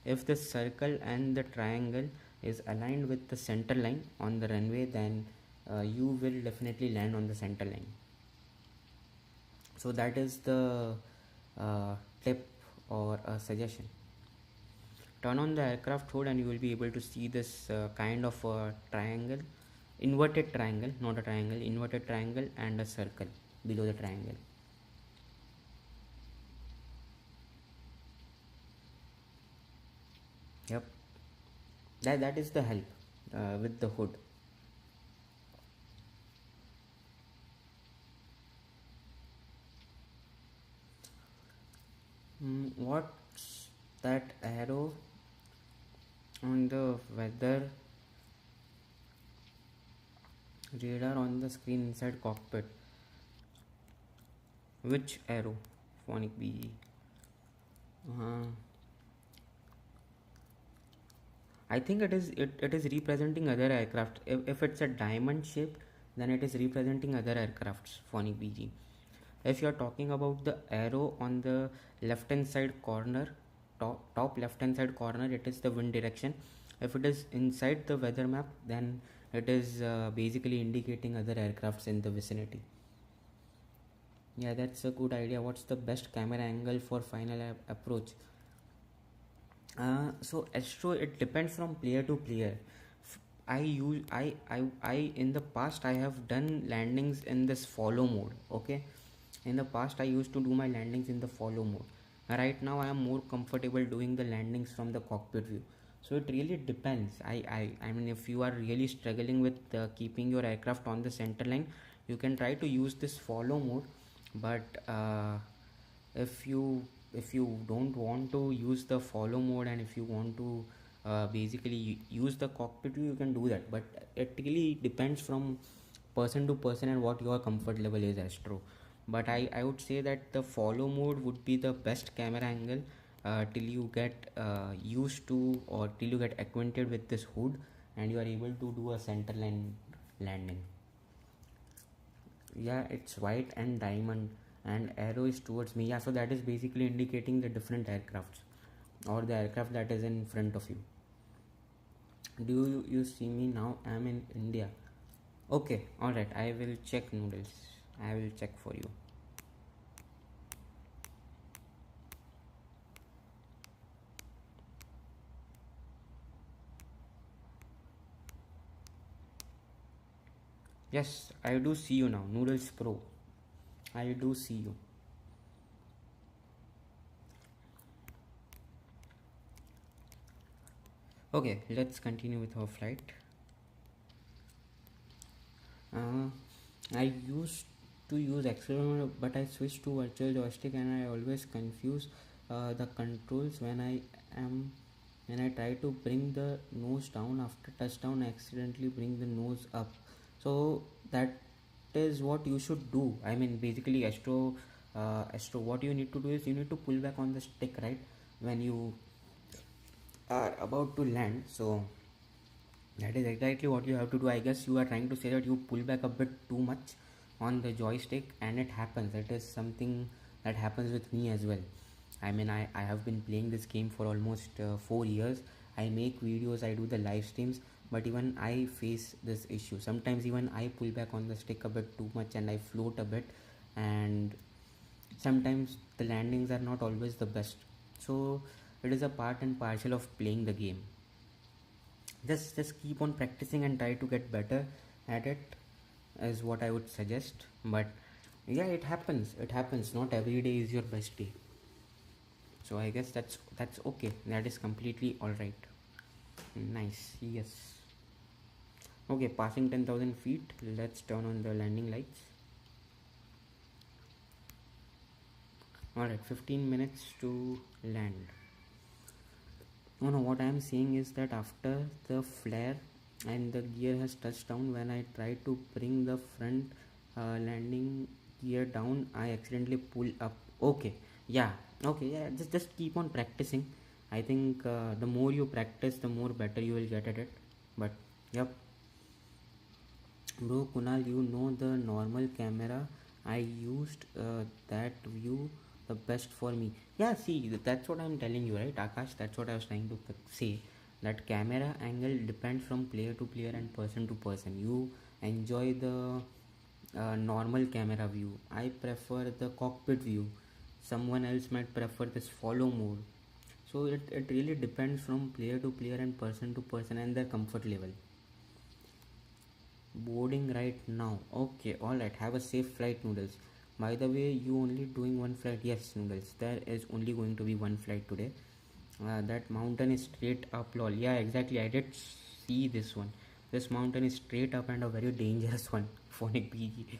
If the circle and the triangle is aligned with the center line on the runway, then you will definitely land on the center line. So that is the tip or a suggestion. Turn on the aircraft hood and you will be able to see this kind of a triangle, inverted triangle, not a triangle, inverted triangle, and a circle below the triangle. Yep, that is the help with the hood. What's that arrow on the weather radar on the screen inside cockpit? Which arrow? Phonic BG. I think it is representing other aircraft. If it's a diamond shape, then it is representing other aircrafts. Phonic BG. If you are talking about the arrow on the left hand side corner, top left hand side corner, it is the wind direction. If it is inside the weather map, then it is basically indicating other aircrafts in the vicinity. Yeah, that's a good idea. What's the best camera angle for final approach? So Astro, it depends from player to player. I in the past I have done landings in this follow mode. Okay, in the past I used to do my landings in the follow mode. Right now I am more comfortable doing the landings from the cockpit view. So it really depends. I mean, if you are really struggling with keeping your aircraft on the center line, you can try to use this follow mode. But if you don't want to use the follow mode, and if you want to basically use the cockpit view, you can do that. But it really depends from person to person and what your comfort level is, Astro. But I would say that the follow mode would be the best camera angle till you get used to, or till you get acquainted with this hood and you are able to do a center line landing. Yeah, it's white and diamond and arrow is towards me. Yeah, so that is basically indicating the different aircrafts or the aircraft that is in front of you. Do you see me now? I'm in India. Okay, alright, I will check, Noodles. I will check for you. Yes, I do see you now, Noodles Pro. I do see you. Okay, let's continue with our flight. I used to use accelerometer, but I switched to virtual joystick, and I always confuse the controls when I try to bring the nose down after touchdown. I accidentally bring the nose up. So that is what you should do. I mean, basically, Astro, what you need to do is you need to pull back on the stick, right, when you are about to land. So that is exactly what you have to do. I guess you are trying to say that you pull back a bit too much on the joystick, and it happens. It is something that happens with me as well. I mean, I have been playing this game for almost 4 years. I make videos, I do the live streams, but even I face this issue. Sometimes even I pull back on the stick a bit too much and I float a bit, and sometimes the landings are not always the best. So it is a part and parcel of playing the game. Just keep on practicing and try to get better at it is what I would suggest. But yeah, it happens. Not every day is your best day. So I guess that's okay. That is completely all right. Nice. Yes. Okay, passing 10,000 feet. Let's turn on the landing lights. Alright, 15 minutes to land. Oh no, what I am saying is that after the flare and the gear has touched down, when I try to bring the front landing gear down, I accidentally pull up. Okay, yeah, okay, yeah, just keep on practicing. I think the more you practice, the more better you will get at it. But yep. Bro, Kunal, you know the normal camera I used, that view the best for me. Yeah, see, that's what I'm telling you, right, Akash? That's what I was trying to say. That camera angle depends from player to player and person to person. You enjoy the normal camera view. I prefer the cockpit view. Someone else might prefer this follow mode. So it really depends from player to player and person to person and their comfort level. Boarding right now. Okay, alright. Have a safe flight, Noodles. By the way, you only doing one flight? Yes, Noodles. There is only going to be one flight today. That mountain is straight up, lol. Yeah, exactly. I did see this one. This mountain is straight up and a very dangerous one. Phonic BG.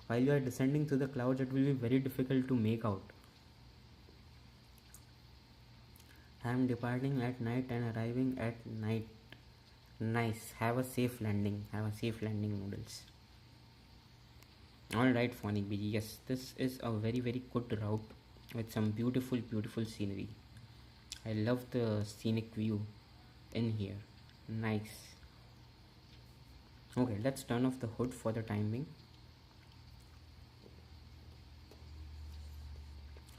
While you are descending through the clouds, it will be very difficult to make out. I am departing at night and arriving at night. Nice. Have a safe landing. Have a safe landing, Noodles. Alright, Phonic BG. Yes, this is a very, very good route with some beautiful, beautiful scenery. I love the scenic view in here. Nice. Okay, let's turn off the hood for the time being.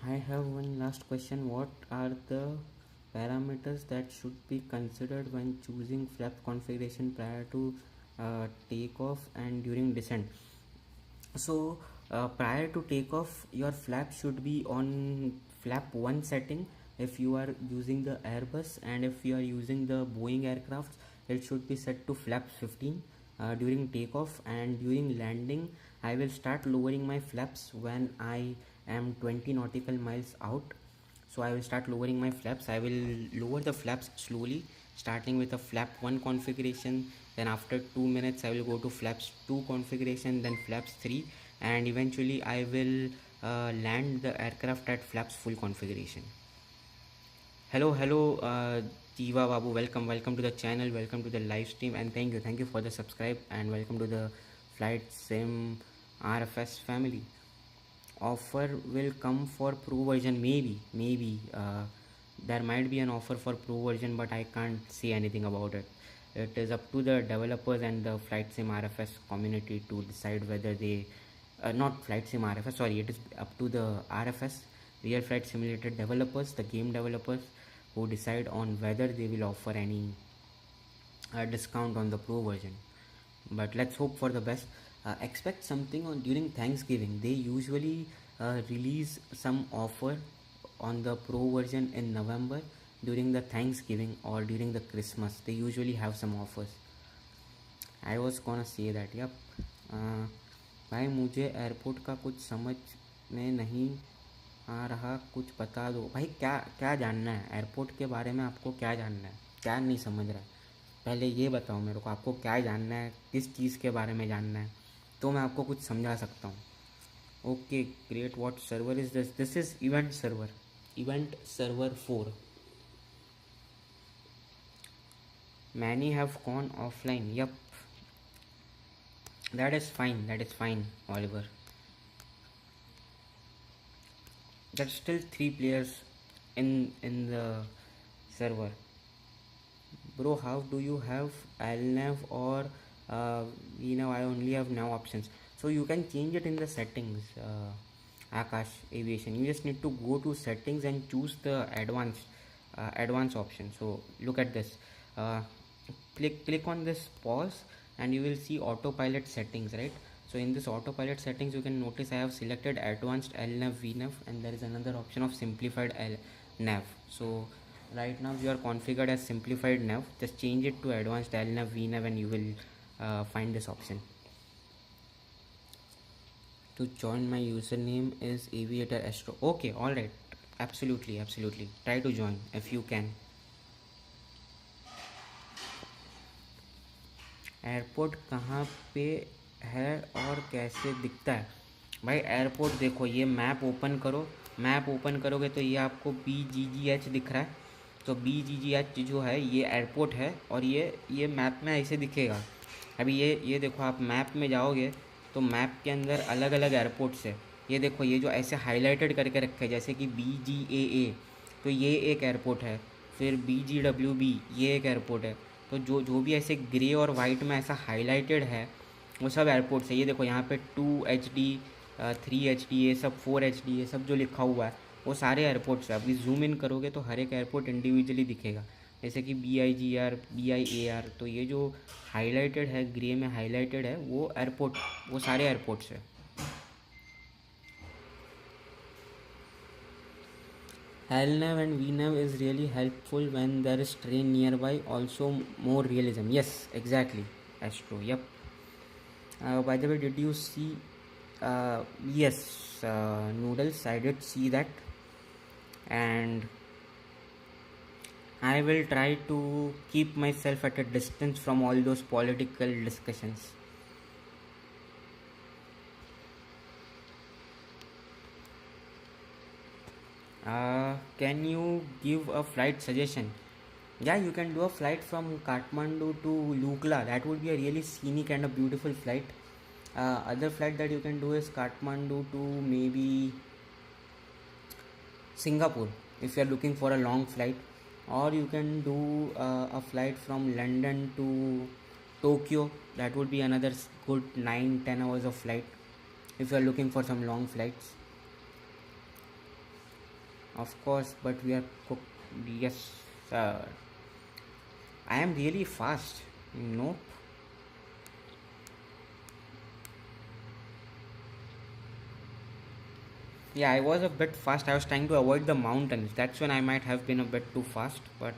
I have one last question. What are the parameters that should be considered when choosing flap configuration prior to takeoff and during descent? So prior to takeoff, your flap should be on flap 1 setting if you are using the Airbus, and if you are using the Boeing aircrafts, it should be set to flap 15 during takeoff. And during landing, I will start lowering my flaps when I am 20 nautical miles out. So I will start lowering my flaps. I will lower the flaps slowly, starting with a flap 1 configuration. Then after 2 minutes I will go to flaps 2 configuration, then flaps 3, and eventually I will land the aircraft at flaps full configuration. Hello Jiva Babu, welcome to the channel, welcome to the live stream, and thank you for the subscribe, and welcome to the Flight Sim RFS family. Offer will come for pro version, maybe there might be an offer for pro version, but I can't say anything about it. It is up to the developers and the Flight Sim RFS community to decide whether they not Flight Sim RFS, sorry, it is up to the RFS, Real Flight Simulator developers, the game developers, who decide on whether they will offer any discount on the pro version. But let's hope for the best. Expect something on during Thanksgiving. They usually release some offer on the pro version in November during the Thanksgiving or during the Christmas. They usually have some offers. I was gonna say that. Yep. भाई मुझे airport का कुछ समझ में नहीं आ रहा, कुछ बता दो भाई. क्या जानना है एयरपोर्ट के बारे में? आपको क्या जानना है? क्या नहीं समझ रहा है? पहले ये बताओ मेरे को, आपको क्या जानना है, किस चीज़ के बारे में जानना है, तो मैं आपको कुछ समझा सकता हूँ. Okay great. What server is this? This is event server 4. Many have gone offline. Yup, that is fine Oliver. There's still 3 players in the server. Bro, how do you have LNAV or VNAV? I only have nav options. So you can change it in the settings, Akash Aviation. You just need to go to settings and choose the advanced option. So look at this, click on this pause and you will see autopilot settings, right? So in this autopilot settings, you can notice I have selected advanced LNAV VNAV, and there is another option of simplified LNAV. So right now you are configured as simplified nav. Just change it to advanced LNAV VNAV and you will find this option. To join, my username is Aviator Astro. Okay, alright, absolutely. Try to join if you can. Airport कहाँ पे है और कैसे दिखता है? भाई airport देखो, ये मैप ओपन करो, मैप ओपन करोगे तो ये आपको BGGH दिख रहा है, तो BGGH जो है ये एयरपोर्ट है, और ये मैप में ऐसे दिखेगा। अभी ये देखो, आप मैप में जाओगे तो मैप के अंदर अलग अलग एयरपोर्ट्स है। ये देखो, ये जो ऐसे हाईलाइटेड करके रखे हैं, जैसे कि BGAA, तो ये एक एयरपोर्ट है। फिर BGWB, ये एक एयरपोर्ट है। तो जो भी ऐसे ग्रे और वाइट में ऐसा हाईलाइटेड है वो सब एयरपोर्ट्स है। ये देखो यहाँ पे 2HD, 3HD, ये सब 4HD, ये सब जो लिखा हुआ है वो सारे एयरपोर्ट्स है। अभी जूम इन करोगे तो हर एक एयरपोर्ट इंडिविजुअली दिखेगा, जैसे कि BIGR, BIAR। तो ये जो हाईलाइटेड है, ग्रे में हाईलाइटेड है, वो एयरपोर्ट, वो सारे एयरपोर्ट्स है। LNAV and VNAV is really helpful when there is train nearby, also more realism. Yes, exactly, Astro, yep. By the way, did you see yes, Noodles, I did see that, and I will try to keep myself at a distance from all those political discussions. Can you give a flight suggestion? Yeah, you can do a flight from Kathmandu to Lukla. That would be a really scenic and a beautiful flight. Other flight that you can do is Kathmandu to maybe Singapore if you are looking for a long flight, or you can do a flight from London to Tokyo. That would be another good 9-10 hours of flight if you are looking for some long flights. Of course, but we are yes, I am really fast. Nope. Yeah, I was a bit fast. I was trying to avoid the mountains. That's when I might have been a bit too fast, but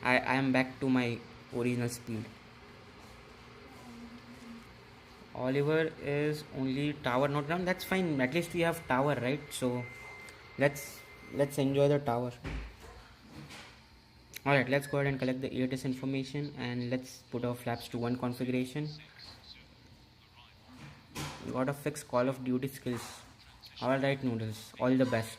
I am back to my original speed. Oliver is only tower, not ground. That's fine. At least we have tower, right? So let's enjoy the tower. Alright, let's go ahead and collect the ATS information, and let's put our flaps to 1 configuration. Got a fixed Call of Duty skills. Alright, Noodles, all the best.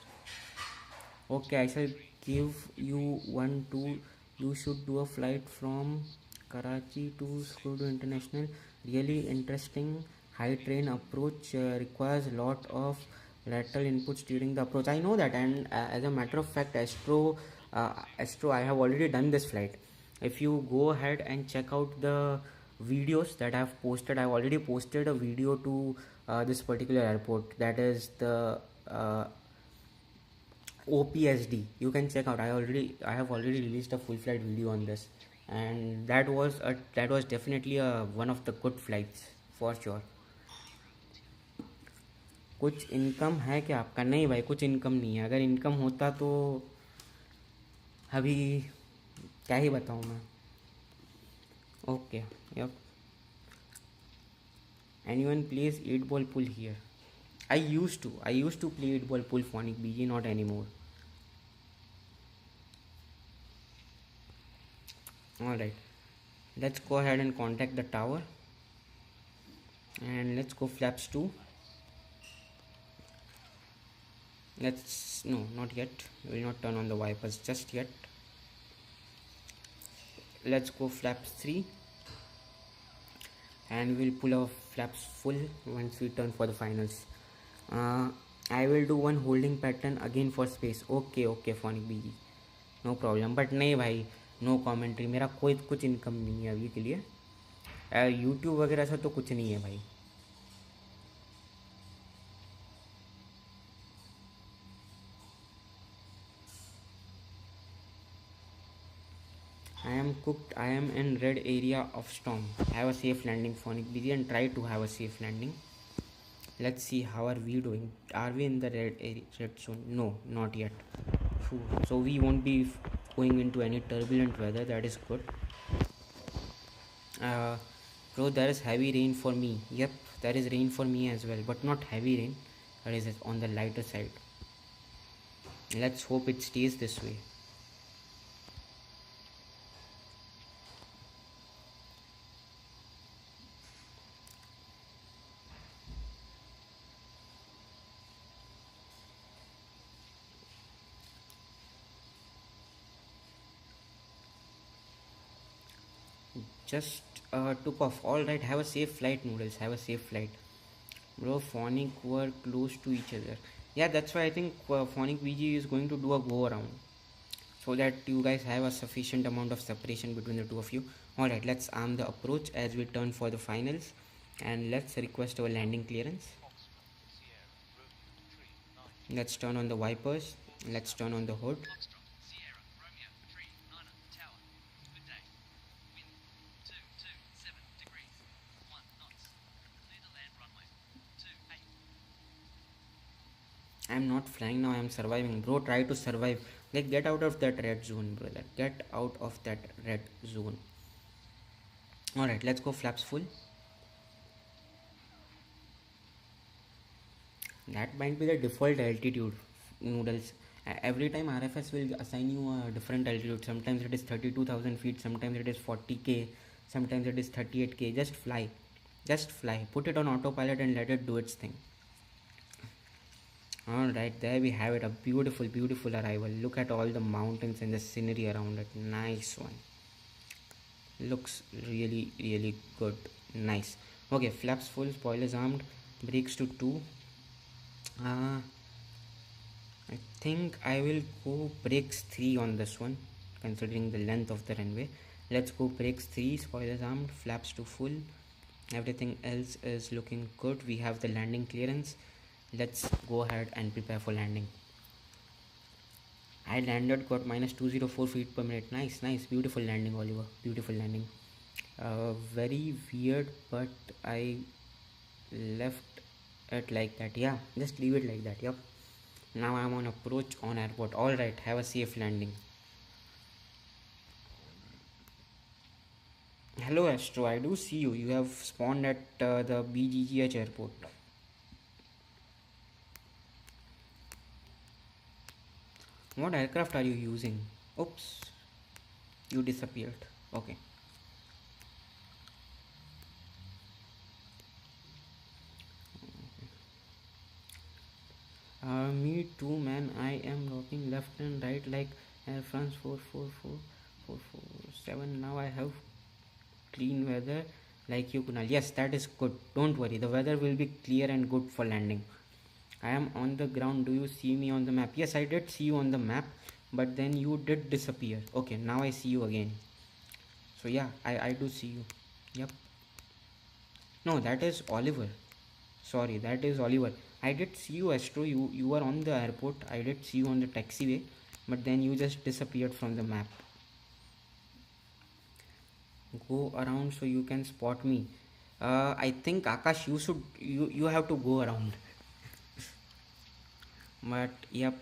Okay, I shall give you 1-2. You should do a flight from Karachi to Skuru International. Really interesting. High train approach requires a lot of lateral inputs during the approach. I know that, and as a matter of fact, Astro, I have already done this flight. If you go ahead and check out the videos that I have posted, I have already posted a video to this particular airport, that is the OPSD. You can check out. I have already released a full flight video on this, and that was definitely one of the good flights for sure. कुछ income है क्या आपका? नहीं भाई, कुछ income नहीं है. अगर इनकम होता तो अभी क्या ही बताऊँ मैं. Okay, yup. Anyone plays 8-ball pool here? I used to play 8-ball pool, Phonic BG, not anymore. Alright, let's go ahead and contact the tower, and let's go flaps 2. No, not yet. We will not turn on the wipers just yet. Let's go flaps 3, and we'll pull our flaps full once we turn for the finals. I will do one holding pattern again for space. Okay, Phonic BG, no problem. But नहीं भाई, no commentary. मेरा कोई कुछ income नहीं है अभी के लिए. यूट्यूब वगैरह से तो कुछ नहीं है भाई. I am cooked. I am in red area of storm. Have a safe landing, Phonic BG, and try to have a safe landing. Let's see, how are we doing? Are we in the red zone? No, not yet. So we won't be going into any turbulent weather. That is good. Bro, there is heavy rain for me. Yep, there is rain for me as well, but not heavy rain. That is on the lighter side. Let's hope it stays this way. Just took off. Alright, have a safe flight, Noodles. Have a safe flight. Bro, Phonic were close to each other. Yeah, that's why I think Phonic VG is going to do a go around, so that you guys have a sufficient amount of separation between the two of you. Alright, let's arm the approach as we turn for the finals, and let's request our landing clearance. Foxtrot, Sierra, Romeo, Tree, 9. Let's turn on the wipers. Let's turn on the hood. Foxtrot, Sierra, Romeo, Tree, 9, Tower. Good day. Wind 227 degrees, 1 knots. Clear to land runway 28. I'm not flying now, I'm surviving. Bro, try to survive. Like, get out of that red zone, brother. Get out of that red zone. Alright, let's go flaps full. That might be the default altitude, Noodles. Every time RFS will assign you a different altitude. Sometimes it is 32,000 feet, sometimes it is 40k, sometimes it is 38k. Just fly. Just fly. Put it on autopilot and let it do its thing. Alright, there we have it. A beautiful, beautiful arrival. Look at all the mountains and the scenery around it. Nice one. Looks really, really good. Nice. Okay, flaps full, spoilers armed, brakes to 2. I think I will go brakes 3 on this one, considering the length of the runway. Let's go brakes 3, spoilers armed, flaps to full. Everything else is looking good. We have the landing clearance. Let's go ahead and prepare for landing. I landed, got minus 204 feet per minute. Nice, nice, beautiful landing, Oliver. Beautiful landing. Very weird, but I left it like that. Yeah, just leave it like that. Yep. Now I'm on approach on airport. Alright, have a safe landing. Hello Astro, I do see you. You have spawned at the BGGH airport. What aircraft are you using? Oops, you disappeared. Okay. Me too, man. I am rocking left and right like Air France 447. Now I have clean weather like you, Kunal. Yes, that is good. Don't worry. The weather will be clear and good for landing. I am on the ground. Do you see me on the map? Yes, I did see you on the map, but then you did disappear. Okay, now I see you again. So yeah, I do see you. Yep. No, that is Oliver. Sorry, that is Oliver. I did see you, Astro. You were on the airport. I did see you on the taxiway, but then you just disappeared from the map. Go around so you can spot me. I think Akash, you have to go around. But yep,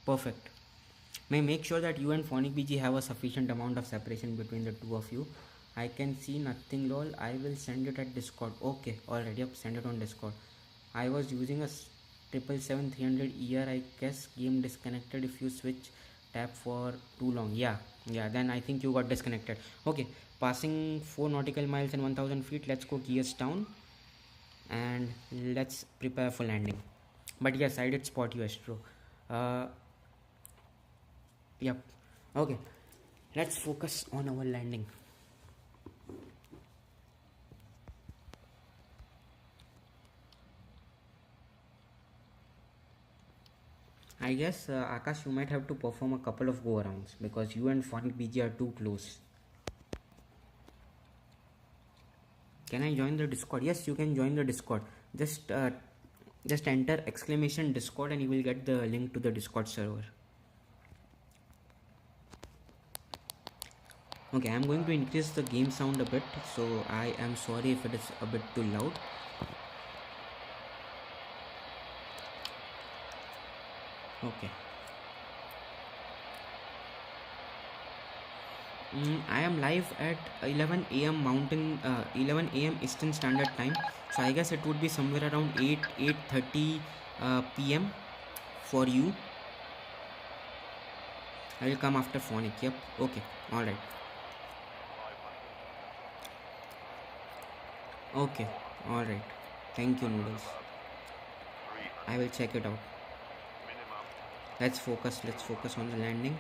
perfect. May make sure that you and Phonic BG have a sufficient amount of separation between the two of you. I can see nothing, lol. I will send it at Discord. Okay, alright, yep, send it on Discord. I was using a 777-300 ER. I guess game disconnected if you switch tab for too long. Yeah, then I think you got disconnected. Okay, passing 4 nautical miles and 1000 feet. Let's go gears down and let's prepare for landing. But yes, I did spot you, Astro. Yep. Okay, let's focus on our landing. I guess Akash, you might have to perform a couple of go arounds because you and Phonic BG are too close. Can I join the Discord? Yes, you can join the Discord. Just enter exclamation Discord and you will get the link to the Discord server. Okay, I'm going to increase the game sound a bit, so I am sorry if it is a bit too loud. Okay. I am live at 11 a.m. 11 a.m. Eastern Standard Time. So I guess it would be somewhere around 8:30 p.m. for you. I will come after Phonic. Yep. Okay. All right. Okay. All right. Thank you, Noodles. I will check it out. Let's focus on the landing.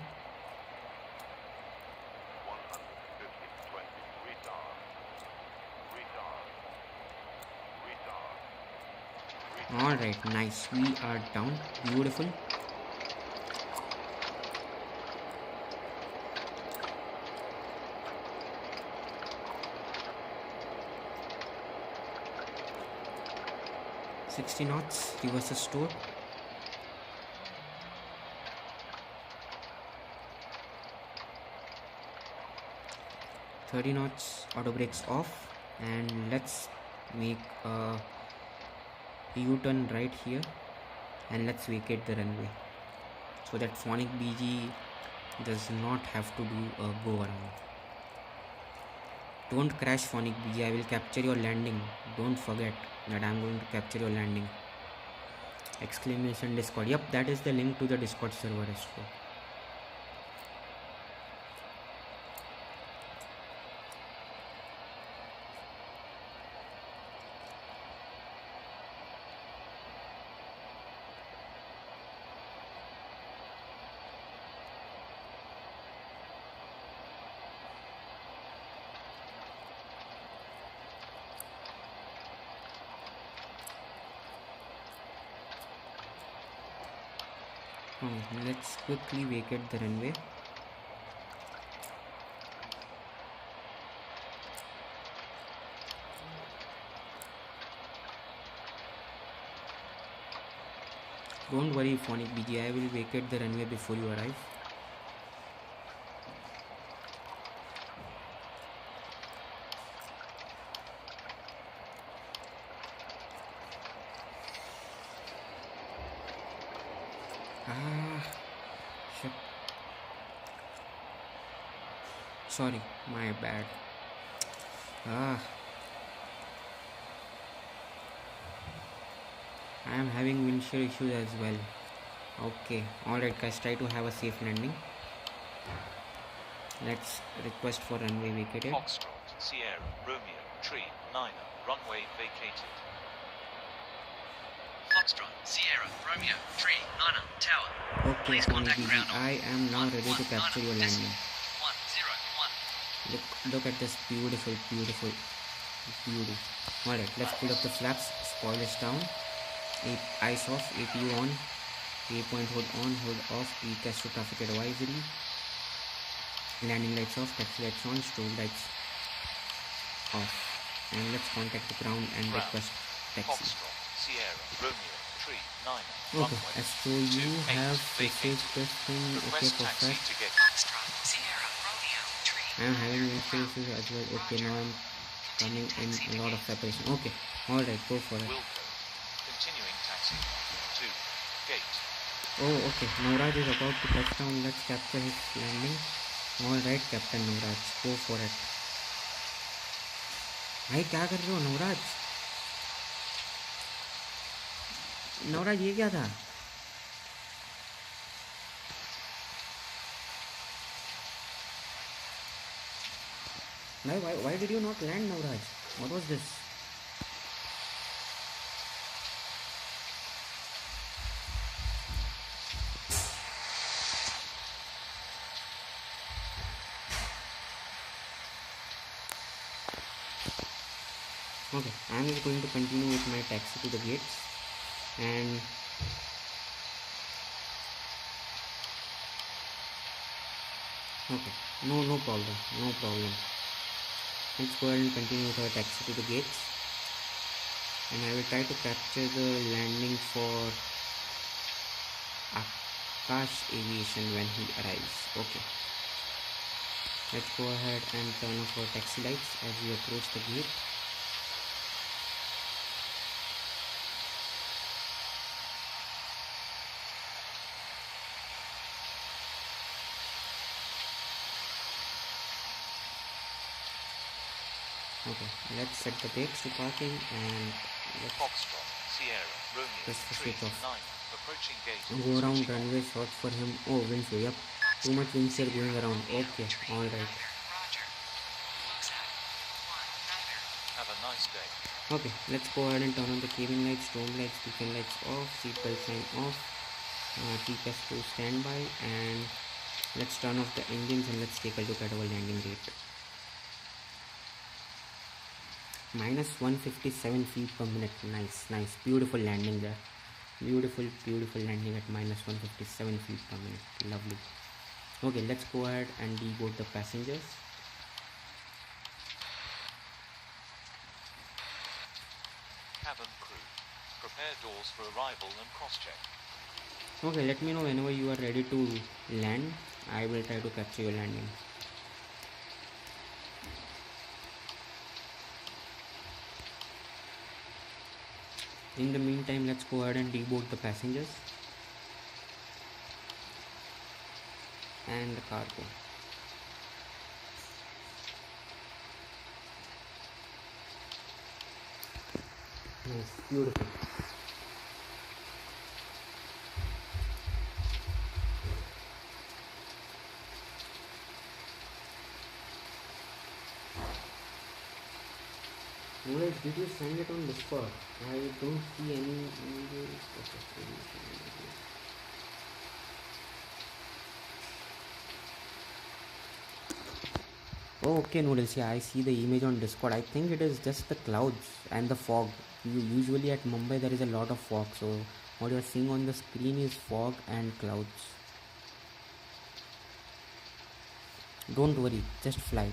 Alright, nice. We are down. Beautiful. $60 knots, reverse store. $30 knots, auto brakes off, and let's make a U-turn right here, and let's vacate the runway so that Phonic BG does not have to do a go around. Don't crash, Phonic BG. I will capture your landing. Don't forget that I'm going to capture your landing. Exclamation Discord. Yep, that is the link to the Discord server as well. Let's quickly vacate the runway. Don't worry, Phonic BG, I will vacate the runway before you arrive. Shit. Sorry, my bad. I am having windshield issues as well. Okay, alright guys, try to have a safe landing. Let's request for runway vacated. Foxtrot, Sierra, Romeo, Tree, Niner, runway vacated. Foxtrot, Sierra, Romeo, Tree, Niner, Tower. Okay, Please Phonic contact BG, ground. I am now ready to capture your landing. 101. Look at this beautiful beauty. Alright, let's pull up the flaps, spoilers down, eyes off, APU on, waypoint hood on, hood off, ECAS to traffic advisory, landing lights off, taxi lights on, strobe lights off, and let's contact the ground and request taxi. Foxtrot, Sierra, Romeo, Tree, Niner, Okay, runway. so you 28 have vacated. received this thing. Okay, Request taxi perfect. to get Foxtrot, Sierra, Romeo, Tree. I am having issues as well. Okay, now I'm coming in a lot of separation. Okay, alright, go for it. Wilco. Continuing taxi to gate. Oh, okay. Navraj is about to touch down. Let's capture his landing. Alright, Captain Navraj. Go for it. भाई क्या कर रहे हो नवराज? नवराज ये क्या था? Why did you not land, Navraj? What was this? Okay, I am just going to continue with my taxi to the gates, and okay, no problem. Let's go ahead and continue with our taxi to the gates, and I will try to capture the landing for Akash Aviation when he arrives. Okay, let's go ahead and turn off our taxi lights as we approach the gate. Okay, let's set the brakes to parking and let's Foxtrot, Sierra, Romeo, Press the Tree, switch off. 9. Approaching gate. go around Switching off. runway short for him. Oh, windshield, yep. Too much windshield going around. Okay, alright. Roger. Close out. 1 Have a nice day. Okay, let's go ahead and turn on the cabin lights, dome lights, beacon lights off, seatbelt sign off, TPS to standby, and let's turn off the engines and let's take a look at our landing gate. minus 157 feet per minute. Nice, nice, beautiful landing there. Beautiful landing at minus 157 feet per minute. Lovely. Okay, let's go ahead and deboard the passengers. Cabin crew. Prepare doors for arrival and cross-check. Okay, let me know whenever you are ready to land. I will try to capture your landing. In the meantime, let's go ahead and deboard the passengers and the cargo. Nice, beautiful. Noodles, did you send it on Discord? I don't see any images. Oh, okay, Noodles. Yeah, I see the image on Discord. I think it is just the clouds and the fog. Usually at Mumbai there is a lot of fog. So what you are seeing on the screen is fog and clouds. Don't worry, just fly.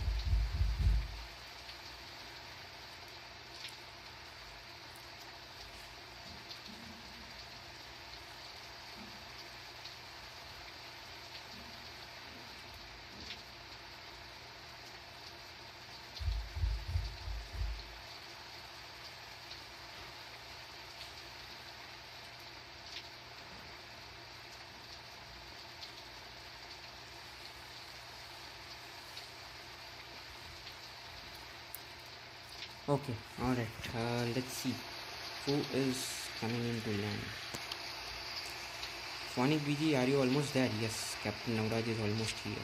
Okay, alright, let's see who is coming in to land. Sonic BG, are you almost there? Yes, Captain Navraj is almost here.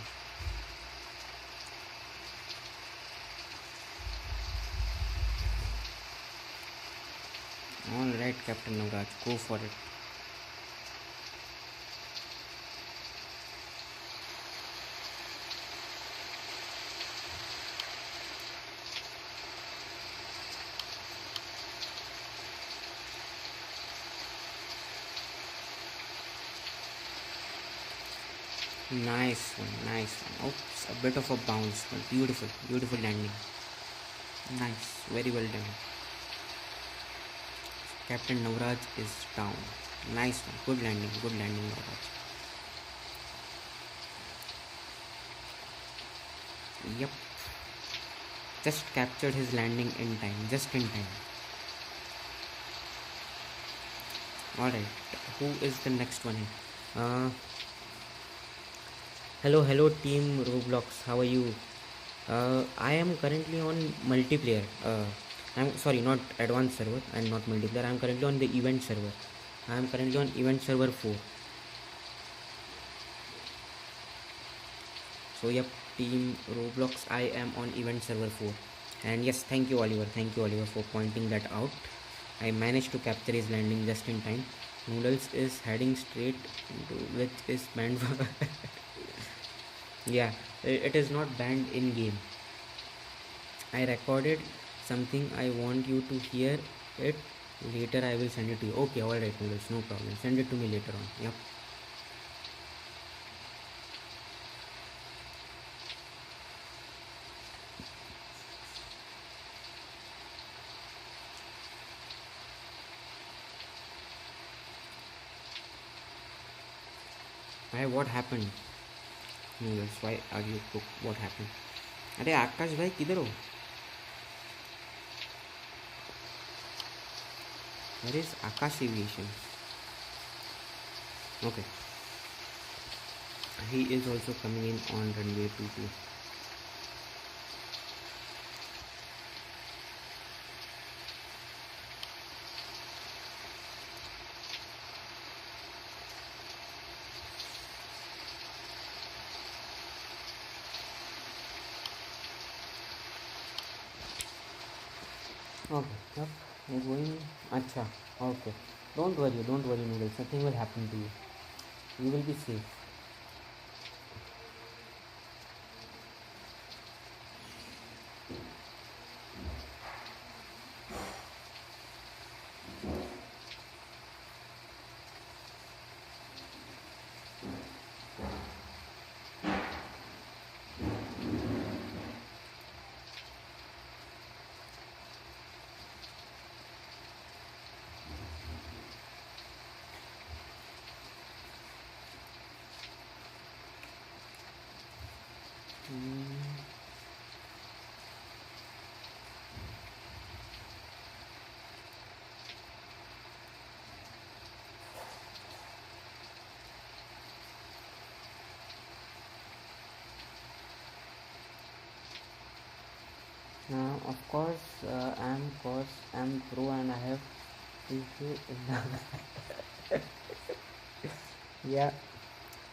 Alright, Captain Navraj, go for it. Nice one. Oops, a bit of a bounce, but beautiful landing. Nice, very well done. Captain Navraj is down. Nice one, good landing, Navraj. Yep, just captured his landing in time, just in time. Alright, who is the next one? Hello team Roblox, how are you? I am currently on multiplayer. I'm sorry, not advanced server and not multiplayer. I'm currently on the event server. I'm currently on event server 4. So yep, team Roblox, I am on event server 4. And yes, thank you Oliver for pointing that out. I managed to capture his landing just in time. Noodles is heading straight into which is banned for yeah, it is not banned in game. I recorded something, I want you to hear it later. I will send it to you. Okay, alright Noodles, no problem, send it to me later on. Yep. Why, what happened? Noodles, why are you cooked? What happened? अरे आकाश भाई किधर हो? Where is Akash Aviation? Okay, he is also coming in on runway 22. Okay, yep, you're going. Acha, okay. Don't worry, Noodles. Nothing will happen to you. You will be safe. Of course, I'm pro and I have issue in the yeah.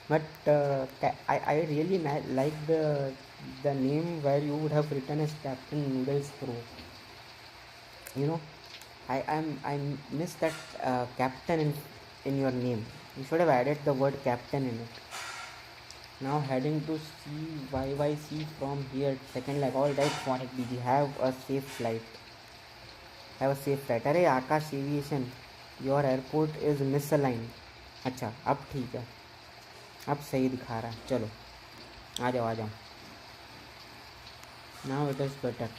But I really like the name where you would have written as Captain Noodles Pro. You know, I miss that captain in your name. You should have added the word captain in it. Now heading to CYYC from here. Second leg. All right, Phonic BG. Have a safe flight. अरे Akash aviation, your airport is misalign. अच्छा अब ठीक है, अब सही दिखा रहा है. चलो आ जाओ. Now it is better.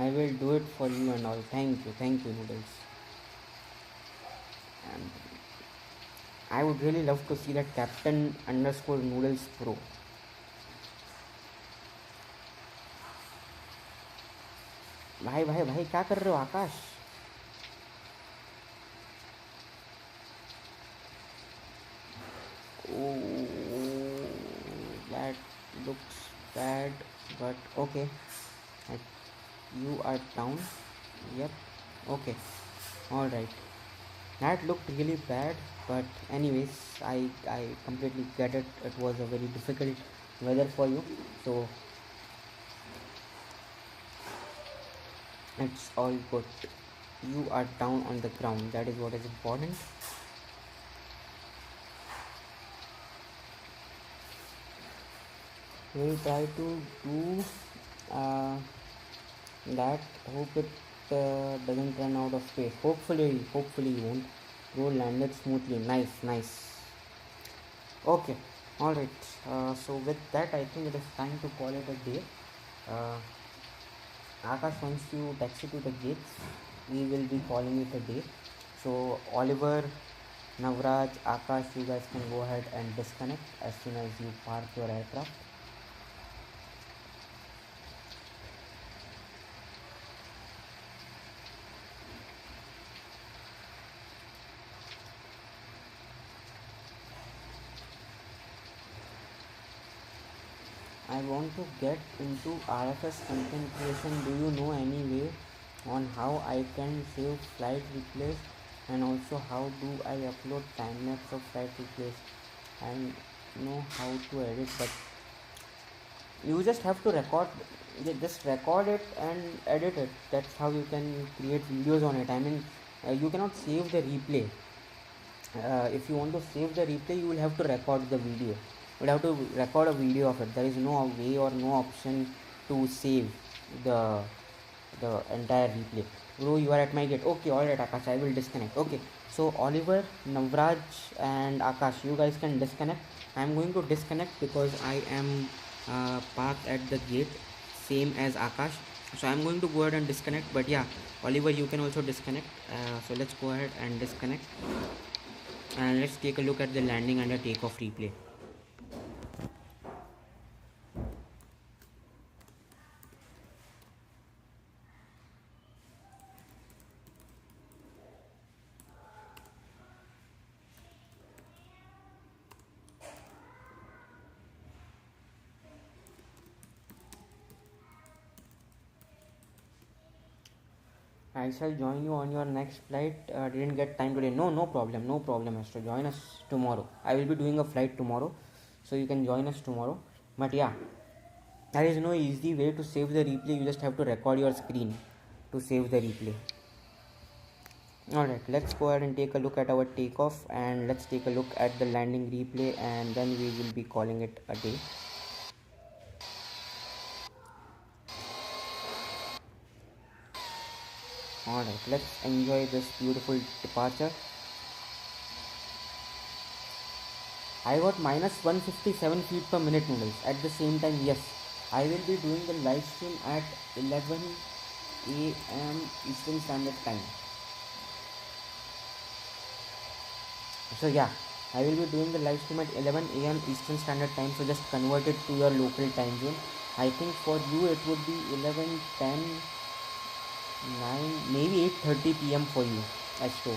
I will do it for you and all. Thank you, Noodles. And I would really love to see that Captain underscore Noodles Pro. भाई क्या कर रहे हो आकाश? Oh, that looks bad, but okay. You are down. Yep. Okay. Alright. That looked really bad, but anyways, I completely get it. It was a very difficult weather for you, so it's all good. You are down on the ground. That is what is important. We'll try to do that. Hope it doesn't run out of space. Hopefully you won't. Roll landed smoothly. Nice. Okay, alright. So with that, I think it is time to call it a day. Akash, once you taxi to the gates, we will be calling it a day. So Oliver, Navraj, Akash, you guys can go ahead and disconnect as soon as you park your aircraft. I want to get into RFS content creation. Do you know any way on how I can save flight replays, and also how do I upload time lapse of flight replays? I know how to edit, but you just have to record it and edit it. That's how you can create videos on it. I mean, you cannot save the replay. If you want to save the replay, you will have to record the video. You will have to record a video of it. There is no way or no option to save the entire replay. Bro, you are at my gate. Okay, alright Akash, I will disconnect. Okay, so Oliver, Navraj and Akash, you guys can disconnect. I am going to disconnect because I am parked at the gate, same as Akash. So I am going to go ahead and disconnect. But yeah, Oliver, you can also disconnect. So let's go ahead and disconnect, and let's take a look at the landing and the takeoff replay. I shall join you on your next flight. Didn't get time today. No problem, Astro. Join us tomorrow. I will be doing a flight tomorrow, so you can join us tomorrow. But yeah, there is no easy way to save the replay. You just have to record your screen to save the replay. Alright, let's go ahead and take a look at our takeoff, and let's take a look at the landing replay, and then we will be calling it a day. Alright, let's enjoy this beautiful departure. I got minus 157 feet per minute, Noodles. At the same time, yes, I will be doing the live stream at 11 AM Eastern Standard Time. So yeah, I will be doing the live stream at 11 a.m. Eastern Standard Time, so just convert it to your local time zone. I think for you it would be 11, 10, 9, maybe 8:30 p.m. for you. So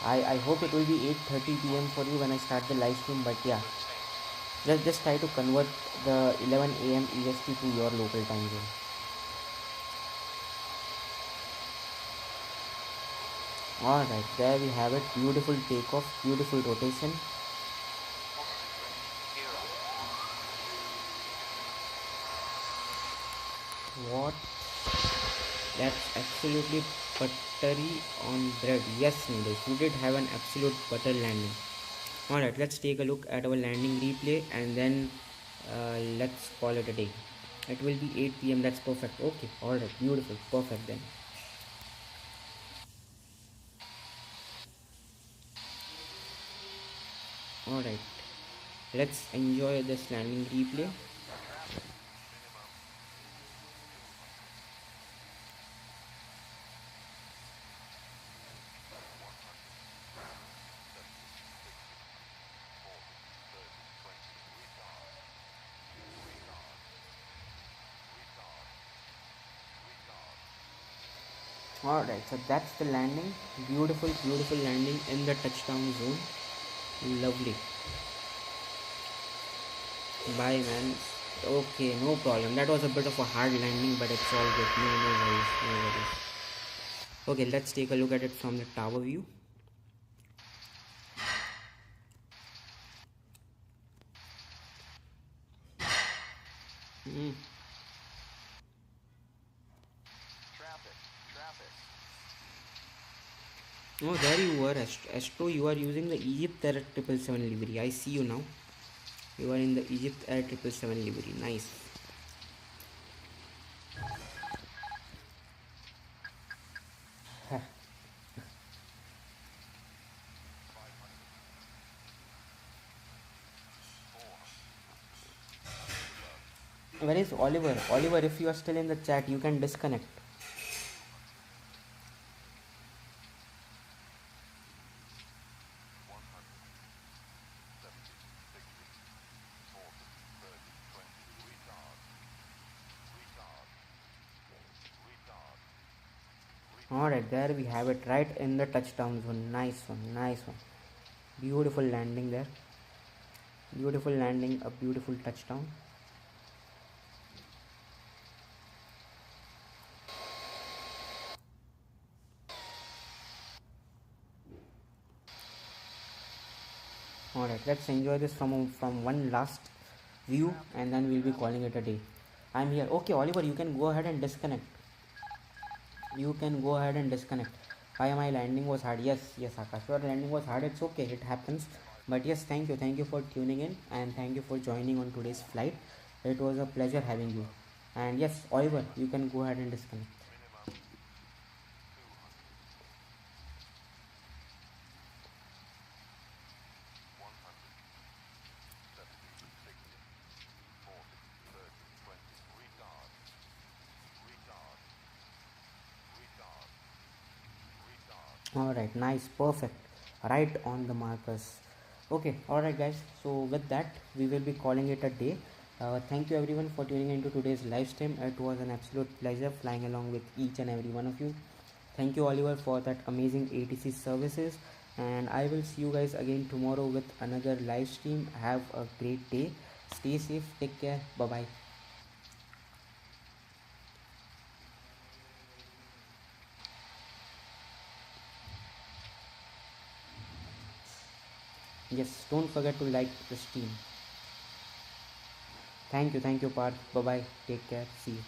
I hope it will be 8:30 p.m. for you when I start the live stream. But yeah, just try to convert the 11 a.m. EST to your local time zone. Alright, there we have it. Beautiful takeoff, beautiful rotation. What? That's absolutely buttery on bread. Yes, Nilesh, you did have an absolute butter landing. Alright, let's take a look at our landing replay and then let's call it a day. It will be 8 p.m. That's perfect. Okay, alright, beautiful, perfect then. Alright, let's enjoy this landing replay. Alright, so that's the landing. Beautiful, beautiful landing in the touchdown zone. Lovely. Bye, man. Okay, no problem. That was a bit of a hard landing, but it's all good. No worries, no worries. Okay, let's take a look at it from the tower view. Oh, there you were, Astro. You are using the Egypt Air 777 livery. I see you now. You are in the Egypt Air 777 livery. Nice. Where is Oliver? Oliver, if you are still in the chat, you can disconnect. Alright, there we have it, right in the touchdown zone. Nice one, nice one. Beautiful landing there. Beautiful landing, a beautiful touchdown. Alright, let's enjoy this from one last view and then we'll be calling it a day. I'm here. Okay, Oliver, you can go ahead and disconnect. You can go ahead and disconnect. Why my landing was hard? Yes, Akash, your landing was hard. It's okay, it happens. But yes, thank you for tuning in and thank you for joining on today's flight. It was a pleasure having you. And yes, Oliver, you can go ahead and disconnect. Alright, nice, perfect, right on the markers. Okay, alright guys, so with that we will be calling it a day. Thank you everyone for tuning into today's live stream. It was an absolute pleasure flying along with each and every one of you. Thank you, Oliver, for that amazing ATC services, and I will see you guys again tomorrow with another live stream. Have a great day, stay safe, take care, bye bye. Yes, don't forget to like the stream. Thank you, Parth. Bye bye. Take care. See you.